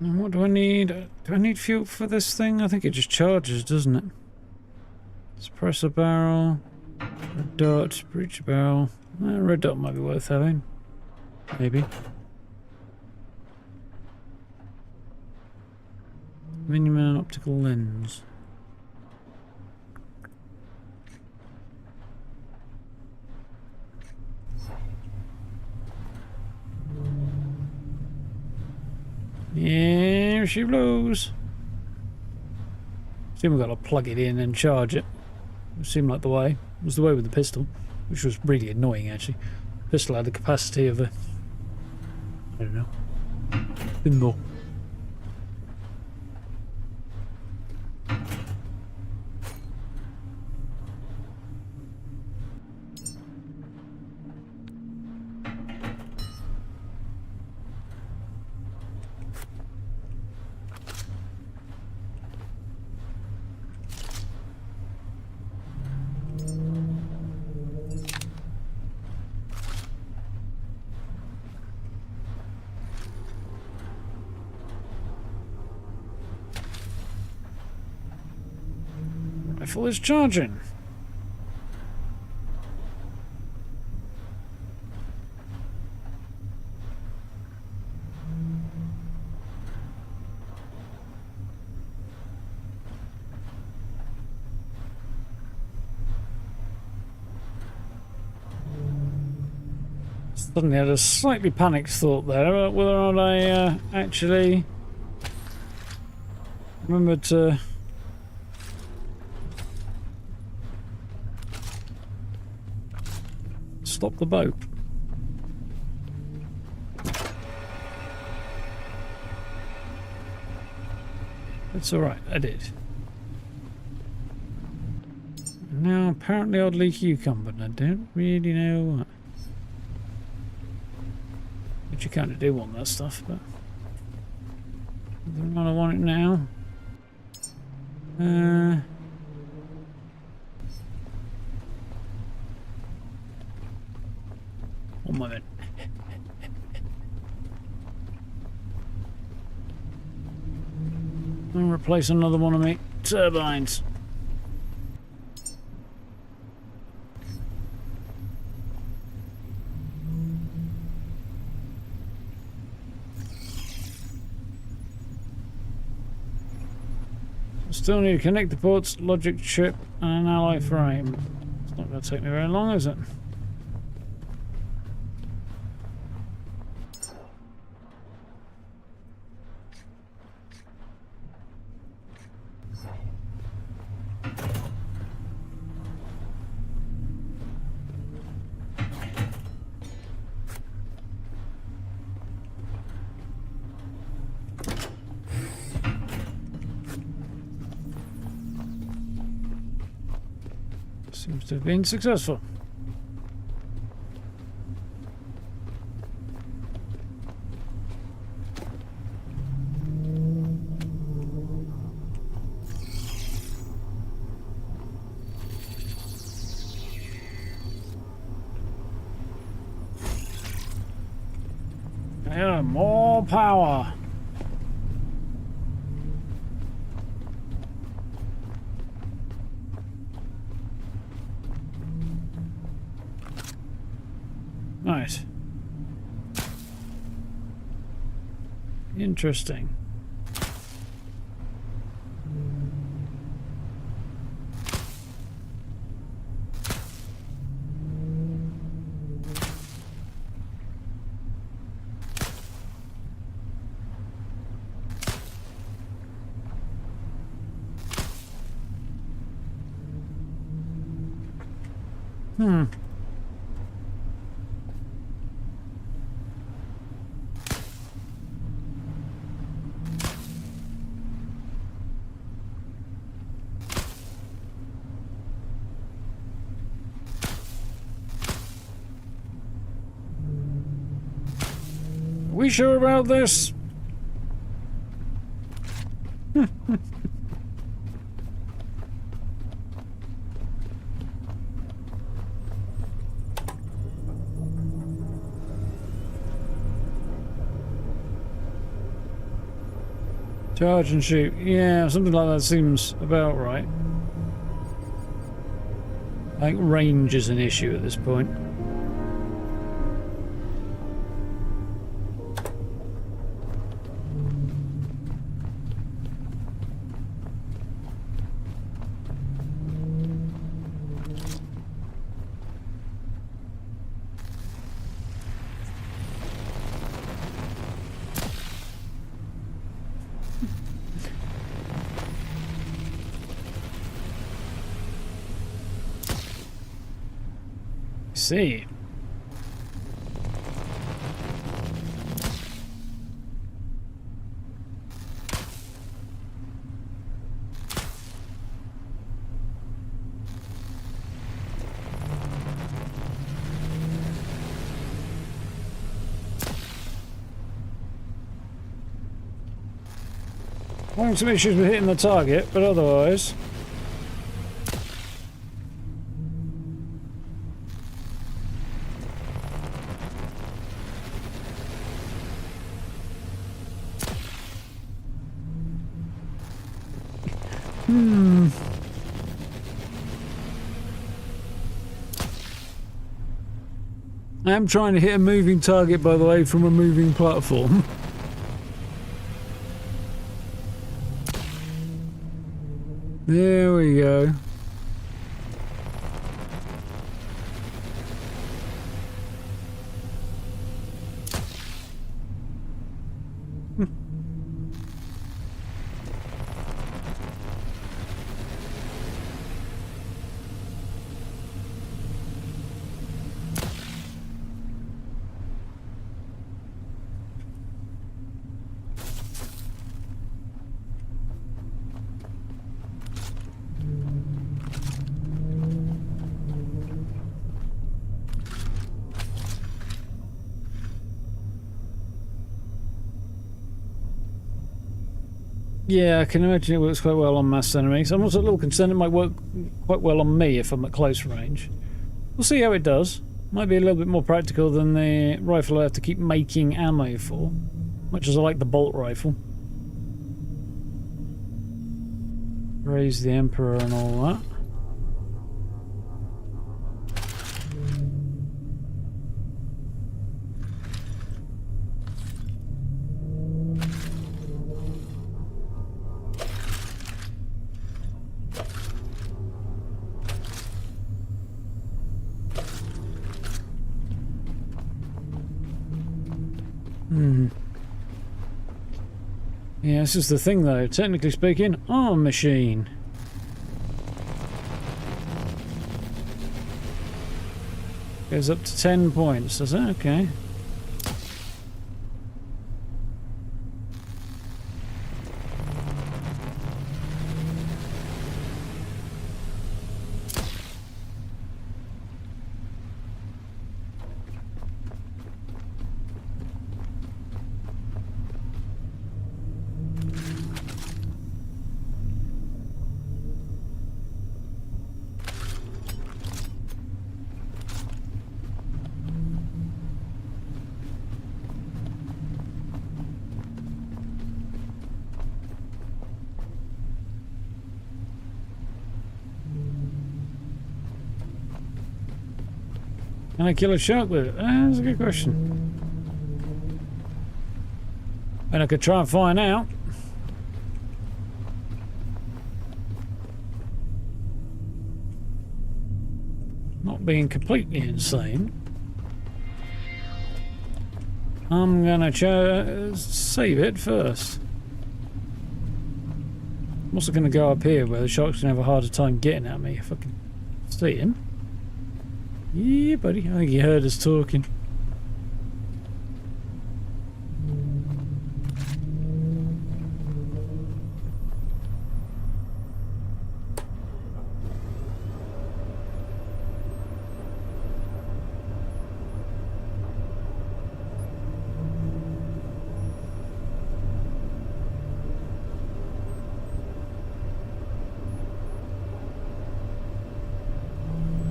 And what do I need? Do I need fuel for this thing? I think it just charges, doesn't it? Suppressor barrel, red dot, breacher barrel. Red dot might be worth having. Maybe. Aluminum and optical lens. Here she blows. Seemed we've got to plug it in and charge it. It seemed like the way. It was the way with the pistol, which was really annoying actually. Pistol had the capacity of a, I don't know, pinball. Rifle is charging. Suddenly had a slightly panicked thought there about whether or not I actually remembered to stop the boat. It's alright, I did. Now apparently oddly cucumbered, I don't really know what. Which you kind of do want that stuff, but whether or not I want it now. One moment. I'll replace another one of my turbines. Still need connector ports, logic chip, and an alloy frame. It's not going to take me very long, is it? Seems to have been successful. Yeah, more power. Nice. Interesting. Hmm. We sure about this? Charge and shoot. Yeah, something like that seems about right. I think range is an issue at this point. See. Having some issues with hitting the target, but otherwise. I am trying to hit a moving target, by the way, from a moving platform. There we go. Yeah, I can imagine it works quite well on mass enemies. I'm also a little concerned it might work quite well on me if I'm at close range. We'll see how it does. Might be a little bit more practical than the rifle I have to keep making ammo for, much as I like the bolt rifle. Raise the Emperor and all that. Yeah, this is the thing though. Technically speaking, arm machine. Goes up to 10 points, does it? Okay. Can I kill a shark with it? That's a good question. And I could try and find out. Not being completely insane. I'm gonna save it first. I'm also gonna go up here where the shark's gonna have a harder time getting at me if I can see him. Yeah, buddy. I think he heard us talking.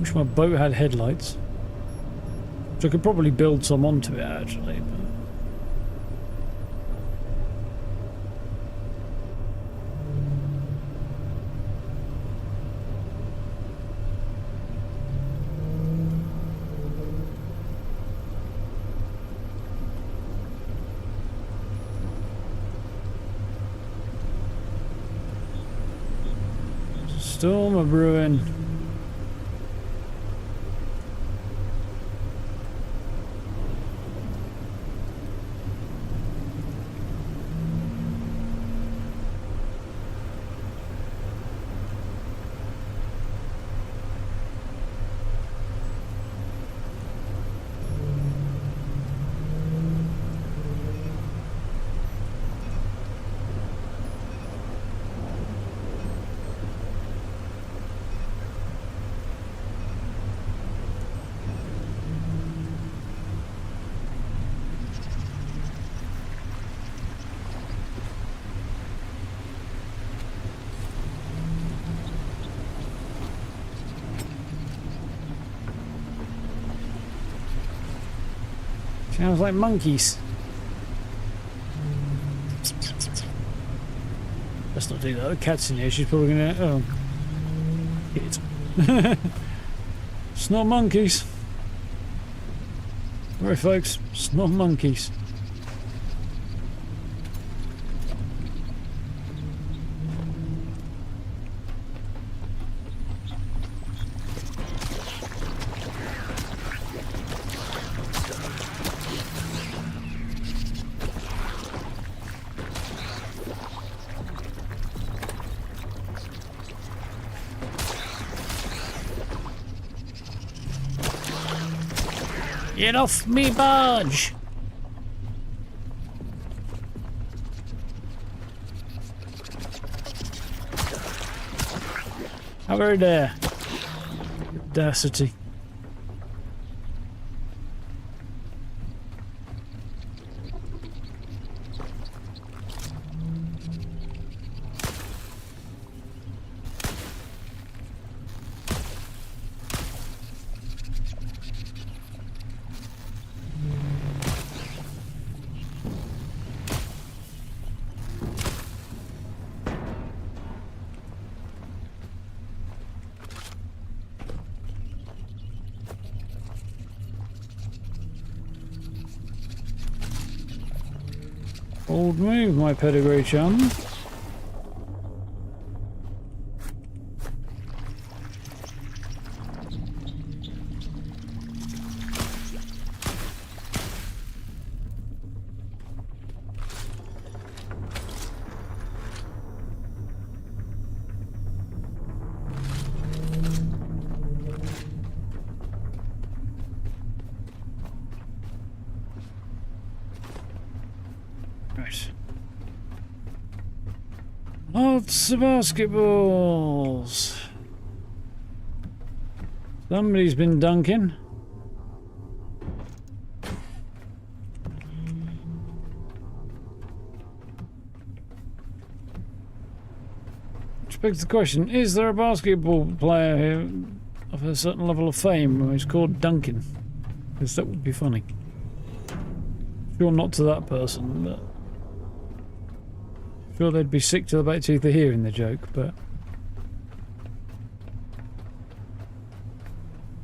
Wish my boat had headlights. So I could probably build some onto it actually. But... Storm a brewing. Sounds like monkeys. Let's not do that. The cat's in here. She's probably gonna. Oh, it. It's not monkeys. Right, folks. It's not monkeys. Get off me barge! Over there. Audacity. Old move, my pedigree chum. Right. Lots of basketballs. Somebody's been dunking. Which begs the question, is there a basketball player here of a certain level of fame who's called Duncan? Because that would be funny. Sure, not to that person, but sure they'd be sick to the back teeth of hearing the joke, but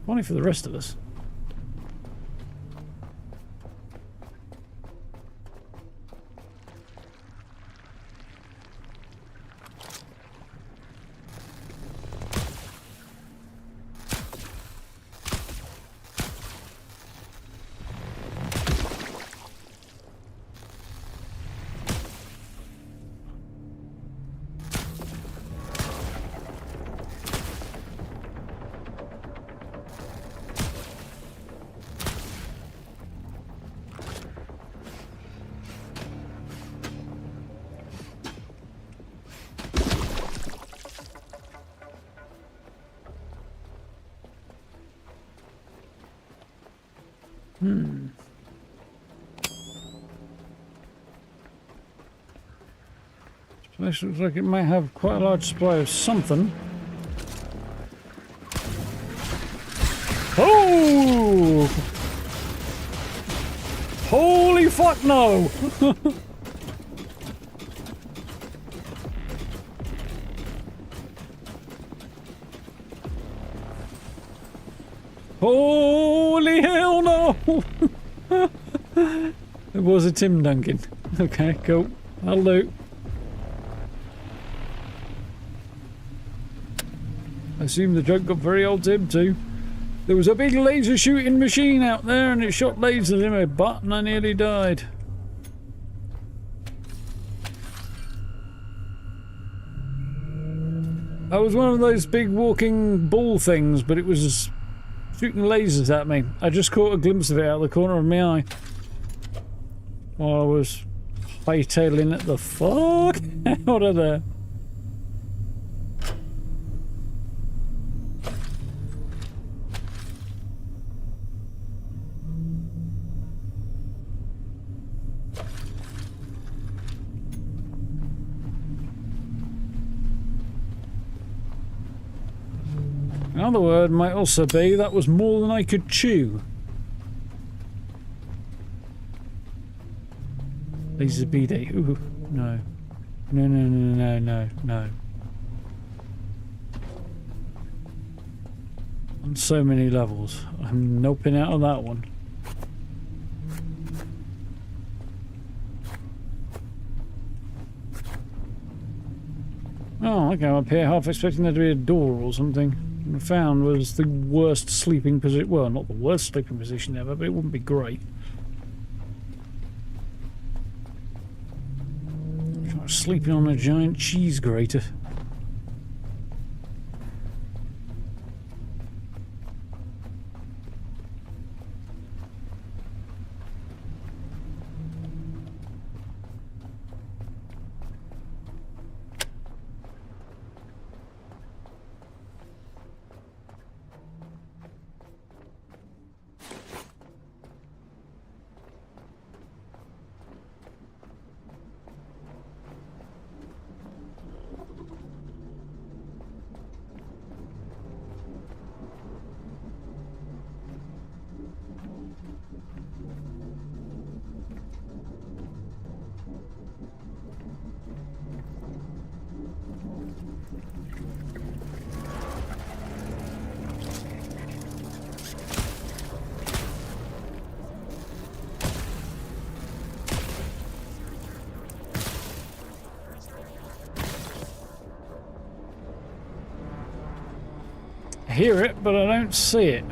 funny for the rest of us. This looks like it may have quite a large supply of something. Oh! Holy fuck no! Holy hell no! It was a Tim Duncan. Okay, cool. That'll do. I assume the joke got very old to him too. There was a big laser shooting machine out there and it shot lasers in my butt and I nearly died. I was one of those big walking ball things, but it was shooting lasers at me. I just caught a glimpse of it out of the corner of my eye while I was hightailing it the fuck out of there. Another word might also be that was more than I could chew. Laser BD. Ooh, no. No, no, no, no, no, no. On so many levels. I'm noping out of that one. Oh, okay, I'm up here half expecting there to be a door or something. I found was the worst sleeping position. Well, not the worst sleeping position ever, but it wouldn't be great. Sleeping on a giant cheese grater. I hear it, but I don't see it.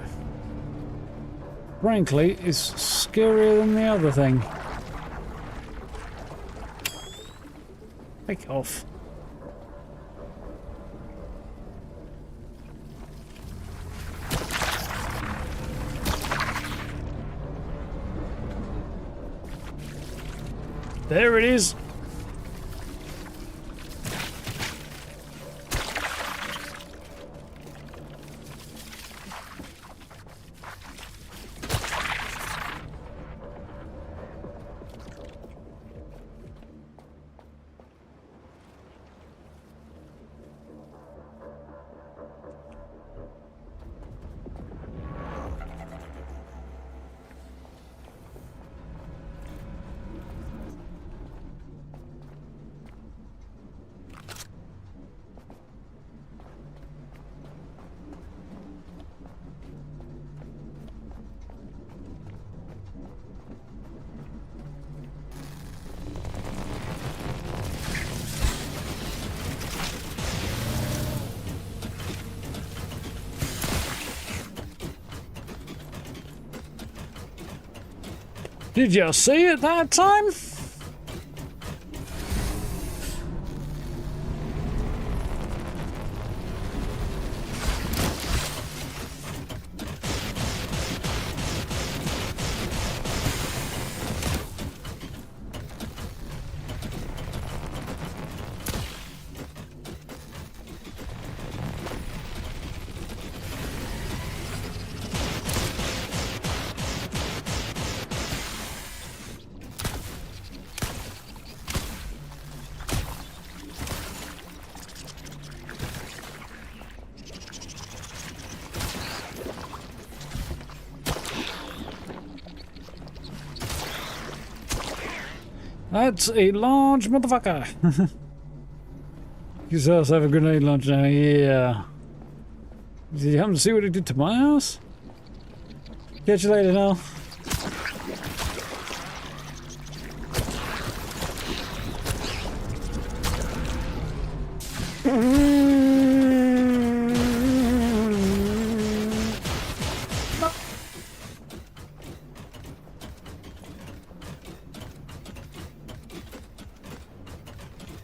Frankly, it's scarier than the other thing. Take off. There it is. Did you see it that time? That's a large motherfucker. His house have a grenade launcher now, yeah. Did you happen to see what he did to my house? Catch you later now.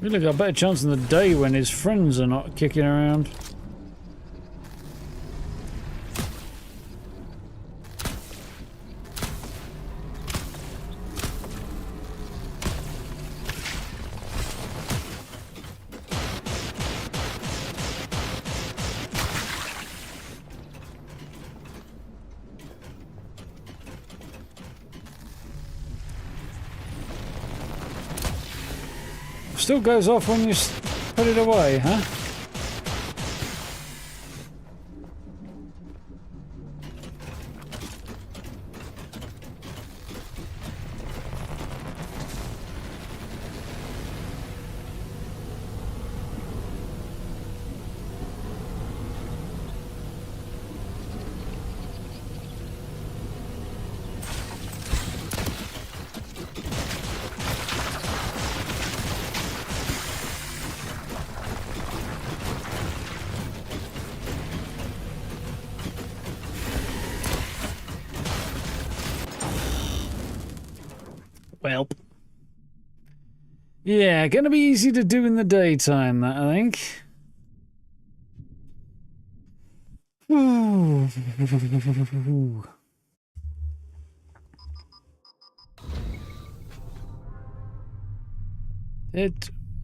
Really got a better chance in the day when his friends are not kicking around. Still goes off when you put it away, huh? Well. Yeah, gonna be easy to do in the daytime, that, I think.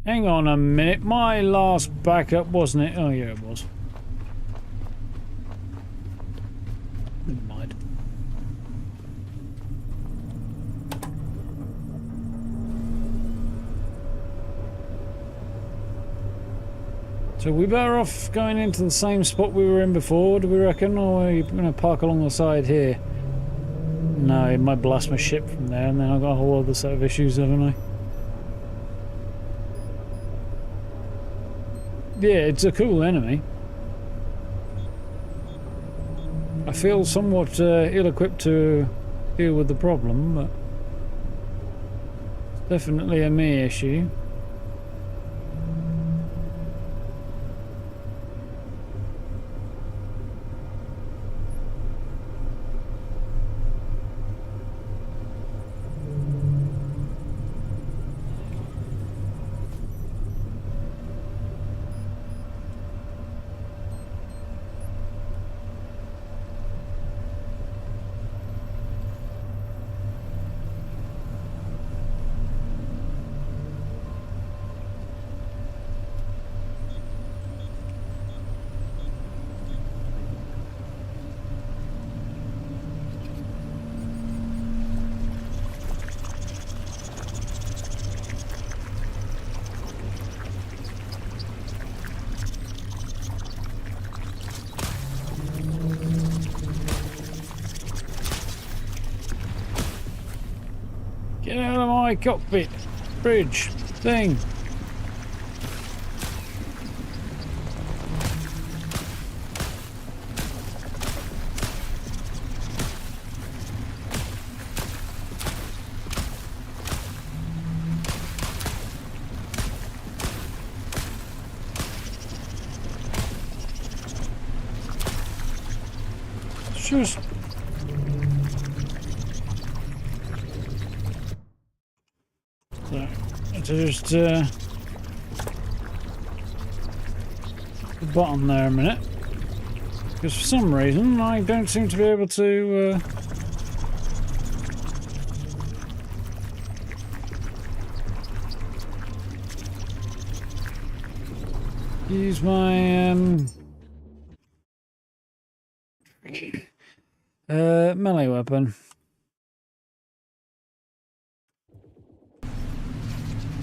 Hang on a minute. My last backup, wasn't it? Oh, yeah, it was. Never mind. So we better off going into the same spot we were in before, do we reckon? Or are you going to park along the side here? No, it might blast my ship from there, and then I've got a whole other set of issues, haven't I? Yeah, it's a cool enemy. I feel somewhat ill-equipped to deal with the problem, but it's definitely a me issue. Get out of my cockpit, bridge, thing. Just the bottom there a minute, because for some reason I don't seem to be able to use my melee weapon.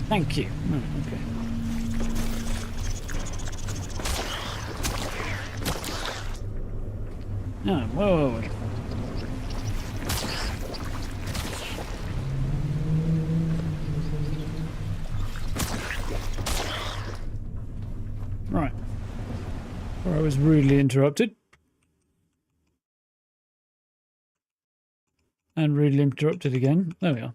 Thank you. Oh, okay. Oh, whoa. Or I was rudely interrupted. And rudely interrupted again. There we are.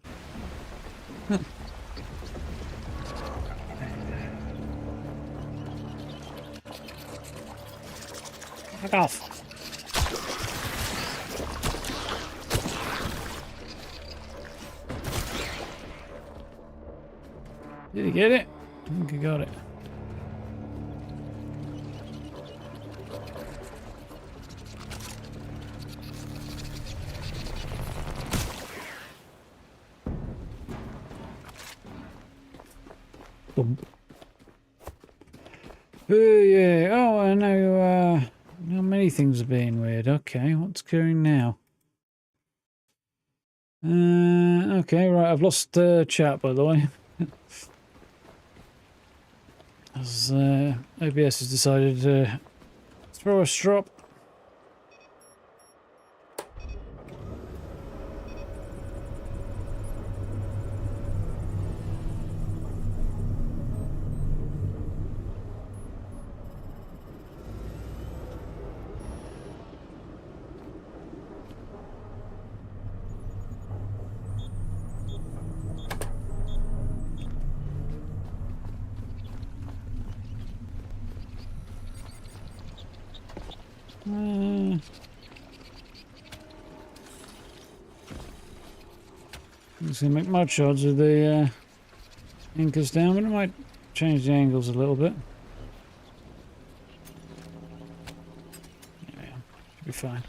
Fuck off. Did he get it? I think he got it. Oh yeah. Oh, I know. How many things are being weird. Okay, what's going now? Okay, right. I've lost chat, by the way. As OBS has decided to throw a strop. It's going to make much odds with the anchors down, but it might change the angles a little bit. Yeah, should be fine.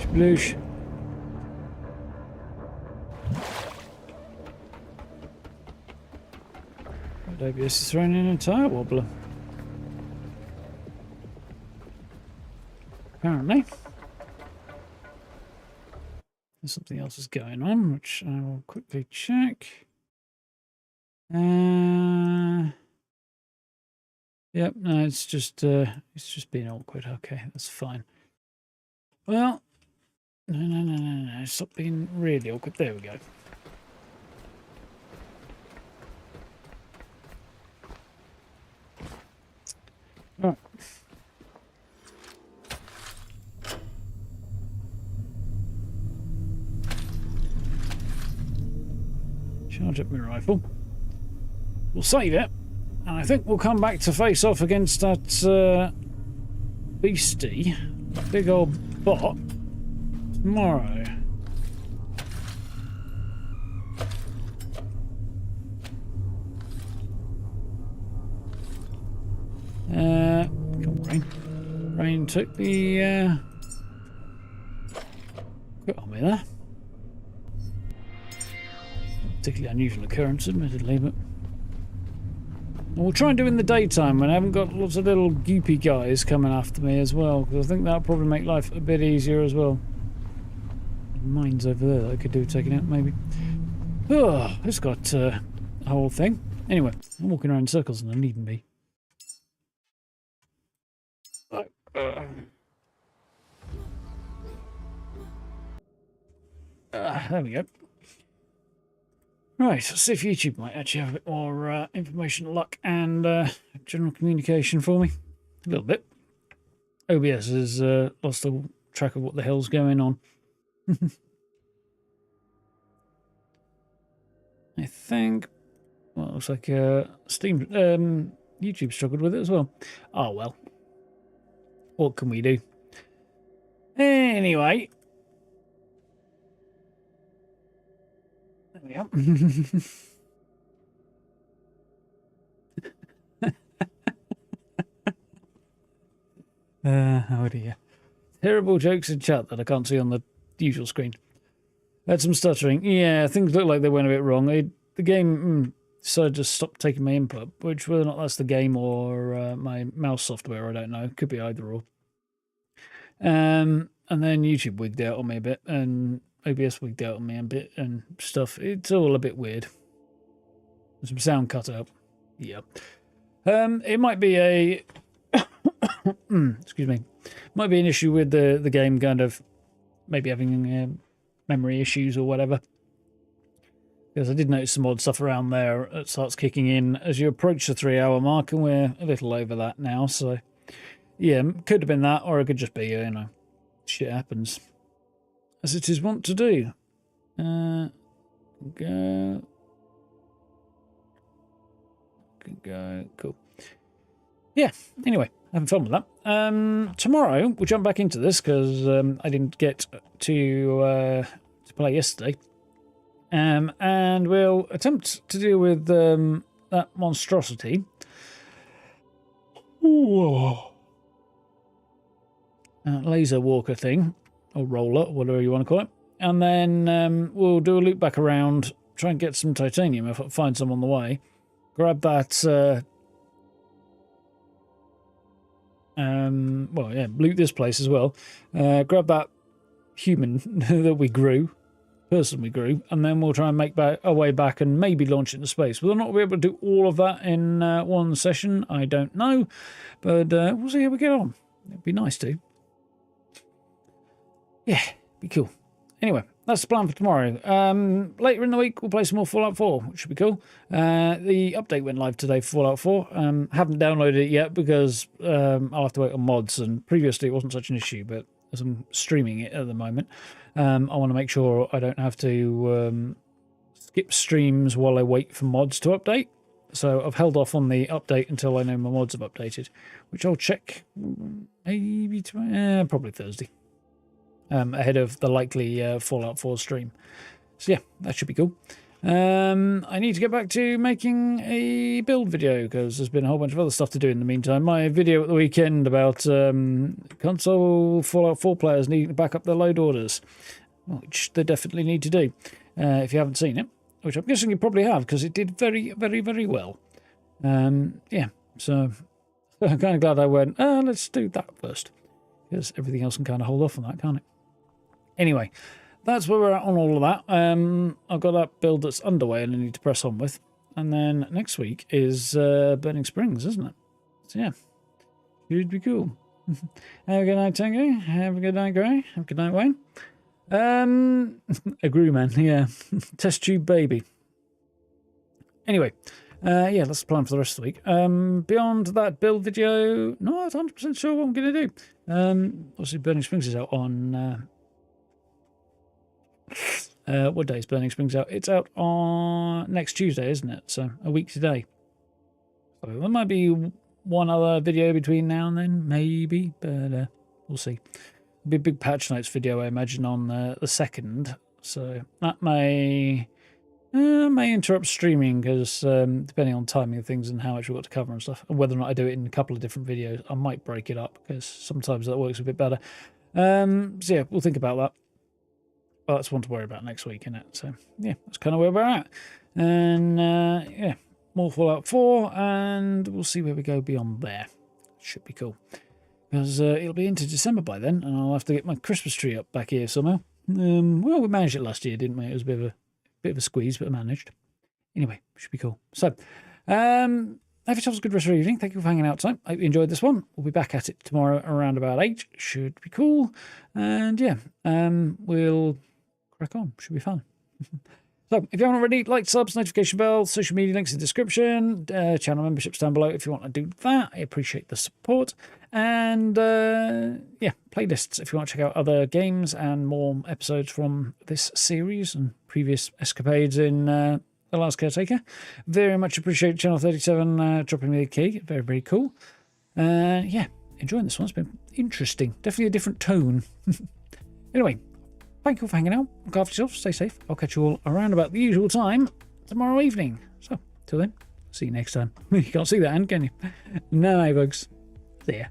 Sploosh. OBS is throwing in a tire wobbler. Apparently. There's something else is going on, which I will quickly check. Yep, no, it's just being awkward. Okay, that's fine. Well, no. Stop being really awkward. There we go. Right. Charge up my rifle. We'll save it, and I think we'll come back to face off against that beastie, that big old bot, tomorrow. Come on, Rain. Rain took the quit on me there. Particularly unusual occurrence, admittedly, but we'll try and do it in the daytime when I haven't got lots of little goopy guys coming after me as well, because I think that'll probably make life a bit easier as well. Mine's over there that I could do taking out, maybe. Oh, it's got a whole thing. Anyway, I'm walking around in circles and I needn't be. There we go. Right, let's see if YouTube might actually have a bit more information, luck, and general communication for me. A little bit. OBS has lost all track of what the hell's going on. I think. Well, it looks like YouTube struggled with it as well. Oh well. What can we do? Anyway. There we are. Oh dear. Terrible jokes in chat that I can't see on the usual screen. Had some stuttering. Yeah, things look like they went a bit wrong. The game decided to stop taking my input, which whether or not that's the game or my mouse software, I don't know. Could be either or. And then YouTube wigged out on me a bit, and OBS wigged out on me a bit, and stuff. It's all a bit weird. There's some sound cut out. Yeah. It might be a... excuse me. Might be an issue with the game kind of maybe having memory issues or whatever. Because I did notice some odd stuff around there that starts kicking in as you approach the 3-hour mark, and we're a little over that now. So, yeah, could have been that, or it could just be, you know, shit happens. As it is wont to do. Go. Cool. Yeah, anyway, having fun with that. Tomorrow, we'll jump back into this, because I didn't get to play yesterday. And we'll attempt to deal with that monstrosity. Laser walker thing, or roller, whatever you want to call it. And then we'll do a loop back around, try and get some titanium if I find some on the way. Grab that, well, yeah, loot this place as well. Grab that human that we grew. Person we grew, and then we'll try and make our way back and maybe launch it into space. Will I not be able to do all of that in one session? I don't know, but we'll see how we get on. It'd be nice to. Yeah, be cool. Anyway, that's the plan for tomorrow. Later in the week, we'll play some more Fallout 4, which should be cool. The update went live today for Fallout 4. Haven't downloaded it yet because I'll have to wait on mods, and previously it wasn't such an issue, but as I'm streaming it at the moment, I want to make sure I don't have to skip streams while I wait for mods to update. So I've held off on the update until I know my mods have updated, which I'll check maybe probably Thursday, ahead of the likely Fallout 4 stream. So yeah, that should be cool. I need to get back to making a build video because there's been a whole bunch of other stuff to do in the meantime. My video at the weekend about console Fallout 4 players needing to back up their load orders, which they definitely need to do if you haven't seen it, which I'm guessing you probably have because it did very, very, very well. Yeah, so I'm kind of glad I went, let's do that first because everything else can kind of hold off on that, can't it? Anyway, that's where we're at on all of that. I've got that build that's underway and I need to press on with. And then next week is Burning Springs, isn't it? So yeah, should be cool. Have a good night, Tango. Have a good night, Gray. Have a good night, Wayne. A Gru man, yeah. Test tube baby. Anyway, yeah, that's the plan for the rest of the week. Beyond that build video, not 100% sure what I'm going to do. Obviously, Burning Springs is out on... what day is Burning Springs out? It's out on next Tuesday, isn't it? So a week today. So there might be one other video between now and then, maybe, but we'll see. It'll be a big patch notes video, I imagine, on the 2nd. So that may interrupt streaming because depending on timing of things and how much we've got to cover and stuff, and whether or not I do it in a couple of different videos, I might break it up because sometimes that works a bit better. So yeah, we'll think about that. Well, that's one to worry about next week, isn't it? So, yeah, that's kind of where we're at. And, yeah, more Fallout 4, and we'll see where we go beyond there. Should be cool. Because it'll be into December by then, and I'll have to get my Christmas tree up back here somehow. Well, we managed it last year, didn't we? It was a bit of a squeeze, but I managed. Anyway, should be cool. So, have yourselves a good rest of your evening. Thank you for hanging out tonight. I hope you enjoyed this one. We'll be back at it tomorrow around about 8. Should be cool. And, yeah, we'll... crack on. Should be fun. So, if you haven't already, like, subs, notification bell, social media links in the description, channel memberships down below if you want to do that. I appreciate the support. And, yeah, playlists if you want to check out other games and more episodes from this series and previous escapades in The Last Caretaker. Very much appreciate Channel 37 dropping me a key. Very, very cool. Yeah, enjoying this one. It's been interesting. Definitely a different tone. Anyway, thank you for hanging out. Look after yourself. Stay safe. I'll catch you all around about the usual time tomorrow evening. So, till then, see you next time. You can't see that hand, can you? No, folks. See ya.